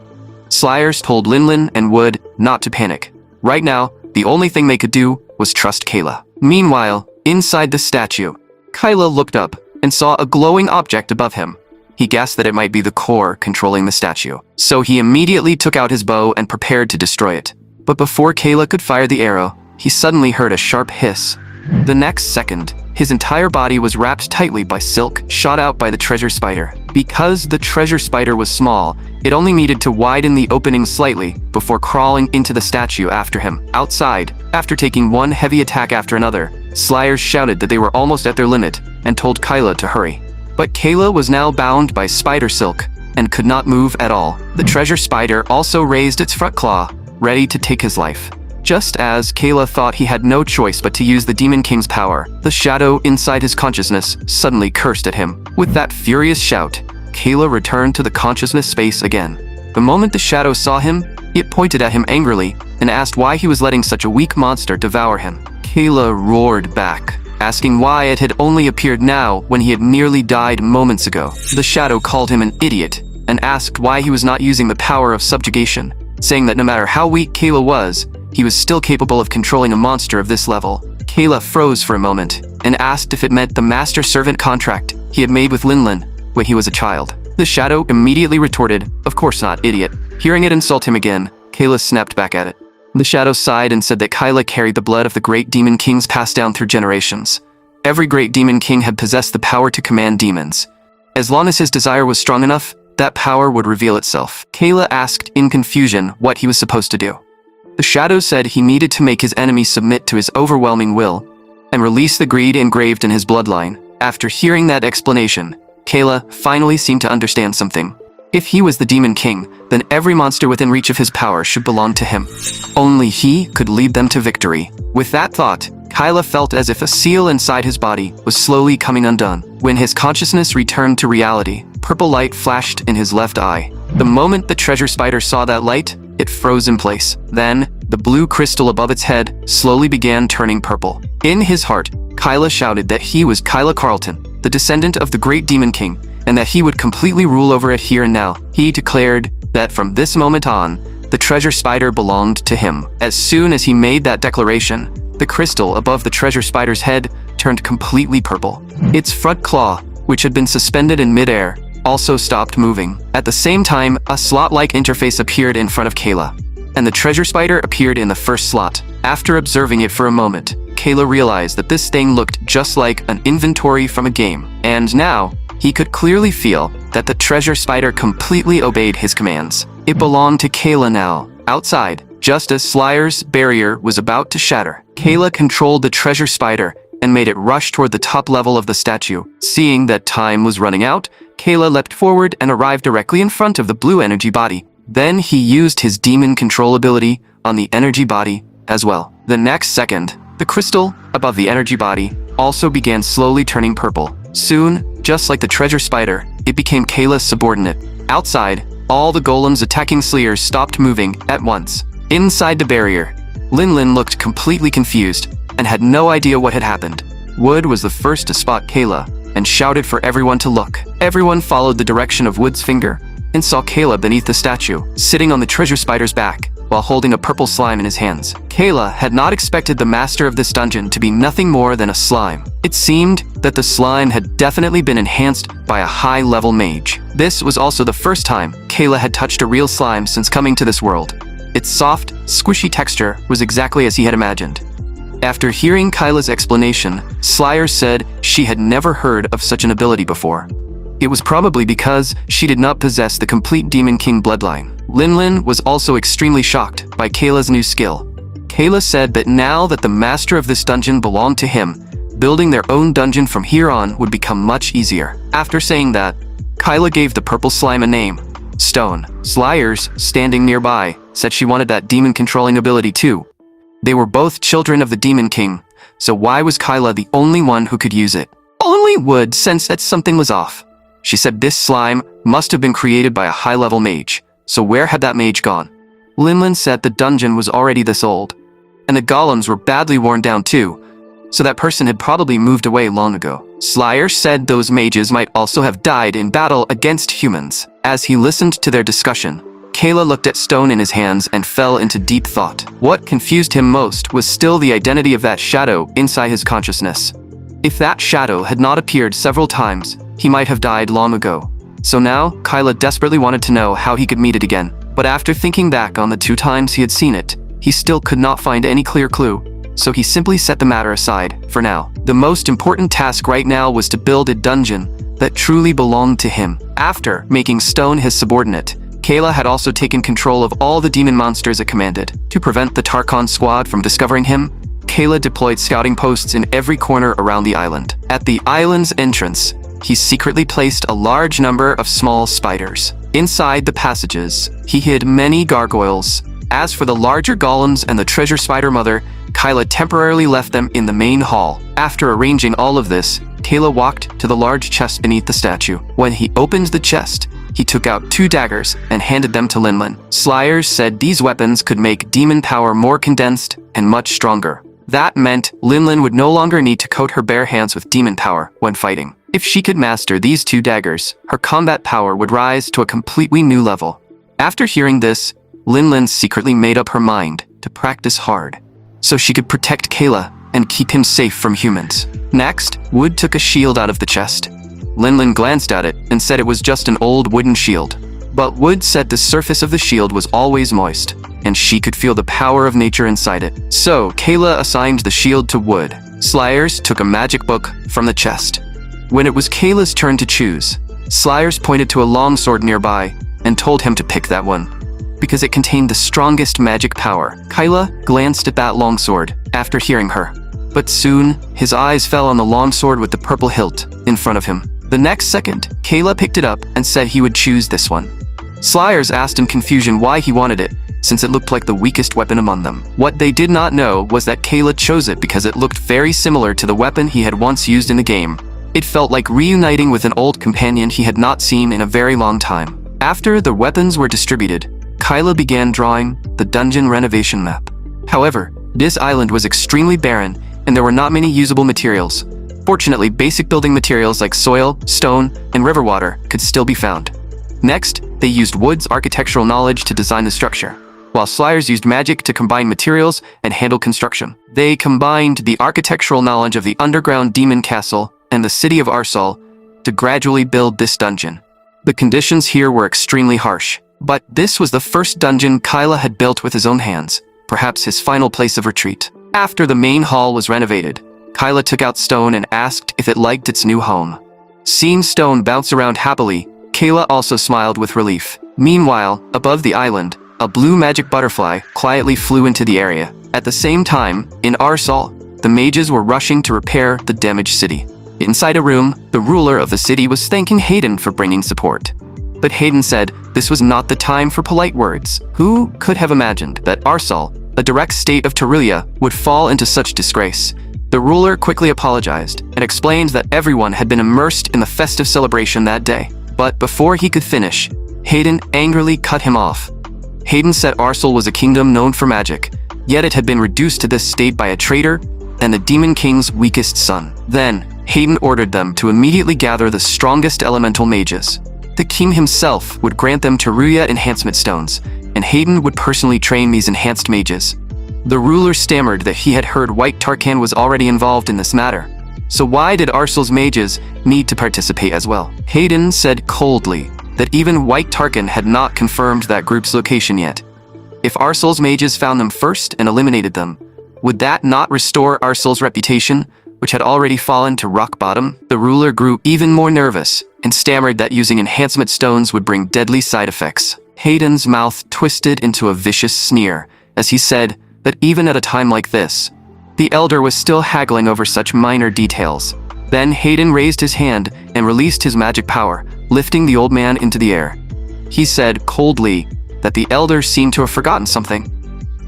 Slayers told Linlin and Wood not to panic. Right now, the only thing they could do was trust Kayla. Meanwhile, inside the statue, Kyla looked up and saw a glowing object above him. He guessed that it might be the core controlling the statue, so he immediately took out his bow and prepared to destroy it. But before Kayla could fire the arrow, he suddenly heard a sharp hiss. The next second, his entire body was wrapped tightly by silk shot out by the treasure spider. Because the treasure spider was small, it only needed to widen the opening slightly before crawling into the statue after him. Outside, after taking one heavy attack after another, Slayers shouted that they were almost at their limit and told Kyla to hurry. But Kayla was now bound by spider silk and could not move at all. The treasure spider also raised its front claw, ready to take his life. Just as Kayla thought he had no choice but to use the Demon King's power, the shadow inside his consciousness suddenly cursed at him. With that furious shout, Kayla returned to the consciousness space again. The moment the shadow saw him, it pointed at him angrily and asked why he was letting such a weak monster devour him. Kayla roared back, asking why it had only appeared now when he had nearly died moments ago. The shadow called him an idiot and asked why he was not using the power of subjugation, saying that no matter how weak Kayla was, he was still capable of controlling a monster of this level. Kayla froze for a moment and asked if it meant the master-servant contract he had made with Linlin when he was a child. The shadow immediately retorted, "Of course not, idiot." Hearing it insult him again, Kayla snapped back at it. The shadow sighed and said that Kyla carried the blood of the great demon kings passed down through generations. Every great demon king had possessed the power to command demons. As long as his desire was strong enough, that power would reveal itself. Kayla asked in confusion what he was supposed to do. The shadow said he needed to make his enemies submit to his overwhelming will and release the greed engraved in his bloodline. After hearing that explanation, Kayla finally seemed to understand something. If he was the Demon King, then every monster within reach of his power should belong to him. Only he could lead them to victory. With that thought, Kyla felt as if a seal inside his body was slowly coming undone. When his consciousness returned to reality, purple light flashed in his left eye. The moment the treasure spider saw that light, it froze in place. Then, the blue crystal above its head slowly began turning purple. In his heart, Kyla shouted that he was Kyla Carlton, the descendant of the great Demon King, and that he would completely rule over it here and now. He declared that from this moment on, the treasure spider belonged to him. As soon as he made that declaration, the crystal above the treasure spider's head turned completely purple. Its front claw, which had been suspended in midair, also stopped moving. At the same time, a slot-like interface appeared in front of Kayla, and the treasure spider appeared in the first slot. After observing it for a moment, Kayla realized that this thing looked just like an inventory from a game, and now, he could clearly feel that the treasure spider completely obeyed his commands. It belonged to Kayla now. Outside, just as Slayer's barrier was about to shatter, Kayla controlled the treasure spider and made it rush toward the top level of the statue. Seeing that time was running out, Kayla leapt forward and arrived directly in front of the blue energy body. Then he used his demon control ability on the energy body as well. The next second, the crystal above the energy body also began slowly turning purple. Soon, just like the treasure spider, it became Kayla's subordinate. Outside, all the golems attacking Slayers stopped moving at once. Inside the barrier, Linlin looked completely confused and had no idea what had happened. Wood was the first to spot Kayla and shouted for everyone to look. Everyone followed the direction of Wood's finger and saw Kayla beneath the statue, sitting on the treasure spider's back, while holding a purple slime in his hands. Kayla had not expected the master of this dungeon to be nothing more than a slime. It seemed that the slime had definitely been enhanced by a high-level mage. This was also the first time Kayla had touched a real slime since coming to this world. Its soft, squishy texture was exactly as he had imagined. After hearing Kyla's explanation, Slayer said she had never heard of such an ability before. It was probably because she did not possess the complete Demon King bloodline. Linlin was also extremely shocked by Kayla's new skill. Kayla said that now that the master of this dungeon belonged to him, building their own dungeon from here on would become much easier. After saying that, Kayla gave the purple slime a name, Stone. Slayers, standing nearby, said she wanted that demon controlling ability too. They were both children of the Demon King, so why was Kayla the only one who could use it? Only Wood sensed that something was off. She said this slime must have been created by a high-level mage, so where had that mage gone? Linlin said the dungeon was already this old, and the golems were badly worn down too, so that person had probably moved away long ago. Slayer said those mages might also have died in battle against humans. As he listened to their discussion, Kayla looked at Stone in his hands and fell into deep thought. What confused him most was still the identity of that shadow inside his consciousness. If that shadow had not appeared several times, he might have died long ago. So now, Kayla desperately wanted to know how he could meet it again. But after thinking back on the 2 times he had seen it, he still could not find any clear clue, so he simply set the matter aside for now. The most important task right now was to build a dungeon that truly belonged to him. After making Stone his subordinate, Kayla had also taken control of all the demon monsters it commanded. To prevent the Tarkon squad from discovering him, Kayla deployed scouting posts in every corner around the island. At the island's entrance, he secretly placed a large number of small spiders. Inside the passages, he hid many gargoyles. As for the larger golems and the treasure spider mother, Kayla temporarily left them in the main hall. After arranging all of this, Kayla walked to the large chest beneath the statue. When he opened the chest, he took out 2 daggers and handed them to Linlin. Slayers said these weapons could make demon power more condensed and much stronger. That meant Linlin would no longer need to coat her bare hands with demon power when fighting. If she could master these 2 daggers, her combat power would rise to a completely new level. After hearing this, Linlin secretly made up her mind to practice hard, so she could protect Kayla and keep him safe from humans. Next, Wood took a shield out of the chest. Linlin glanced at it and said it was just an old wooden shield. But Wood said the surface of the shield was always moist, and she could feel the power of nature inside it. So, Kayla assigned the shield to Wood. Slayers took a magic book from the chest. When it was Kayla's turn to choose, Slayers pointed to a longsword nearby and told him to pick that one, because it contained the strongest magic power. Kayla glanced at that longsword after hearing her, but soon his eyes fell on the longsword with the purple hilt in front of him. The next second, Kayla picked it up and said he would choose this one. Slayers asked in confusion why he wanted it, since it looked like the weakest weapon among them. What they did not know was that Kayla chose it because it looked very similar to the weapon he had once used in the game. It felt like reuniting with an old companion he had not seen in a very long time. After the weapons were distributed, Kayla began drawing the dungeon renovation map. However, this island was extremely barren and there were not many usable materials. Fortunately, basic building materials like soil, stone, and river water could still be found. Next, they used Wood's architectural knowledge to design the structure, while Slayers used magic to combine materials and handle construction. They combined the architectural knowledge of the underground demon castle and the city of Arsal to gradually build this dungeon. The conditions here were extremely harsh, but this was the first dungeon Kayla had built with his own hands, perhaps his final place of retreat. After the main hall was renovated, Kayla took out Stone and asked if it liked its new home. Seeing Stone bounce around happily, Kayla also smiled with relief. Meanwhile, above the island, a blue magic butterfly quietly flew into the area. At the same time, in Arsal, the mages were rushing to repair the damaged city. Inside a room, the ruler of the city was thanking Hayden for bringing support. But Hayden said this was not the time for polite words. Who could have imagined that Arsal, a direct state of Terulia, would fall into such disgrace? The ruler quickly apologized and explained that everyone had been immersed in the festive celebration that day. But before he could finish, Hayden angrily cut him off. Hayden said Arsal was a kingdom known for magic, yet it had been reduced to this state by a traitor and the Demon King's weakest son. Then, Hayden ordered them to immediately gather the strongest elemental mages. The king himself would grant them Teruya enhancement stones, and and Hayden would personally train these enhanced mages. The ruler stammered that he had heard White Tarkan was already involved in this matter. So why did Arcel's mages need to participate as well? Hayden said coldly that even White Tarkan had not confirmed that group's location yet. If Arcel's mages found them first and eliminated them, would that not restore Arcel's reputation, which had already fallen to rock bottom? The ruler grew even more nervous and stammered that using enhancement stones would bring deadly side effects. Hayden's mouth twisted into a vicious sneer as he said that even at a time like this, the elder was still haggling over such minor details. Then Hayden raised his hand and released his magic power, lifting the old man into the air. He said coldly that the elder seemed to have forgotten something.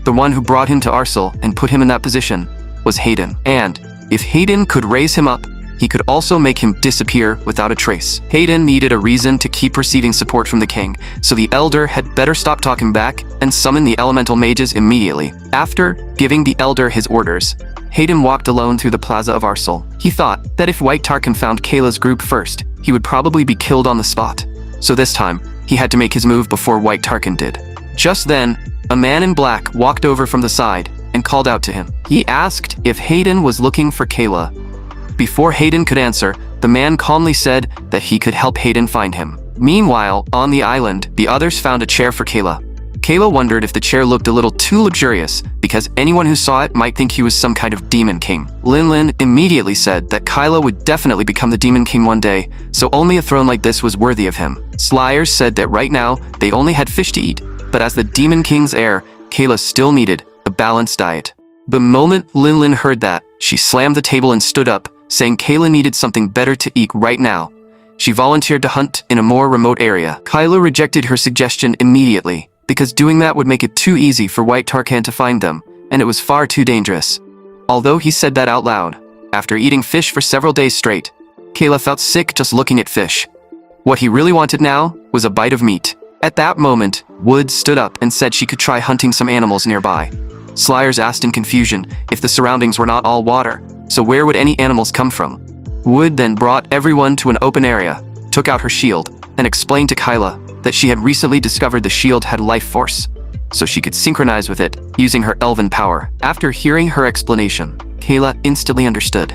The one who brought him to Arcel and put him in that position was Hayden. And if Hayden could raise him up, he could also make him disappear without a trace. Hayden needed a reason to keep receiving support from the king, so the elder had better stop talking back and summon the elemental mages immediately. After giving the elder his orders, Hayden walked alone through the plaza of Arcel. He thought that if White Tarkan found Kayla's group first, he would probably be killed on the spot. So this time, he had to make his move before White Tarkan did. Just then, a man in black walked over from the side and called out to him. He asked if Hayden was looking for Kayla. Before Hayden could answer, the man calmly said that he could help Hayden find him. Meanwhile, on the island, the others found a chair for Kayla. Kayla wondered if the chair looked a little too luxurious because anyone who saw it might think he was some kind of demon king. Linlin immediately said that Kyla would definitely become the demon king one day, so only a throne like this was worthy of him. Slyers said that right now, they only had fish to eat, but as the demon king's heir, Kayla still needed a balanced diet. The moment Linlin heard that, she slammed the table and stood up, saying Kayla needed something better to eat right now. She volunteered to hunt in a more remote area. Kyla rejected her suggestion immediately, because doing that would make it too easy for White Tarkan to find them, and it was far too dangerous. Although he said that out loud, after eating fish for several days straight, Kayla felt sick just looking at fish. What he really wanted now was a bite of meat. At that moment, Wood stood up and said she could try hunting some animals nearby. Slyers asked in confusion if the surroundings were not all water, so where would any animals come from? Wood then brought everyone to an open area, took out her shield, and explained to Kyla that she had recently discovered the shield had life force, so she could synchronize with it using her elven power. After hearing her explanation, Kayla instantly understood.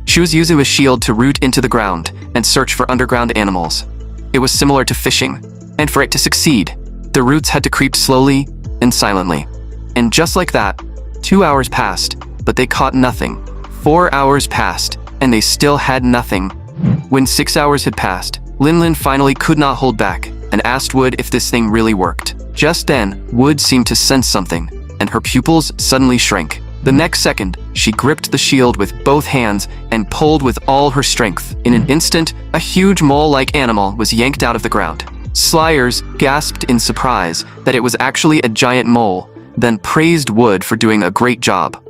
She was using the shield to root into the ground and search for underground animals. It was similar to fishing, and for it to succeed, the roots had to creep slowly and silently. And just like that, 2 hours passed, but they caught nothing. 4 hours passed, and they still had nothing. When 6 hours had passed, Linlin finally could not hold back and asked Wood if this thing really worked. Just then, Wood seemed to sense something, and her pupils suddenly shrank. The next second, she gripped the shield with both hands and pulled with all her strength. In an instant, a huge mole-like animal was yanked out of the ground. Slyers gasped in surprise that it was actually a giant mole, then praised Wood for doing a great job.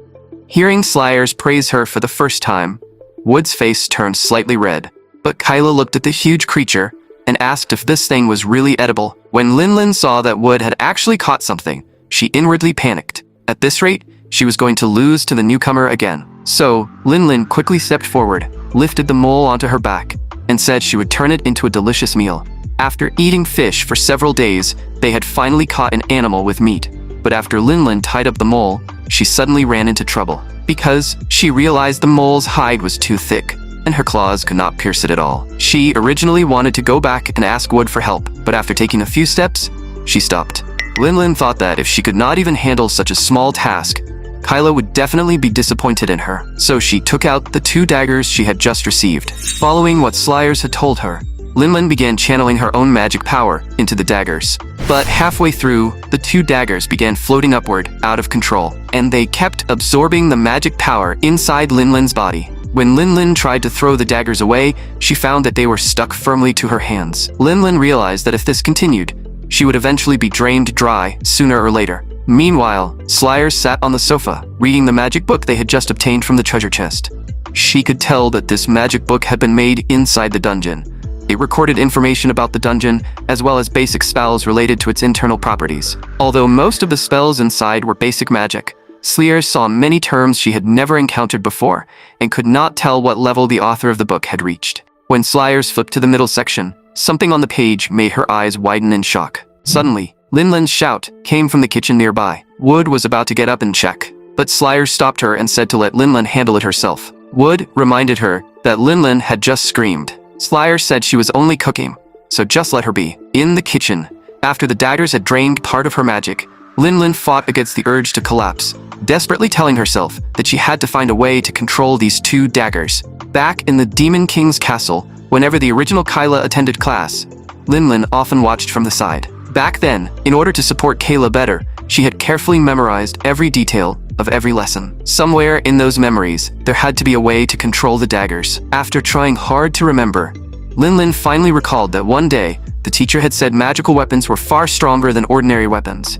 Hearing Slyers praise her for the first time, Wood's face turned slightly red, but Kyla looked at the huge creature and asked if this thing was really edible. When Linlin saw that Wood had actually caught something, she inwardly panicked. At this rate, she was going to lose to the newcomer again. So, Linlin quickly stepped forward, lifted the mole onto her back, and said she would turn it into a delicious meal. After eating fish for several days, they had finally caught an animal with meat. But after Linlin tied up the mole, she suddenly ran into trouble, because she realized the mole's hide was too thick, and her claws could not pierce it at all. She originally wanted to go back and ask Wood for help, but after taking a few steps, she stopped. Linlin thought that if she could not even handle such a small task, Kyla would definitely be disappointed in her, so she took out the 2 daggers she had just received. Following what Slyers had told her, Linlin began channeling her own magic power into the daggers. But halfway through, the 2 daggers began floating upward, out of control, and they kept absorbing the magic power inside Linlin's body. When Linlin tried to throw the daggers away, she found that they were stuck firmly to her hands. Linlin realized that if this continued, she would eventually be drained dry sooner or later. Meanwhile, Slyers sat on the sofa, reading the magic book they had just obtained from the treasure chest. She could tell that this magic book had been made inside the dungeon. It recorded information about the dungeon, as well as basic spells related to its internal properties. Although most of the spells inside were basic magic, Slyers saw many terms she had never encountered before, and could not tell what level the author of the book had reached. When Slyers flipped to the middle section, something on the page made her eyes widen in shock. Suddenly, Linlin's shout came from the kitchen nearby. Wood was about to get up and check, but Slyers stopped her and said to let Linlin handle it herself. Wood reminded her that Linlin had just screamed. Slyers said she was only cooking, so just let her be. In the kitchen, after the daggers had drained part of her magic, Linlin fought against the urge to collapse, desperately telling herself that she had to find a way to control these 2 daggers. Back in the Demon King's castle, whenever the original Kyla attended class, Linlin often watched from the side. Back then, in order to support Kayla better, she had carefully memorized every detail of every lesson. Somewhere in those memories, there had to be a way to control the daggers. After trying hard to remember, Linlin finally recalled that one day, the teacher had said magical weapons were far stronger than ordinary weapons.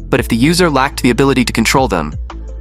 But if the user lacked the ability to control them,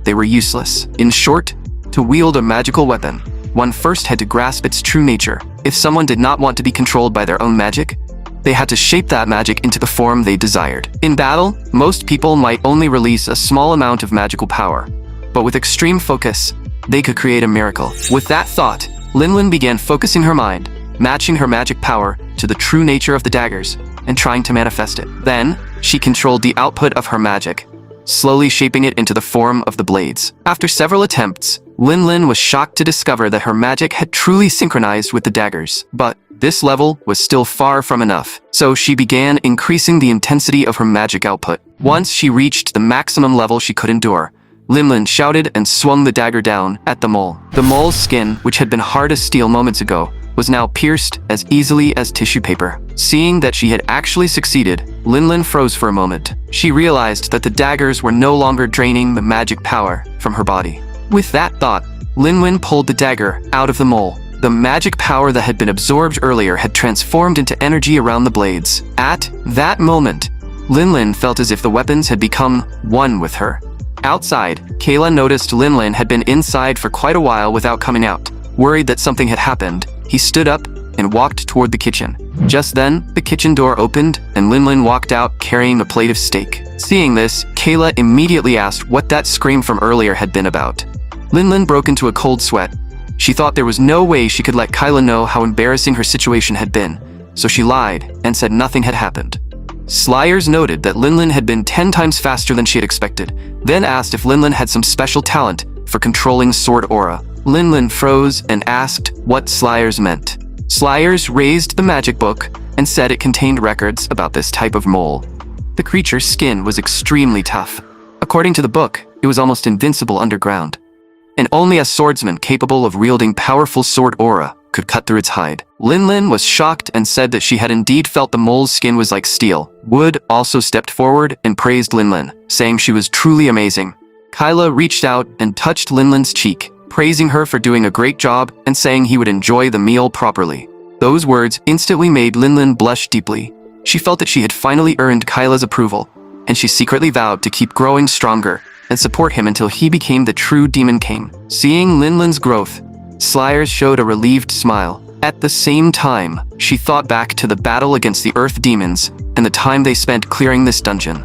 they were useless. In short, to wield a magical weapon, one first had to grasp its true nature. If someone did not want to be controlled by their own magic, they had to shape that magic into the form they desired. In battle, most people might only release a small amount of magical power, but with extreme focus, they could create a miracle. With that thought, Linlin began focusing her mind, matching her magic power to the true nature of the daggers, and trying to manifest it. Then, she controlled the output of her magic, slowly shaping it into the form of the blades. After several attempts, Linlin was shocked to discover that her magic had truly synchronized with the daggers. But this level was still far from enough, so she began increasing the intensity of her magic output. Once she reached the maximum level she could endure, Linlin shouted and swung the dagger down at the mole. The mole's skin, which had been hard as steel moments ago, was now pierced as easily as tissue paper. Seeing that she had actually succeeded, Linlin froze for a moment. She realized that the daggers were no longer draining the magic power from her body. With that thought, Linlin pulled the dagger out of the mole. The magic power that had been absorbed earlier had transformed into energy around the blades. At that moment, Linlin felt as if the weapons had become one with her. Outside, Kayla noticed Linlin had been inside for quite a while without coming out. Worried that something had happened, he stood up and walked toward the kitchen. Just then, the kitchen door opened and Linlin walked out carrying a plate of steak. Seeing this, Kayla immediately asked what that scream from earlier had been about. Linlin broke into a cold sweat. She thought there was no way she could let Kyla know how embarrassing her situation had been, so she lied and said nothing had happened. Slyers noted that Linlin had been 10 times faster than she had expected, then asked if Linlin had some special talent for controlling sword aura. Linlin froze and asked what Slyers meant. Slyers raised the magic book and said it contained records about this type of mole. The creature's skin was extremely tough. According to the book, it was almost invincible underground, and only a swordsman capable of wielding powerful sword aura could cut through its hide. Linlin was shocked and said that she had indeed felt the mole's skin was like steel. Wood also stepped forward and praised Linlin, saying she was truly amazing. Kyla reached out and touched Linlin's cheek, praising her for doing a great job and saying he would enjoy the meal properly. Those words instantly made Linlin blush deeply. She felt that she had finally earned Kyla's approval, and she secretly vowed to keep growing stronger and support him until he became the true Demon King. Seeing Linlin's growth, Slyers showed a relieved smile. At the same time, she thought back to the battle against the Earth Demons and the time they spent clearing this dungeon.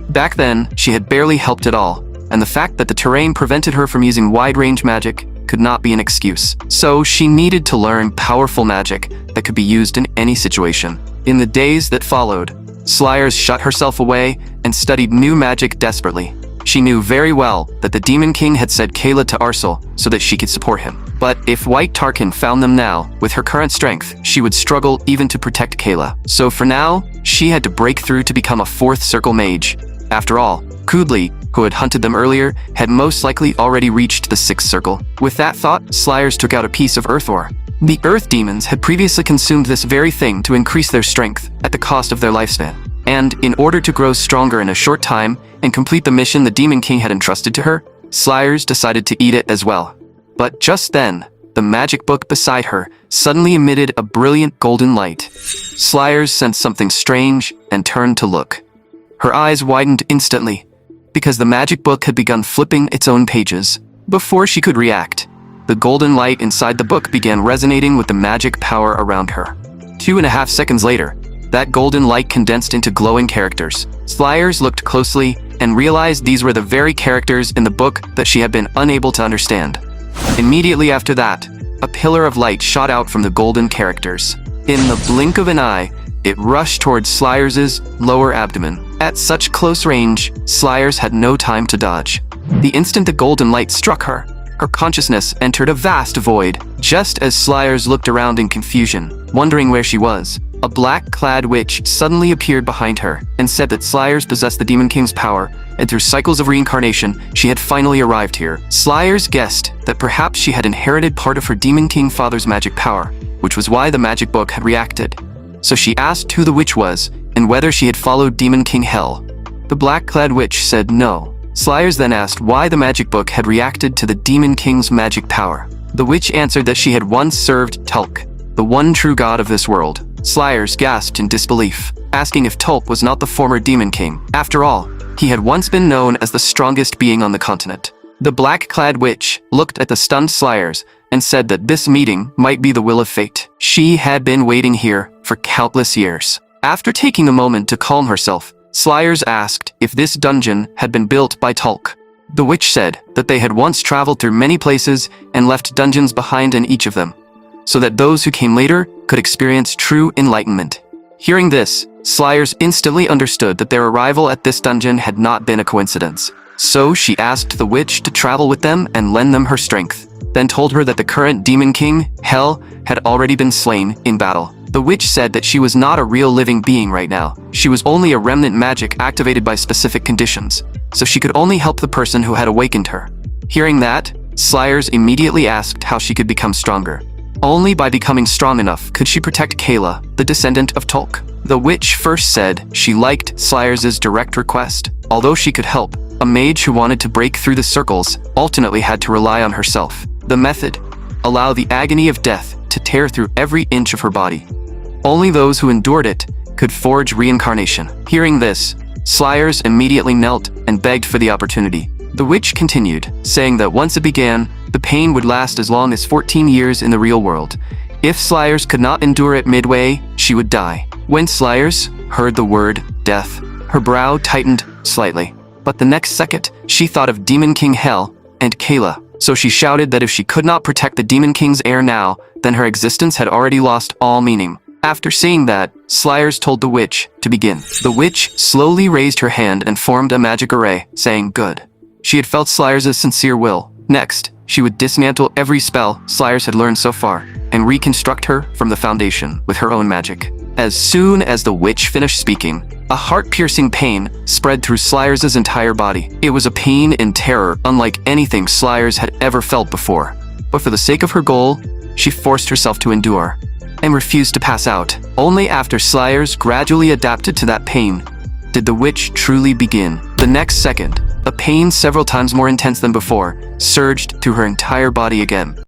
Back then, she had barely helped at all, and the fact that the terrain prevented her from using wide-range magic could not be an excuse. So she needed to learn powerful magic that could be used in any situation. In the days that followed, Slyers shut herself away and studied new magic desperately. She knew very well that the Demon King had said Kayla to Arsel so that she could support him. But if White Tarkin found them now, with her current strength, she would struggle even to protect Kayla. So for now, she had to break through to become a fourth circle mage. After all, Kudli, who had hunted them earlier, had most likely already reached the sixth circle. With that thought, Slyers took out a piece of earth ore. The Earth Demons had previously consumed this very thing to increase their strength at the cost of their lifespan. And in order to grow stronger in a short time and complete the mission the Demon King had entrusted to her, Slyers decided to eat it as well. But just then, the magic book beside her suddenly emitted a brilliant golden light. Slyers sensed something strange and turned to look. Her eyes widened instantly, because the magic book had begun flipping its own pages. Before she could react, the golden light inside the book began resonating with the magic power around her. 2.5 seconds later, that golden light condensed into glowing characters. Slyers looked closely and realized these were the very characters in the book that she had been unable to understand. Immediately after that, a pillar of light shot out from the golden characters. In the blink of an eye, it rushed towards Slyers's lower abdomen. At such close range, Slayers had no time to dodge. The instant the golden light struck her, her consciousness entered a vast void. Just as Slayers looked around in confusion, wondering where she was, a black-clad witch suddenly appeared behind her and said that Slayers possessed the Demon King's power, and through cycles of reincarnation, she had finally arrived here. Slayers guessed that perhaps she had inherited part of her Demon King father's magic power, which was why the magic book had reacted. So she asked who the witch was and whether she had followed Demon King Hell. The black-clad witch said no. Slayers then asked why the magic book had reacted to the Demon King's magic power. The witch answered that she had once served Tulk, the one true god of this world. Slayers gasped in disbelief, asking if Tulk was not the former Demon King. After all, he had once been known as the strongest being on the continent. The black-clad witch looked at the stunned Slayers and said that this meeting might be the will of fate. She had been waiting here for countless years. After taking a moment to calm herself, Slayers asked if this dungeon had been built by Tulk. The witch said that they had once traveled through many places and left dungeons behind in each of them, so that those who came later could experience true enlightenment. Hearing this, Slayers instantly understood that their arrival at this dungeon had not been a coincidence. So she asked the witch to travel with them and lend them her strength, then told her that the current Demon King, Hell, had already been slain in battle. The witch said that she was not a real living being right now. She was only a remnant magic activated by specific conditions, so she could only help the person who had awakened her. Hearing that, Slayers immediately asked how she could become stronger. Only by becoming strong enough could she protect Kayla, the descendant of Tulk. The witch first said she liked Slayers' direct request. Although she could help, a mage who wanted to break through the circles ultimately had to rely on herself. The method: allow the agony of death to tear through every inch of her body. Only those who endured it could forge reincarnation. Hearing this, Slayers immediately knelt and begged for the opportunity. The witch continued, saying that once it began, the pain would last as long as 14 years in the real world. If Slayers could not endure it midway, she would die. When Slayers heard the word death, her brow tightened slightly. But the next second, she thought of Demon King Hell and Kayla. So she shouted that if she could not protect the Demon King's heir now, then her existence had already lost all meaning. After saying that, Slayers told the witch to begin. The witch slowly raised her hand and formed a magic array, saying good. She had felt Slayers' sincere will. Next, she would dismantle every spell Slayers had learned so far, and reconstruct her from the foundation with her own magic. As soon as the witch finished speaking, a heart-piercing pain spread through Slayers' entire body. It was a pain and terror unlike anything Slayers had ever felt before. But for the sake of her goal, she forced herself to endure and refused to pass out. Only after Slayers gradually adapted to that pain did the witch truly begin. The next second, a pain several times more intense than before surged through her entire body again.